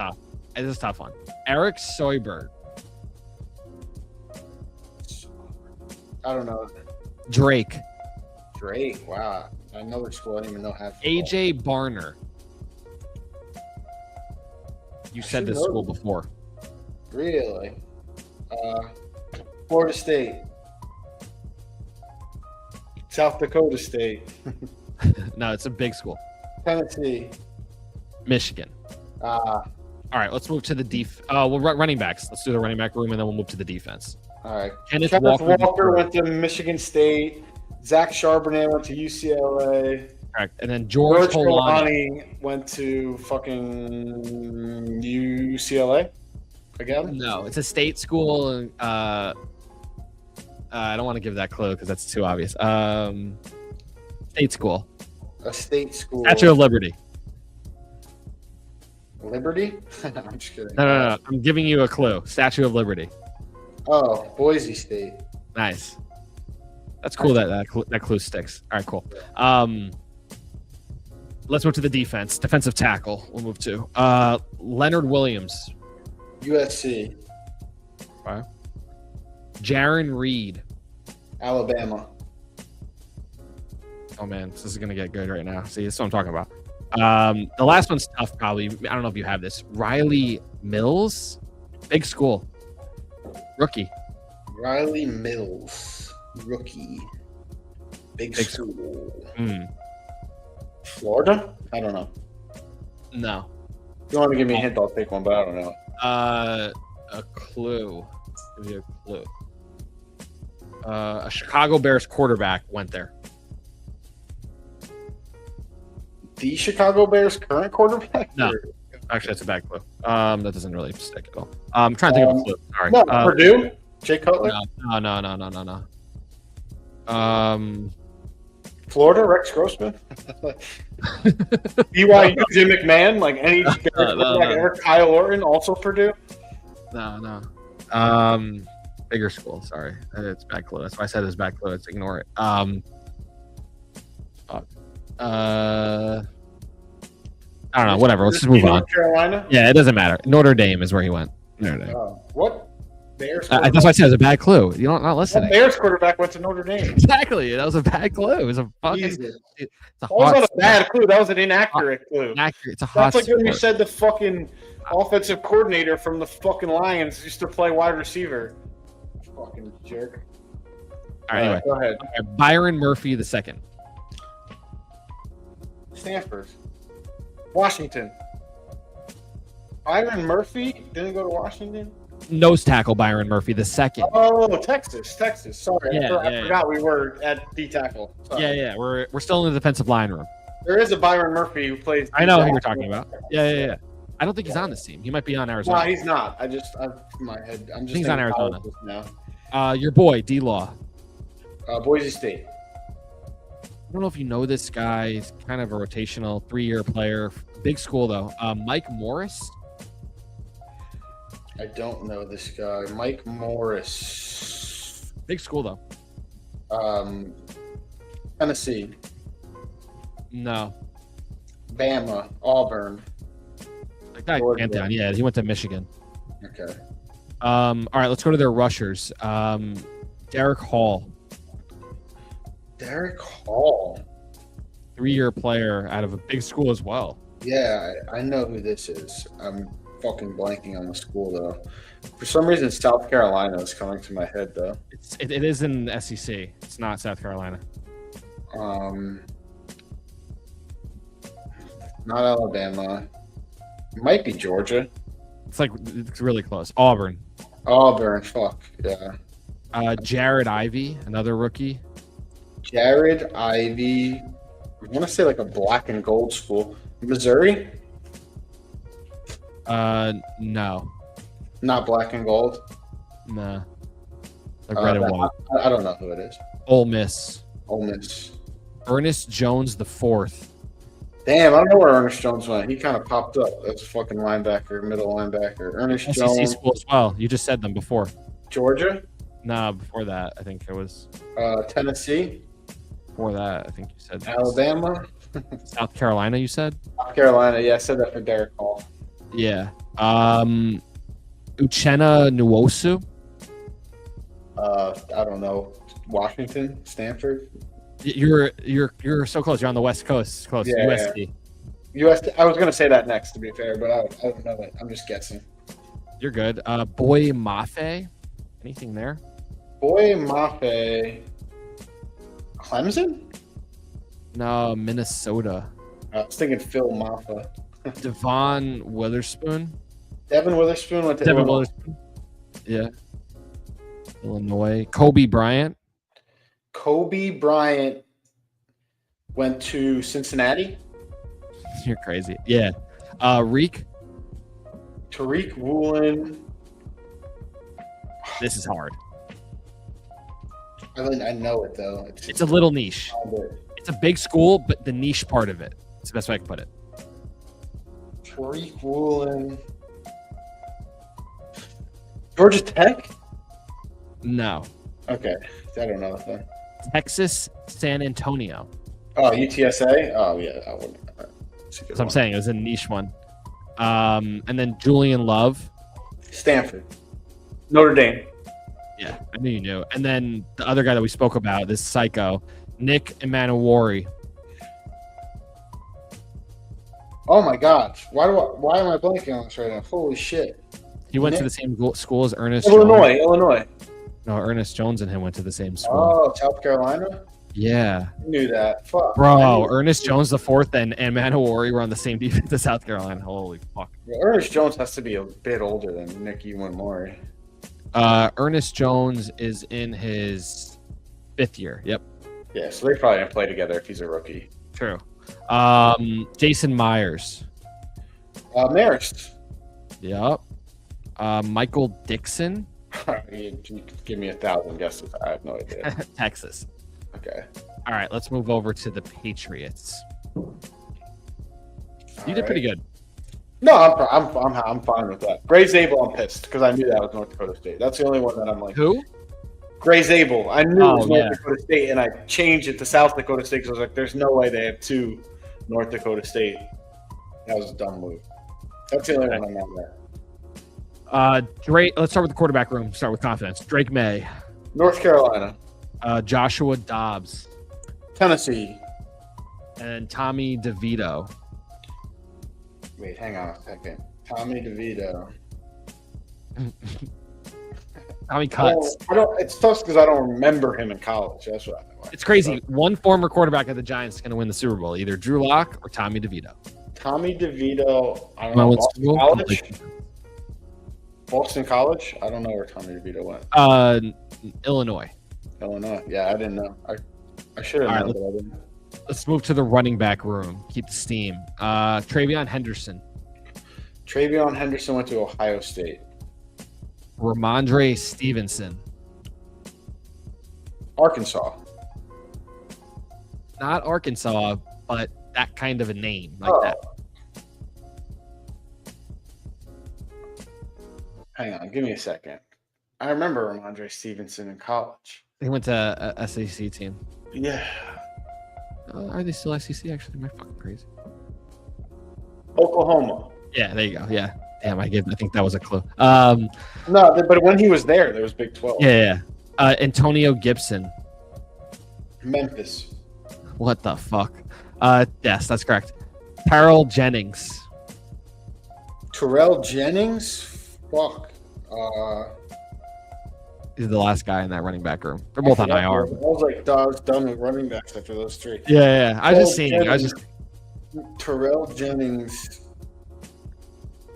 [SPEAKER 1] This is a tough one. Eric Soyberg.
[SPEAKER 2] I don't know.
[SPEAKER 1] Drake.
[SPEAKER 2] Wow. I know which school. I don't even know half.
[SPEAKER 1] AJ Barner. You said this school before.
[SPEAKER 2] Really? Florida State. South Dakota State.
[SPEAKER 1] No, it's a big school.
[SPEAKER 2] Tennessee.
[SPEAKER 1] Michigan. All right, let's move to the running backs. Let's do the running back room, and then we'll move to the defense.
[SPEAKER 2] All right.
[SPEAKER 1] Kenneth
[SPEAKER 2] Walker went to Michigan State. Zach Charbonnet went to UCLA.
[SPEAKER 1] Correct. And then George
[SPEAKER 2] Holani went to fucking UCLA again?
[SPEAKER 1] No, it's a state school. I don't want to give that clue because that's too obvious. State school.
[SPEAKER 2] A state school.
[SPEAKER 1] Statue of Liberty.
[SPEAKER 2] Liberty? I'm just kidding.
[SPEAKER 1] No. I'm giving you a clue. Statue of Liberty.
[SPEAKER 2] Oh, Boise State.
[SPEAKER 1] Nice. That's cool that clue sticks. All right, cool. Let's move to the defense. Defensive tackle we'll move to. Leonard Williams.
[SPEAKER 2] USC.
[SPEAKER 1] Okay. Jaron Reed.
[SPEAKER 2] Alabama.
[SPEAKER 1] Oh, man. This is going to get good right now. See, this is what I'm talking about. The last one's tough, probably. I don't know if you have this. Riley Mills. Big school. Rookie.
[SPEAKER 2] Riley Mills. Rookie. Big school. Florida? I don't know.
[SPEAKER 1] No.
[SPEAKER 2] If you want to give me a hint, I'll take one, but I don't know.
[SPEAKER 1] A clue. Give you a clue. A Chicago Bears quarterback went there.
[SPEAKER 2] The Chicago Bears current quarterback?
[SPEAKER 1] No. Actually, that's a bad clue. That doesn't really stick at all. I'm trying to think of a clue. Sorry.
[SPEAKER 2] No, Purdue? Jay Cutler?
[SPEAKER 1] No.
[SPEAKER 2] Florida, Rex Grossman? BYU, Jim McMahon? Like any Eric Kyle Orton, also Purdue?
[SPEAKER 1] No. Bigger school, sorry. It's bad clue. That's why I said it's bad clue. Let's ignore it. I don't know. Whatever. Let's just move on.
[SPEAKER 2] North Carolina?
[SPEAKER 1] Yeah, it doesn't matter. Notre Dame is where he went. Notre Dame.
[SPEAKER 2] What? Bears.
[SPEAKER 1] That's why I said it was a bad clue. You're not listening.
[SPEAKER 2] What Bears quarterback went to Notre Dame?
[SPEAKER 1] Exactly. That was a bad clue. It was a fucking.
[SPEAKER 2] It's not a bad clue. That was an inaccurate clue.
[SPEAKER 1] It's a hot.
[SPEAKER 2] That's like when you said the fucking offensive coordinator from the fucking Lions used to play wide receiver. Fucking jerk.
[SPEAKER 1] All right. Anyway,
[SPEAKER 2] go ahead.
[SPEAKER 1] Byron Murphy II.
[SPEAKER 2] Stanford. Washington. Byron Murphy didn't go to Washington?
[SPEAKER 1] Nose tackle Byron Murphy II.
[SPEAKER 2] Oh, Texas. Sorry.
[SPEAKER 1] I
[SPEAKER 2] forgot we were at D tackle. Sorry.
[SPEAKER 1] Yeah. We're still in the defensive line room.
[SPEAKER 2] There is a Byron Murphy who plays.
[SPEAKER 1] I know who you're talking about. Yeah. I don't think he's on this team. He might be on Arizona.
[SPEAKER 2] No, he's not. I'm just
[SPEAKER 1] he's on Arizona
[SPEAKER 2] now.
[SPEAKER 1] Your boy, D-Law.
[SPEAKER 2] Boise State.
[SPEAKER 1] I don't know if you know this guy. He's kind of a rotational 3-year player. Big school, though. Mike Morris.
[SPEAKER 2] I don't know this guy. Mike Morris.
[SPEAKER 1] Big school, though.
[SPEAKER 2] Tennessee.
[SPEAKER 1] No.
[SPEAKER 2] Bama. Auburn.
[SPEAKER 1] That guy went down. Yeah, he went to Michigan.
[SPEAKER 2] Okay.
[SPEAKER 1] All right, let's go to their rushers. Derek Hall.
[SPEAKER 2] Derek Hall.
[SPEAKER 1] 3-year player out of a big school as well.
[SPEAKER 2] Yeah, I know who this is. I'm fucking blanking on the school, though. For some reason, South Carolina is coming to my head, though.
[SPEAKER 1] It is in the SEC. It's not South Carolina.
[SPEAKER 2] Not Alabama. It might be Georgia.
[SPEAKER 1] It's really close. Auburn.
[SPEAKER 2] Fuck, yeah.
[SPEAKER 1] Jared Ivey, another rookie.
[SPEAKER 2] Jared Ivey. I want to say like a black and gold school. Missouri?
[SPEAKER 1] No.
[SPEAKER 2] Not black and gold.
[SPEAKER 1] Nah. Like red and white.
[SPEAKER 2] I don't know who it is.
[SPEAKER 1] Ole Miss.
[SPEAKER 2] Ole Miss.
[SPEAKER 1] Ernest Jones the fourth.
[SPEAKER 2] Damn, I don't know where Ernest Jones went. He kind of popped up. That's a fucking linebacker, middle linebacker. Ernest
[SPEAKER 1] SEC
[SPEAKER 2] Jones.
[SPEAKER 1] school as well. You just said them before.
[SPEAKER 2] Georgia?
[SPEAKER 1] Nah, before that, I think it was.
[SPEAKER 2] Tennessee?
[SPEAKER 1] Before that, I think you said.
[SPEAKER 2] Alabama?
[SPEAKER 1] South Carolina, you said?
[SPEAKER 2] South Carolina, yeah, I said that for Derek Hall.
[SPEAKER 1] Yeah. Uchenna Nwosu.
[SPEAKER 2] I don't know. Washington? Stanford?
[SPEAKER 1] You're so close. You're on the West Coast. Close.
[SPEAKER 2] Yeah,
[SPEAKER 1] USD.
[SPEAKER 2] USD. I was gonna say that next, to be fair, but I don't know it. I'm just guessing.
[SPEAKER 1] You're good. Boy Mafe. Anything there?
[SPEAKER 2] Boy Mafe. Clemson?
[SPEAKER 1] No, Minnesota.
[SPEAKER 2] I was thinking Phil Maffa.
[SPEAKER 1] Devon Witherspoon.
[SPEAKER 2] Devin Witherspoon went to
[SPEAKER 1] Devin
[SPEAKER 2] Illinois.
[SPEAKER 1] Witherspoon. Yeah. Illinois. Kobe Bryant.
[SPEAKER 2] Kobe Bryant went to Cincinnati.
[SPEAKER 1] You're crazy. Yeah. Reek.
[SPEAKER 2] Tariq Woolen.
[SPEAKER 1] This is hard.
[SPEAKER 2] I know it though.
[SPEAKER 1] It's a little niche. It's a big school, but the niche part of it. It's the best way I can put it.
[SPEAKER 2] Tariq Woolen. Georgia Tech?
[SPEAKER 1] No.
[SPEAKER 2] Okay. I don't know that.
[SPEAKER 1] Texas San Antonio.
[SPEAKER 2] Oh, UTSA? Oh, yeah. I wouldn't.
[SPEAKER 1] That's what I'm saying. It was a niche one. And then Julian Love.
[SPEAKER 2] Stanford. Notre Dame.
[SPEAKER 1] Yeah, I knew you knew. And then the other guy that we spoke about, this psycho, Nick Emanuwari.
[SPEAKER 2] Oh my God! Why am I blanking on this right now? Holy shit!
[SPEAKER 1] He went to the same school as Ernest.
[SPEAKER 2] Illinois.
[SPEAKER 1] No, Ernest Jones and him went to the same school.
[SPEAKER 2] Oh, South Carolina.
[SPEAKER 1] Yeah.
[SPEAKER 2] I knew that. Fuck.
[SPEAKER 1] Bro, Ernest Jones the fourth and Emanuwari were on the same defense as South Carolina. Holy fuck.
[SPEAKER 2] Well, Ernest Jones has to be a bit older than Nick Emanuwari.
[SPEAKER 1] Ernest Jones is in his 5th year. Yep.
[SPEAKER 2] Yeah, so they probably didn't play together if he's a rookie.
[SPEAKER 1] True. Jason Myers.
[SPEAKER 2] Marist.
[SPEAKER 1] Yep. Michael Dixon.
[SPEAKER 2] You give me 1,000 guesses. I have no idea.
[SPEAKER 1] Texas.
[SPEAKER 2] Okay.
[SPEAKER 1] All right, let's move over to the Patriots. You did pretty good.
[SPEAKER 2] No, I'm fine with that. Gray Zabel, I'm pissed because I knew that was North Dakota State. That's the only one that I'm like.
[SPEAKER 1] Who?
[SPEAKER 2] Gray Zabel. I knew it was North Dakota State, and I changed it to South Dakota State because I was like, "There's no way they have 2 North Dakota State." That was a dumb move. That's the only one I'm on there.
[SPEAKER 1] Drake. Let's start with the quarterback room. Start with confidence. Drake May.
[SPEAKER 2] North Carolina.
[SPEAKER 1] Joshua Dobbs.
[SPEAKER 2] Tennessee.
[SPEAKER 1] And Tommy DeVito.
[SPEAKER 2] Wait, hang on a second. Tommy DeVito.
[SPEAKER 1] Tommy Cuts.
[SPEAKER 2] It's tough because I don't remember him in college. That's what I know.
[SPEAKER 1] It's crazy. One former quarterback of the Giants is going to win the Super Bowl, either Drew Lock or Tommy DeVito.
[SPEAKER 2] Tommy DeVito. I don't know. Boston College? Boston College? I don't know where Tommy DeVito went.
[SPEAKER 1] Illinois.
[SPEAKER 2] Illinois. Yeah, I didn't know. I should have known, but I didn't.
[SPEAKER 1] Let's move to the running back room. Keep the steam. Travion Henderson.
[SPEAKER 2] Travion Henderson went to Ohio State.
[SPEAKER 1] Ramondre Stevenson.
[SPEAKER 2] Arkansas.
[SPEAKER 1] Not Arkansas, but that kind of a name like that.
[SPEAKER 2] Hang on, give me a second. I remember Ramondre Stevenson in college.
[SPEAKER 1] He went to a SEC team.
[SPEAKER 2] Yeah.
[SPEAKER 1] Are they still SEC? Actually, am I fucking crazy?
[SPEAKER 2] Oklahoma.
[SPEAKER 1] Yeah, there you go. Yeah. Damn, I think that was a clue.
[SPEAKER 2] No, but when he was there was Big 12.
[SPEAKER 1] Yeah. Antonio Gibson.
[SPEAKER 2] Memphis.
[SPEAKER 1] What the fuck? Yes, that's correct. Terrell Jennings.
[SPEAKER 2] Terrell Jennings? Fuck.
[SPEAKER 1] He's the last guy in that running back room. They're both on IR.
[SPEAKER 2] I was done with running backs after those 3.
[SPEAKER 1] Yeah. I was just seeing.
[SPEAKER 2] Terrell Jennings.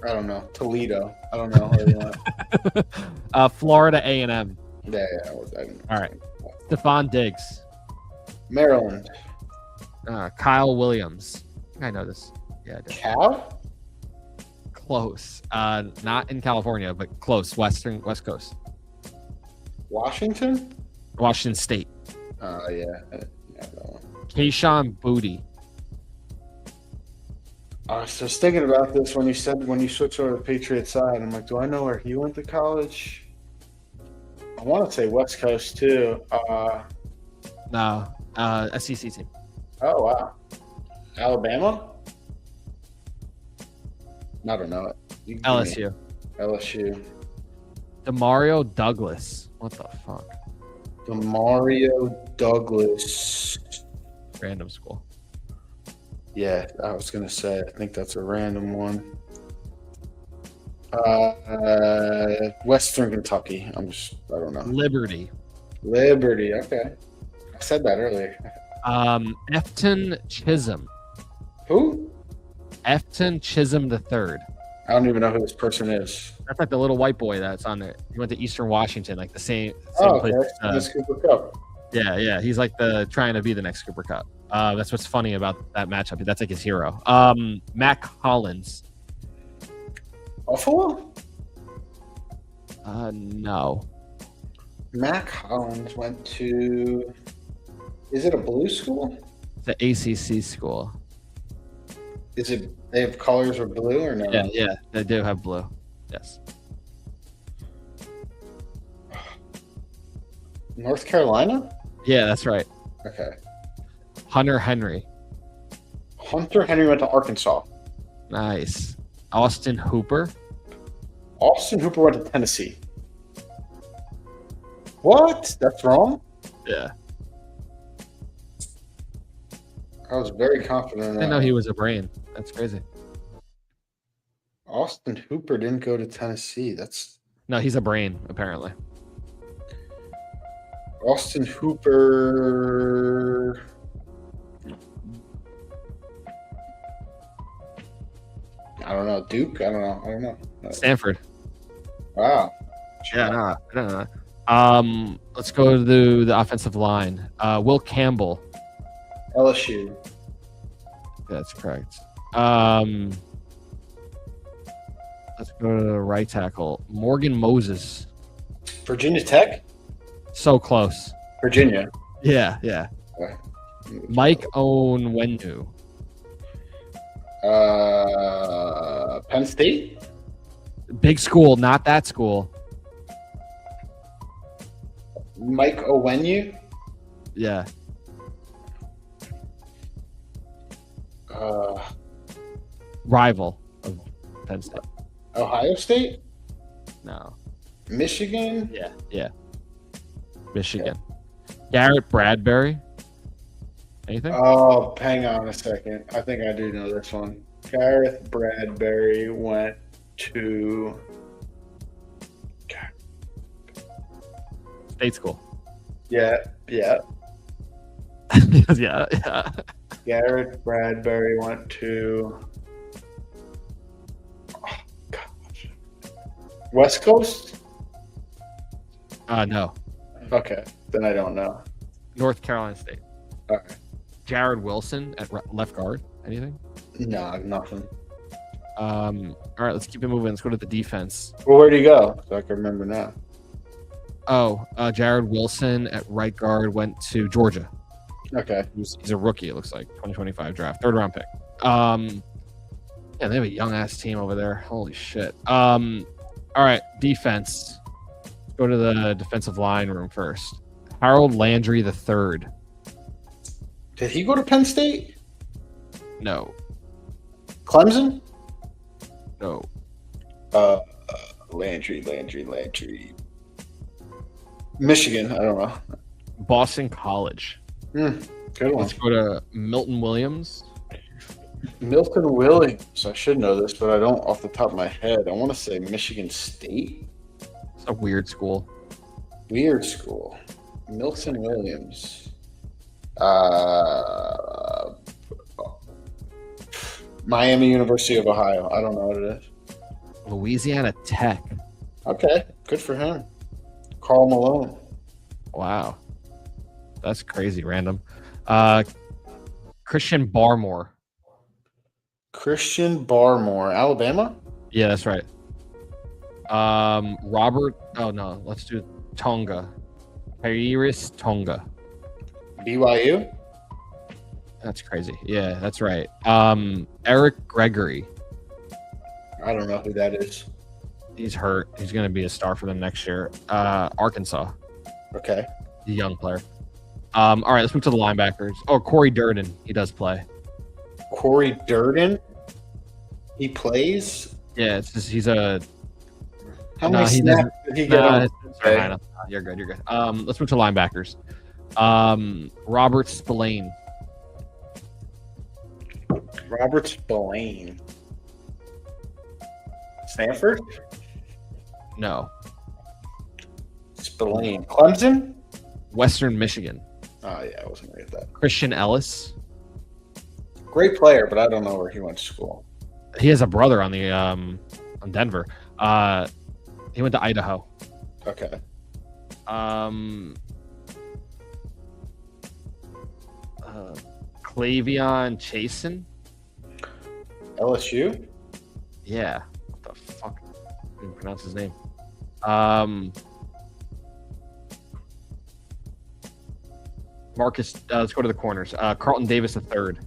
[SPEAKER 2] I don't know. Toledo. I don't know.
[SPEAKER 1] Florida A&M.
[SPEAKER 2] Yeah. I didn't.
[SPEAKER 1] All right. Stephon Diggs.
[SPEAKER 2] Maryland.
[SPEAKER 1] Kyle Williams. I know this. Yeah. I did.
[SPEAKER 2] Cal?
[SPEAKER 1] Close. Not in California, but close. West Coast.
[SPEAKER 2] Washington
[SPEAKER 1] State.
[SPEAKER 2] Oh, yeah.
[SPEAKER 1] Keyshawn Booty.
[SPEAKER 2] I was just thinking about this when you switched over to the Patriot side. I'm like, do I know where he went to college? I want to say West Coast too.
[SPEAKER 1] No, SEC team.
[SPEAKER 2] Oh wow, Alabama. I don't know it.
[SPEAKER 1] LSU. Demario Douglas. What the fuck?
[SPEAKER 2] Demario Douglas.
[SPEAKER 1] Random school.
[SPEAKER 2] Yeah, I was gonna say. I think that's a random one. Western Kentucky. I don't know.
[SPEAKER 1] Liberty.
[SPEAKER 2] Okay. I said that earlier.
[SPEAKER 1] Efton Chisholm.
[SPEAKER 2] Who?
[SPEAKER 1] Efton Chisholm III.
[SPEAKER 2] I don't even know who this person is.
[SPEAKER 1] That's like the little white boy that's on there. He went to Eastern Washington, like the same
[SPEAKER 2] okay.
[SPEAKER 1] place.
[SPEAKER 2] That's Cooper Cup.
[SPEAKER 1] Yeah. He's like trying to be the next Cooper Cup. That's what's funny about that matchup. That's like his hero. Mac Hollins.
[SPEAKER 2] Buffalo?
[SPEAKER 1] No.
[SPEAKER 2] Mac Hollins went to. Is it a blue school?
[SPEAKER 1] It's an ACC school.
[SPEAKER 2] Is it? They have colors of blue or no?
[SPEAKER 1] Yeah, they do have blue. Yes.
[SPEAKER 2] North Carolina?
[SPEAKER 1] Yeah, that's right.
[SPEAKER 2] Okay.
[SPEAKER 1] Hunter Henry
[SPEAKER 2] went to Arkansas.
[SPEAKER 1] Nice. Austin Hooper
[SPEAKER 2] went to Tennessee. What? That's wrong?
[SPEAKER 1] Yeah.
[SPEAKER 2] I was very confident in that.
[SPEAKER 1] I didn't know he was a brain. That's crazy.
[SPEAKER 2] Austin Hooper didn't go to Tennessee.
[SPEAKER 1] No, he's a brain, apparently.
[SPEAKER 2] Austin Hooper. I don't know. Duke? I don't know. No.
[SPEAKER 1] Stanford.
[SPEAKER 2] Wow.
[SPEAKER 1] Yeah, no, I don't know. Let's go to the offensive line. Will Campbell.
[SPEAKER 2] LSU.
[SPEAKER 1] That's correct. Let's go to the right tackle. Morgan Moses.
[SPEAKER 2] Virginia Tech?
[SPEAKER 1] So close.
[SPEAKER 2] Virginia.
[SPEAKER 1] Yeah.
[SPEAKER 2] Okay.
[SPEAKER 1] Mike Onwenu.
[SPEAKER 2] Penn State?
[SPEAKER 1] Big school, not that school.
[SPEAKER 2] Mike Onwenu?
[SPEAKER 1] Yeah. Rival of Penn State.
[SPEAKER 2] Ohio State?
[SPEAKER 1] No.
[SPEAKER 2] Michigan?
[SPEAKER 1] Yeah. Michigan. Okay. Garrett Bradbury. Anything?
[SPEAKER 2] Oh, hang on a second. I think I do know this one. Gareth Bradbury went to
[SPEAKER 1] State school.
[SPEAKER 2] Yeah.
[SPEAKER 1] Yeah.
[SPEAKER 2] Gareth Bradbury went to gosh. West Coast?
[SPEAKER 1] No.
[SPEAKER 2] Okay, then I don't know.
[SPEAKER 1] North Carolina State.
[SPEAKER 2] All right.
[SPEAKER 1] Jared Wilson at left guard. Anything?
[SPEAKER 2] No, nothing.
[SPEAKER 1] All right, let's keep it moving. Let's go to the defense.
[SPEAKER 2] Well, where'd he go? So I can remember now.
[SPEAKER 1] Jared Wilson at right guard went to Georgia.
[SPEAKER 2] Okay.
[SPEAKER 1] He's a rookie, it looks like. 2025 draft. 3rd round pick. Yeah, they have a young-ass team over there. Holy shit. All right, defense. Let's go to the defensive line room first. Harold Landry III.
[SPEAKER 2] Did he go to Penn State?
[SPEAKER 1] No.
[SPEAKER 2] Clemson?
[SPEAKER 1] No.
[SPEAKER 2] Landry. Michigan. I don't know.
[SPEAKER 1] Boston College.
[SPEAKER 2] Good one.
[SPEAKER 1] Let's go to Milton Williams.
[SPEAKER 2] Milton Williams. I should know this, but I don't off the top of my head. I want to say Michigan State.
[SPEAKER 1] It's a weird school.
[SPEAKER 2] Milton Williams. Miami University of Ohio. I don't know what it is.
[SPEAKER 1] Louisiana Tech.
[SPEAKER 2] Okay, good for him. Karl Malone.
[SPEAKER 1] Wow. That's crazy random. Christian Barmore.
[SPEAKER 2] Alabama?
[SPEAKER 1] Yeah, that's right. Robert. Oh no, let's do Tonga. Iris Tonga.
[SPEAKER 2] BYU.
[SPEAKER 1] That's crazy. Yeah, that's right. Eric Gregory.
[SPEAKER 2] I don't know who that is.
[SPEAKER 1] He's hurt. He's going to be a star for them next year. Arkansas.
[SPEAKER 2] Okay.
[SPEAKER 1] The young player. All right, let's move to the linebackers. Oh, Corey Durden. He does play.
[SPEAKER 2] Corey Durden? He plays?
[SPEAKER 1] Yeah, it's just he's a.
[SPEAKER 2] How many snaps did he get on?
[SPEAKER 1] Okay. You're good. You're good. Let's move to linebackers. Robert Spillane.
[SPEAKER 2] Robert Spillane. Stanford?
[SPEAKER 1] No.
[SPEAKER 2] Spillane. Clemson?
[SPEAKER 1] Western Michigan.
[SPEAKER 2] Oh, yeah, I wasn't going to get that.
[SPEAKER 1] Christian Ellis.
[SPEAKER 2] Great player, but I don't know where he went to school.
[SPEAKER 1] He has a brother on the on Denver. He went to Idaho.
[SPEAKER 2] Okay.
[SPEAKER 1] Clavion Chasen.
[SPEAKER 2] LSU?
[SPEAKER 1] Yeah. What the fuck? I didn't pronounce his name. Marcus, let's go to the corners. Carlton Davis III.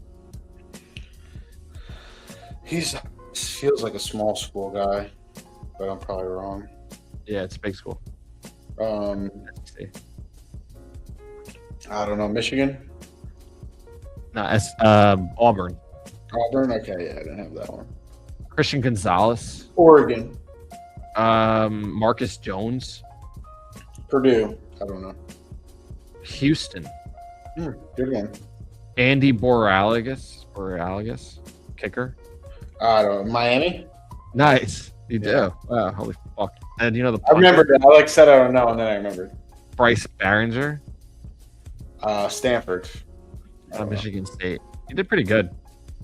[SPEAKER 2] He feels like a small school guy, but I'm probably wrong.
[SPEAKER 1] Yeah, it's a big school.
[SPEAKER 2] I don't know. Michigan?
[SPEAKER 1] No, it's Auburn.
[SPEAKER 2] Auburn? Okay, yeah, I didn't have that one.
[SPEAKER 1] Christian Gonzalez.
[SPEAKER 2] Oregon.
[SPEAKER 1] Marcus Jones.
[SPEAKER 2] Purdue. I don't know.
[SPEAKER 1] Houston.
[SPEAKER 2] Good one.
[SPEAKER 1] Andy Boralagas, kicker.
[SPEAKER 2] I don't know. Miami?
[SPEAKER 1] Nice. You do. Wow, holy fuck. And you know the
[SPEAKER 2] I remembered it. I said I don't know, and then I remembered.
[SPEAKER 1] Bryce Barringer.
[SPEAKER 2] Stanford.
[SPEAKER 1] Michigan State. You did pretty good.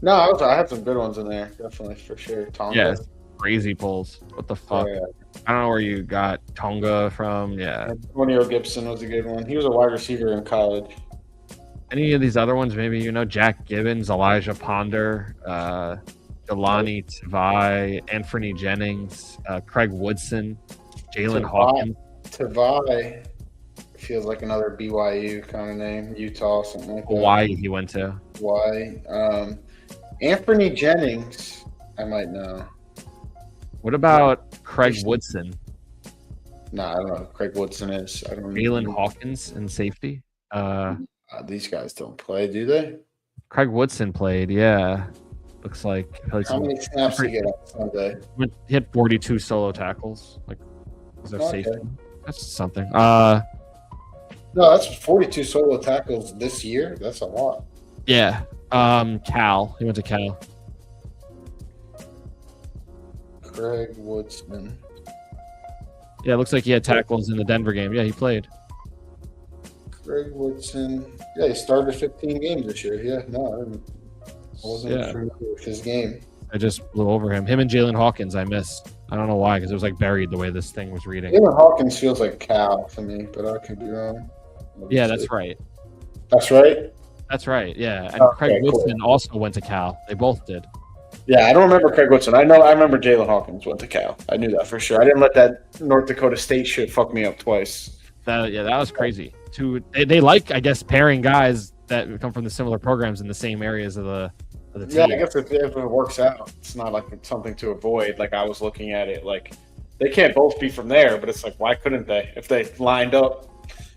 [SPEAKER 2] No, I had some good ones in there, definitely, for sure. Tonga.
[SPEAKER 1] Yeah, crazy pulls. What the fuck?
[SPEAKER 2] Oh, yeah.
[SPEAKER 1] I don't know where you got Tonga from. Yeah.
[SPEAKER 2] Antonio Gibson was a good one. He was a wide receiver in college.
[SPEAKER 1] Any of these other ones, maybe, Jack Gibbons, Elijah Ponder, Delani Tavai, Anthony Jennings, Craig Woodson, Jalen Hawkins.
[SPEAKER 2] Tavai feels like another BYU kind of name, Utah, something like that.
[SPEAKER 1] Hawaii he went to.
[SPEAKER 2] Hawaii. Anthony Jennings, I might know.
[SPEAKER 1] What about Craig Woodson?
[SPEAKER 2] No, I don't know who Craig Woodson is. I don't know.
[SPEAKER 1] Jalen Hawkins in safety.
[SPEAKER 2] These guys don't play, do they?
[SPEAKER 1] Craig Woodson played, yeah. Looks like.
[SPEAKER 2] How many snaps did he get on Sunday?
[SPEAKER 1] He had 42 solo tackles. Like, was there safety? That's something.
[SPEAKER 2] No, that's 42 solo tackles this year. That's a lot.
[SPEAKER 1] Yeah. Cal. He went to Cal.
[SPEAKER 2] Craig Woodson.
[SPEAKER 1] Yeah, it looks like he had tackles in the Denver game. Yeah, he played.
[SPEAKER 2] Craig Woodson. Yeah, he started 15 games this year. Yeah, no, I wasn't familiar with his game.
[SPEAKER 1] I just blew over him. Him and Jalen Hawkins, I missed. I don't know why, because it was like buried the way this thing was reading.
[SPEAKER 2] Jalen Hawkins feels like Cal to me, but I could be wrong.
[SPEAKER 1] Yeah, that's right.
[SPEAKER 2] That's right?
[SPEAKER 1] That's right, yeah. And Craig Woodson also went to Cal. They both did.
[SPEAKER 2] Yeah, I don't remember Craig Woodson. I remember Jalen Hawkins went to Cal. I knew that for sure. I didn't let that North Dakota State shit fuck me up twice.
[SPEAKER 1] That was crazy. They like, I guess, pairing guys that come from the similar programs in the same areas of the team.
[SPEAKER 2] Yeah, I guess if it works out, it's not like it's something to avoid. Like I was looking at it, like they can't both be from there, but it's like why couldn't they if they lined up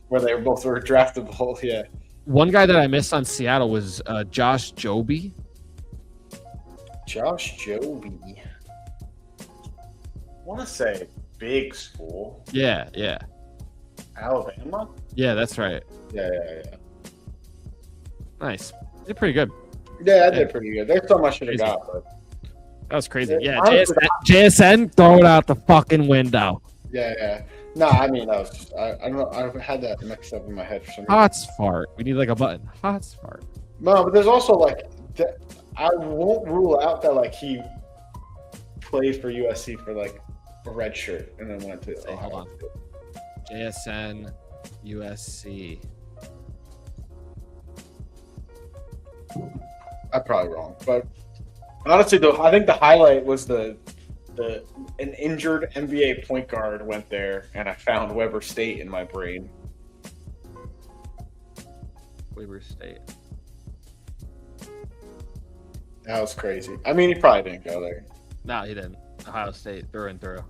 [SPEAKER 2] where they both were draftable? Yeah.
[SPEAKER 1] One guy that I missed on Seattle was Josh Joby.
[SPEAKER 2] Josh Joby. I want to say big school.
[SPEAKER 1] Yeah.
[SPEAKER 2] Alabama?
[SPEAKER 1] Yeah, that's right.
[SPEAKER 2] Yeah.
[SPEAKER 1] Nice. They're pretty good.
[SPEAKER 2] Yeah, I did pretty good. There's so much I should have got, but
[SPEAKER 1] that was crazy. Yeah, JSN, throw it out the fucking window.
[SPEAKER 2] Yeah. No, I mean, I don't know. I had that mixed up in my head for some reason.
[SPEAKER 1] Hotz fart. We need like a button. Hotz fart.
[SPEAKER 2] No, but there's also like, I won't rule out that like he played for USC for like a red shirt and then went to.
[SPEAKER 1] Hold on. JSN, USC.
[SPEAKER 2] I'm probably wrong, but honestly, though, I think the highlight was the an injured NBA point guard went there, and I found Weber State in my brain.
[SPEAKER 1] Weber State.
[SPEAKER 2] That was crazy. I mean, he probably didn't go there.
[SPEAKER 1] No, he didn't. Ohio State through and through.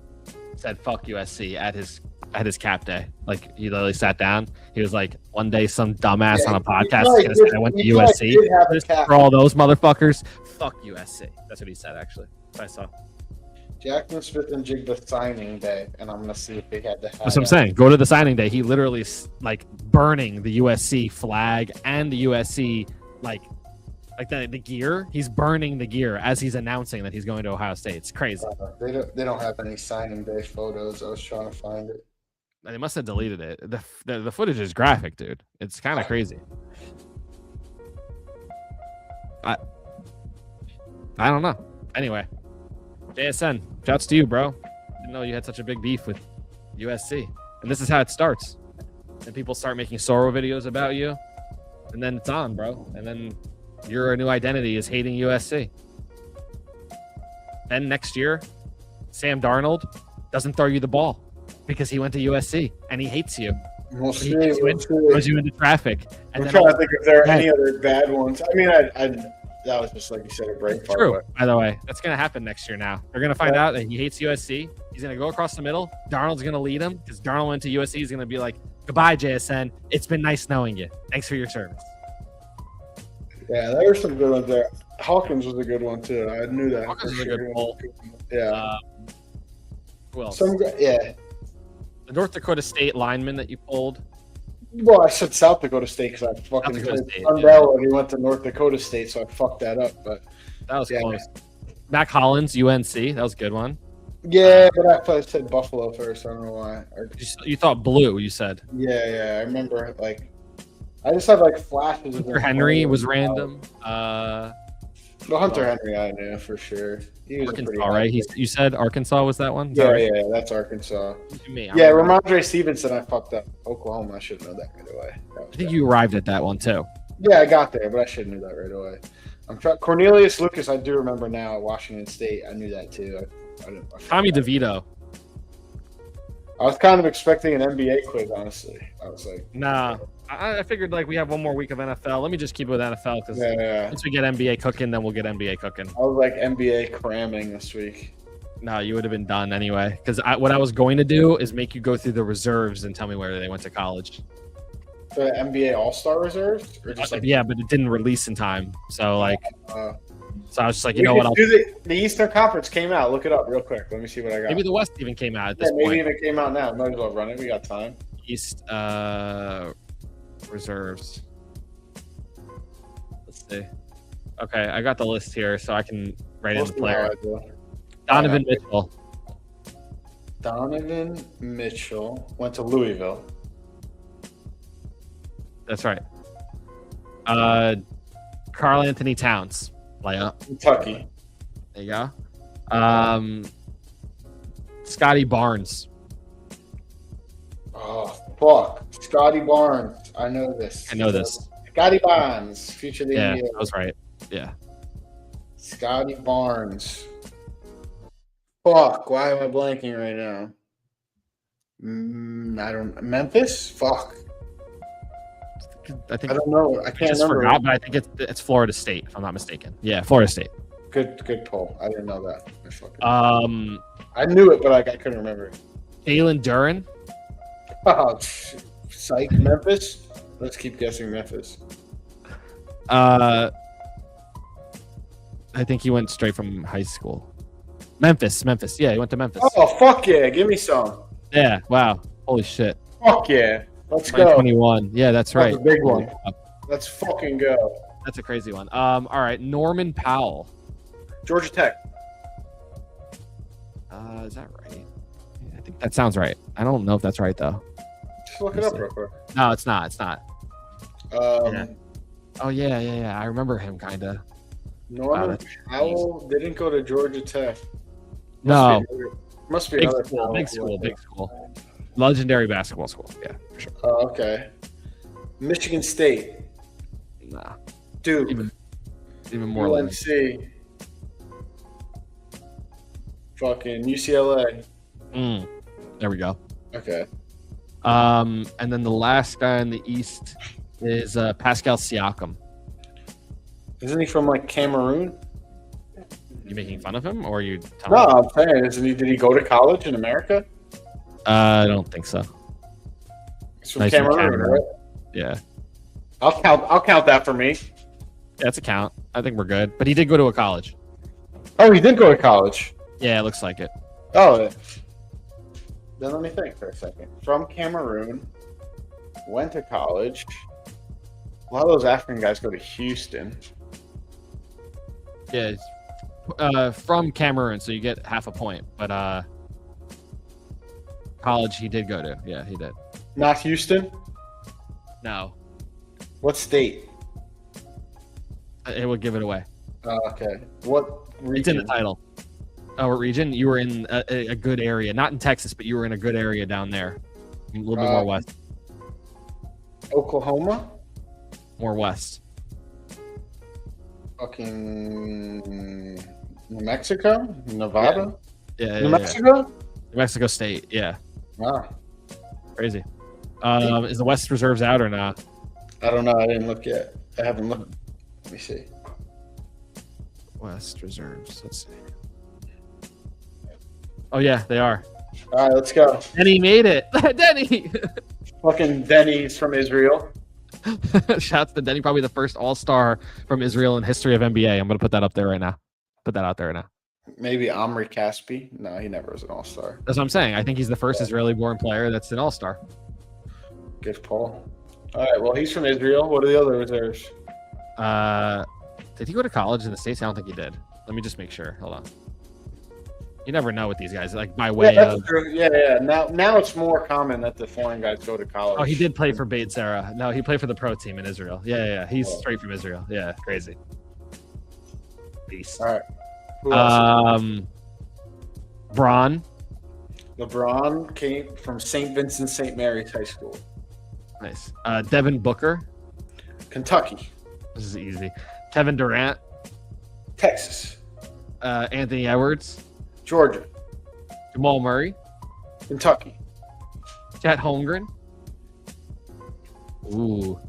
[SPEAKER 1] Said fuck USC at his cap day. Like, he literally sat down. He was like, one day some dumbass on a podcast is gonna say I went to USC. For all those motherfuckers, fuck USC. That's what he said, actually. That's what I saw.
[SPEAKER 2] Jackson Smith and Jigba signing day, and I'm gonna see if they had the hat.
[SPEAKER 1] That's what I'm saying. Go to the signing day. He literally like burning the USC flag and the USC like the gear. He's burning the gear as he's announcing that he's going to Ohio State. It's crazy.
[SPEAKER 2] They don't have any signing day photos. I was trying to find it.
[SPEAKER 1] They must have deleted it. The footage is graphic, dude. It's kind of crazy. I don't know. Anyway, JSN, shouts to you, bro. Didn't know you had such a big beef with USC. And this is how it starts. And people start making Sorrow videos about you. And then it's on, bro. And then your new identity is hating USC. Then next year, Sam Darnold doesn't throw you the ball because he went to USC and he hates you.
[SPEAKER 2] We'll see.
[SPEAKER 1] Throws you into traffic. And
[SPEAKER 2] I'm trying to think if there are any other bad ones. I mean, that was just like you said, a break.
[SPEAKER 1] True. By the way, that's going to happen next year now. They're going to find out that he hates USC. He's going to go across the middle. Darnold's going to lead him because Darnold went to USC. He's going to be like, goodbye, JSN. It's been nice knowing you. Thanks for your service.
[SPEAKER 2] Yeah, there were some good ones there. Hawkins was a good one, too. I knew that.
[SPEAKER 1] Hawkins was a good pull.
[SPEAKER 2] Yeah.
[SPEAKER 1] Who else?
[SPEAKER 2] Yeah.
[SPEAKER 1] The North Dakota State lineman that you pulled.
[SPEAKER 2] Well, I said South Dakota State because I fucking said Sundell and he went to North Dakota State, so I fucked that up. But
[SPEAKER 1] that was close. Mac Hollins, UNC. That was a good one.
[SPEAKER 2] Yeah, but I said Buffalo first. I don't know why.
[SPEAKER 1] You thought blue, you said.
[SPEAKER 2] Yeah. I remember, like, I just had, like, flashes.
[SPEAKER 1] Hunter Henry was random.
[SPEAKER 2] Hunter Henry, I knew for sure. He was
[SPEAKER 1] Arkansas, right? You said Arkansas was that one?
[SPEAKER 2] Yeah, that's Arkansas. Yeah, Ramondre Stevenson, I fucked up. Oklahoma, I should know that right away.
[SPEAKER 1] I think you arrived at that one, too.
[SPEAKER 2] Yeah, I got there, but I should have knew that right away. Cornelius Lucas, I do remember now at Washington State. I knew that, too.
[SPEAKER 1] Tommy DeVito.
[SPEAKER 2] I was kind of expecting an NBA quiz, honestly. I was like,
[SPEAKER 1] nah. I figured like we have one more week of NFL. Let me just keep it with NFL because once we get NBA cooking, then we'll get NBA cooking.
[SPEAKER 2] I was like NBA cramming this week.
[SPEAKER 1] No, you would have been done anyway. Because what I was going to do is make you go through the reserves and tell me where they went to college.
[SPEAKER 2] The NBA All-Star reserves? Or just
[SPEAKER 1] yeah, but it didn't release in time. So like, so I was just like, you know what?
[SPEAKER 2] The Eastern Conference came out. Look it up real quick. Let me see what I got.
[SPEAKER 1] Maybe the West even came out at this point.
[SPEAKER 2] Maybe even came out now. Might as well run it. We got time.
[SPEAKER 1] East reserves. Let's see. Okay, I got the list here, so I can write in the player. Donovan Mitchell.
[SPEAKER 2] Donovan Mitchell went to Louisville.
[SPEAKER 1] That's right. Karl Anthony Towns.
[SPEAKER 2] Kentucky.
[SPEAKER 1] There you go. Scotty Barnes.
[SPEAKER 2] Oh, fuck. Scotty Barnes. I know this. Scotty Barnes. Future of the NBA.
[SPEAKER 1] That was right. Yeah.
[SPEAKER 2] Scotty Barnes. Fuck. Why am I blanking right now? I don't. Memphis? Fuck.
[SPEAKER 1] I
[SPEAKER 2] don't know. I can't remember.
[SPEAKER 1] Forgot, but I think it's Florida State, if I'm not mistaken. Yeah, Florida State.
[SPEAKER 2] Good pull. I didn't know that. I knew it, but I couldn't remember.
[SPEAKER 1] Jalen Duren.
[SPEAKER 2] Oh, psych. Memphis. Let's keep guessing Memphis.
[SPEAKER 1] I think he went straight from high school. Memphis. Yeah, he went to Memphis.
[SPEAKER 2] Oh, fuck yeah. Give me some.
[SPEAKER 1] Yeah, wow. Holy shit.
[SPEAKER 2] Fuck yeah. Let's go.
[SPEAKER 1] 2021. Yeah, that's right.
[SPEAKER 2] That's a big one. Let's fucking go.
[SPEAKER 1] That's a crazy one. All right. Norman Powell.
[SPEAKER 2] Georgia Tech.
[SPEAKER 1] Is that right? I think that sounds right. I don't know if that's right, though.
[SPEAKER 2] Just look it up real quick.
[SPEAKER 1] No, it's not.
[SPEAKER 2] Yeah.
[SPEAKER 1] Oh, yeah. I remember him, kind of.
[SPEAKER 2] Norman Powell didn't go to Georgia Tech. Must be
[SPEAKER 1] big
[SPEAKER 2] another
[SPEAKER 1] school. Big school. Legendary basketball school. Yeah, for sure.
[SPEAKER 2] Oh, okay. Michigan State.
[SPEAKER 1] Nah.
[SPEAKER 2] Duke.
[SPEAKER 1] Even more.
[SPEAKER 2] UNC. fucking UCLA.
[SPEAKER 1] There we go.
[SPEAKER 2] Okay.
[SPEAKER 1] And then the last guy in the East is Pascal Siakam.
[SPEAKER 2] Isn't he from like Cameroon?
[SPEAKER 1] You making fun of him, or are you?
[SPEAKER 2] No, I'm saying, isn't he? Did he go to college in America?
[SPEAKER 1] I don't think so.
[SPEAKER 2] He's from Cameroon, right?
[SPEAKER 1] Yeah.
[SPEAKER 2] I'll count that for me.
[SPEAKER 1] That's a count. I think we're good. But he did go to a college.
[SPEAKER 2] Oh, he did go to college.
[SPEAKER 1] Yeah, it looks like it.
[SPEAKER 2] Oh. Then let me think for a second. From Cameroon, went to college. A lot of those African guys go to Houston.
[SPEAKER 1] Yeah, from Cameroon, so you get half a point. But college he did go to. Yeah, he did.
[SPEAKER 2] Not Houston?
[SPEAKER 1] No.
[SPEAKER 2] What state?
[SPEAKER 1] It would give it away.
[SPEAKER 2] Okay. What region?
[SPEAKER 1] It's in the title. Oh, what region? You were in a good area. Not in Texas, but you were in a good area down there. A little bit more west.
[SPEAKER 2] Oklahoma?
[SPEAKER 1] More west.
[SPEAKER 2] Fucking New Mexico? Nevada?
[SPEAKER 1] Yeah.
[SPEAKER 2] New Mexico?
[SPEAKER 1] New Mexico State, yeah.
[SPEAKER 2] Wow.
[SPEAKER 1] Crazy. Is the West Reserves out or not?
[SPEAKER 2] I don't know. I didn't look yet. I haven't looked. Let me see.
[SPEAKER 1] West Reserves. Let's see. Oh, yeah, they are.
[SPEAKER 2] All right, let's go.
[SPEAKER 1] Denny made it. Denny!
[SPEAKER 2] Fucking Denny's from Israel.
[SPEAKER 1] Shouts to Denny, probably the first all-star from Israel in history of NBA. I'm going to put that up there right now. Put that out there right now.
[SPEAKER 2] Maybe Omri Caspi. No, he never was an all-star.
[SPEAKER 1] That's what I'm saying. I think he's the first Israeli-born player that's an all-star.
[SPEAKER 2] Good Paul. All right, well, he's from Israel. What are the other reserves?
[SPEAKER 1] Did he go to college in the States? I don't think he did. Let me just make sure. Hold on. You never know with these guys, like by way of.
[SPEAKER 2] True. Yeah. Now it's more common that the foreign guys go to college.
[SPEAKER 1] Oh, he did play for Beit Sarah. No, he played for the pro team in Israel. Yeah. He's straight from Israel. Yeah, crazy. Beast.
[SPEAKER 2] All right. Who else?
[SPEAKER 1] Braun.
[SPEAKER 2] LeBron came from St. Vincent St. Mary's High School.
[SPEAKER 1] Nice. Devin Booker.
[SPEAKER 2] Kentucky.
[SPEAKER 1] This is easy. Kevin Durant.
[SPEAKER 2] Texas.
[SPEAKER 1] Anthony Edwards.
[SPEAKER 2] Georgia.
[SPEAKER 1] Jamal Murray.
[SPEAKER 2] Kentucky.
[SPEAKER 1] Chet Holmgren. Ooh.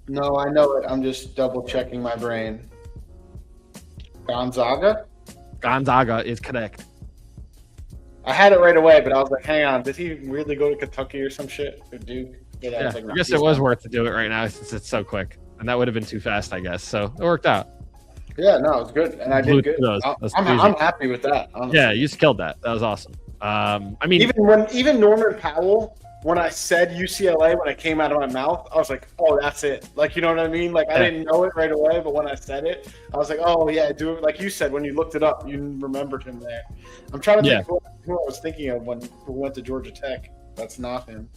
[SPEAKER 2] No, I know it. I'm just double checking my brain. Gonzaga
[SPEAKER 1] is correct.
[SPEAKER 2] I had it right away, but I was like, hang on. Did he really go to Kentucky or some shit? Or Duke?
[SPEAKER 1] Yeah, I guess it was worth to do it right now since it's so quick. And that would have been too fast, I guess. So it worked out.
[SPEAKER 2] Yeah, no, it was good. And I did good. I'm happy with that. Honestly.
[SPEAKER 1] Yeah, you just killed that. That was awesome. I mean,
[SPEAKER 2] even Norman Powell, when I said UCLA, when it came out of my mouth, I was like, oh, that's it. Like, you know what I mean? Like, I didn't know it right away, but when I said it, I was like, oh, yeah, do it. Like you said, when you looked it up, you remembered him there. I'm trying to think who I was thinking of when we went to Georgia Tech. That's not him.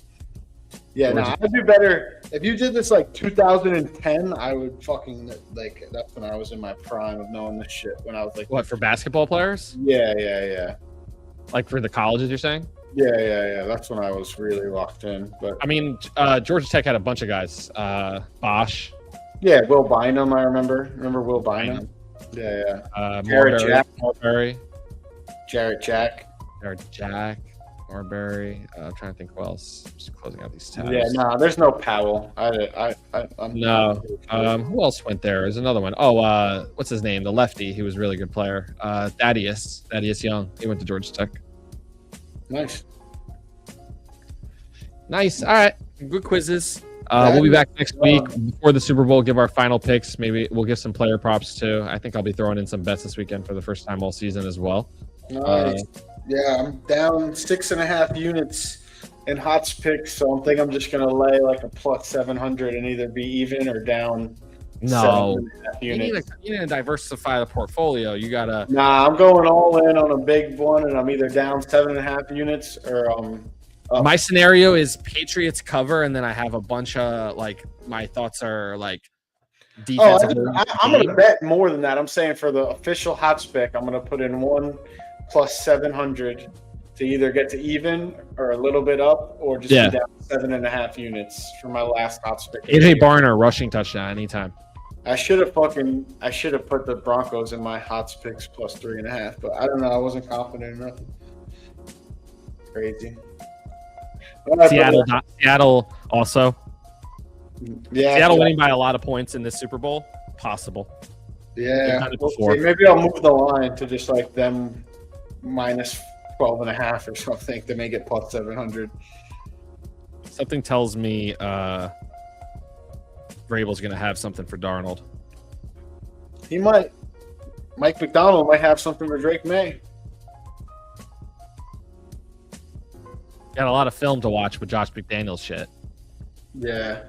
[SPEAKER 2] Yeah, no, I'd do better. If you did this like 2010, I would fucking like. That's when I was in my prime of knowing this shit. When I was like,
[SPEAKER 1] what, for basketball players?
[SPEAKER 2] Yeah.
[SPEAKER 1] Like for the colleges, you're saying?
[SPEAKER 2] Yeah. That's when I was really locked in. But
[SPEAKER 1] I mean, Georgia Tech had a bunch of guys. Bosch.
[SPEAKER 2] Yeah, Will Bynum. I remember. Remember Will Bynum? Yeah.
[SPEAKER 1] Jarrett Jack. Marbury.
[SPEAKER 2] Jarrett Jack.
[SPEAKER 1] Marbury. I'm trying to think who else. Just closing out these tabs.
[SPEAKER 2] Yeah, no, there's no Powell.
[SPEAKER 1] No. Who else went there? There's another one. Oh, what's his name? The lefty. He was a really good player. Thaddeus Young. He went to Georgia Tech.
[SPEAKER 2] Nice.
[SPEAKER 1] All right. Good quizzes. We'll be back next week before the Super Bowl. Give our final picks. Maybe we'll give some player props too. I think I'll be throwing in some bets this weekend for the first time all season as well.
[SPEAKER 2] Nice. Yeah, I'm down 6.5 units in Hotz picks, so I think I'm just gonna lay like a plus 700 and either be even or down.
[SPEAKER 1] No, you need to diversify the portfolio. You gotta.
[SPEAKER 2] Nah, I'm going all in on a big one, and I'm either down 7.5 units or up.
[SPEAKER 1] My scenario is Patriots cover, and then I have a bunch of like my thoughts are like defensive.
[SPEAKER 2] I'm gonna bet more than that. I'm saying for the official Hotz pick, I'm gonna put in one plus 700 to either get to even or a little bit up or just be down 7.5 units for my last Hotz pick.
[SPEAKER 1] AJ Barner rushing touchdown anytime.
[SPEAKER 2] I should have put the Broncos in my Hotz picks plus 3.5, but I don't know. I wasn't confident enough. Crazy.
[SPEAKER 1] Seattle also.
[SPEAKER 2] Yeah,
[SPEAKER 1] Seattle winning by a lot of points in this Super Bowl, possible.
[SPEAKER 2] Yeah, maybe I'll move the line to just like them minus 12.5 or something to make it plus 700.
[SPEAKER 1] Something tells me Vrabel's going to have something for Darnold.
[SPEAKER 2] He might. Mike McDonald might have something for Drake May.
[SPEAKER 1] Got a lot of film to watch with Josh McDaniels shit.
[SPEAKER 2] Yeah.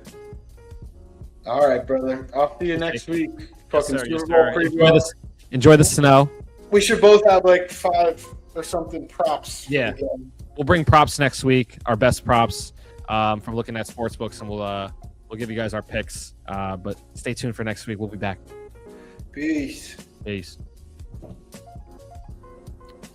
[SPEAKER 2] All right, brother. I'll see you next week.
[SPEAKER 1] Yes, enjoy the snow.
[SPEAKER 2] We should both have like 5 or something props.
[SPEAKER 1] Yeah. We'll bring props next week, our best props from looking at sports books, and we'll give you guys our picks. But stay tuned for next week. We'll be back.
[SPEAKER 2] Peace.
[SPEAKER 1] Peace.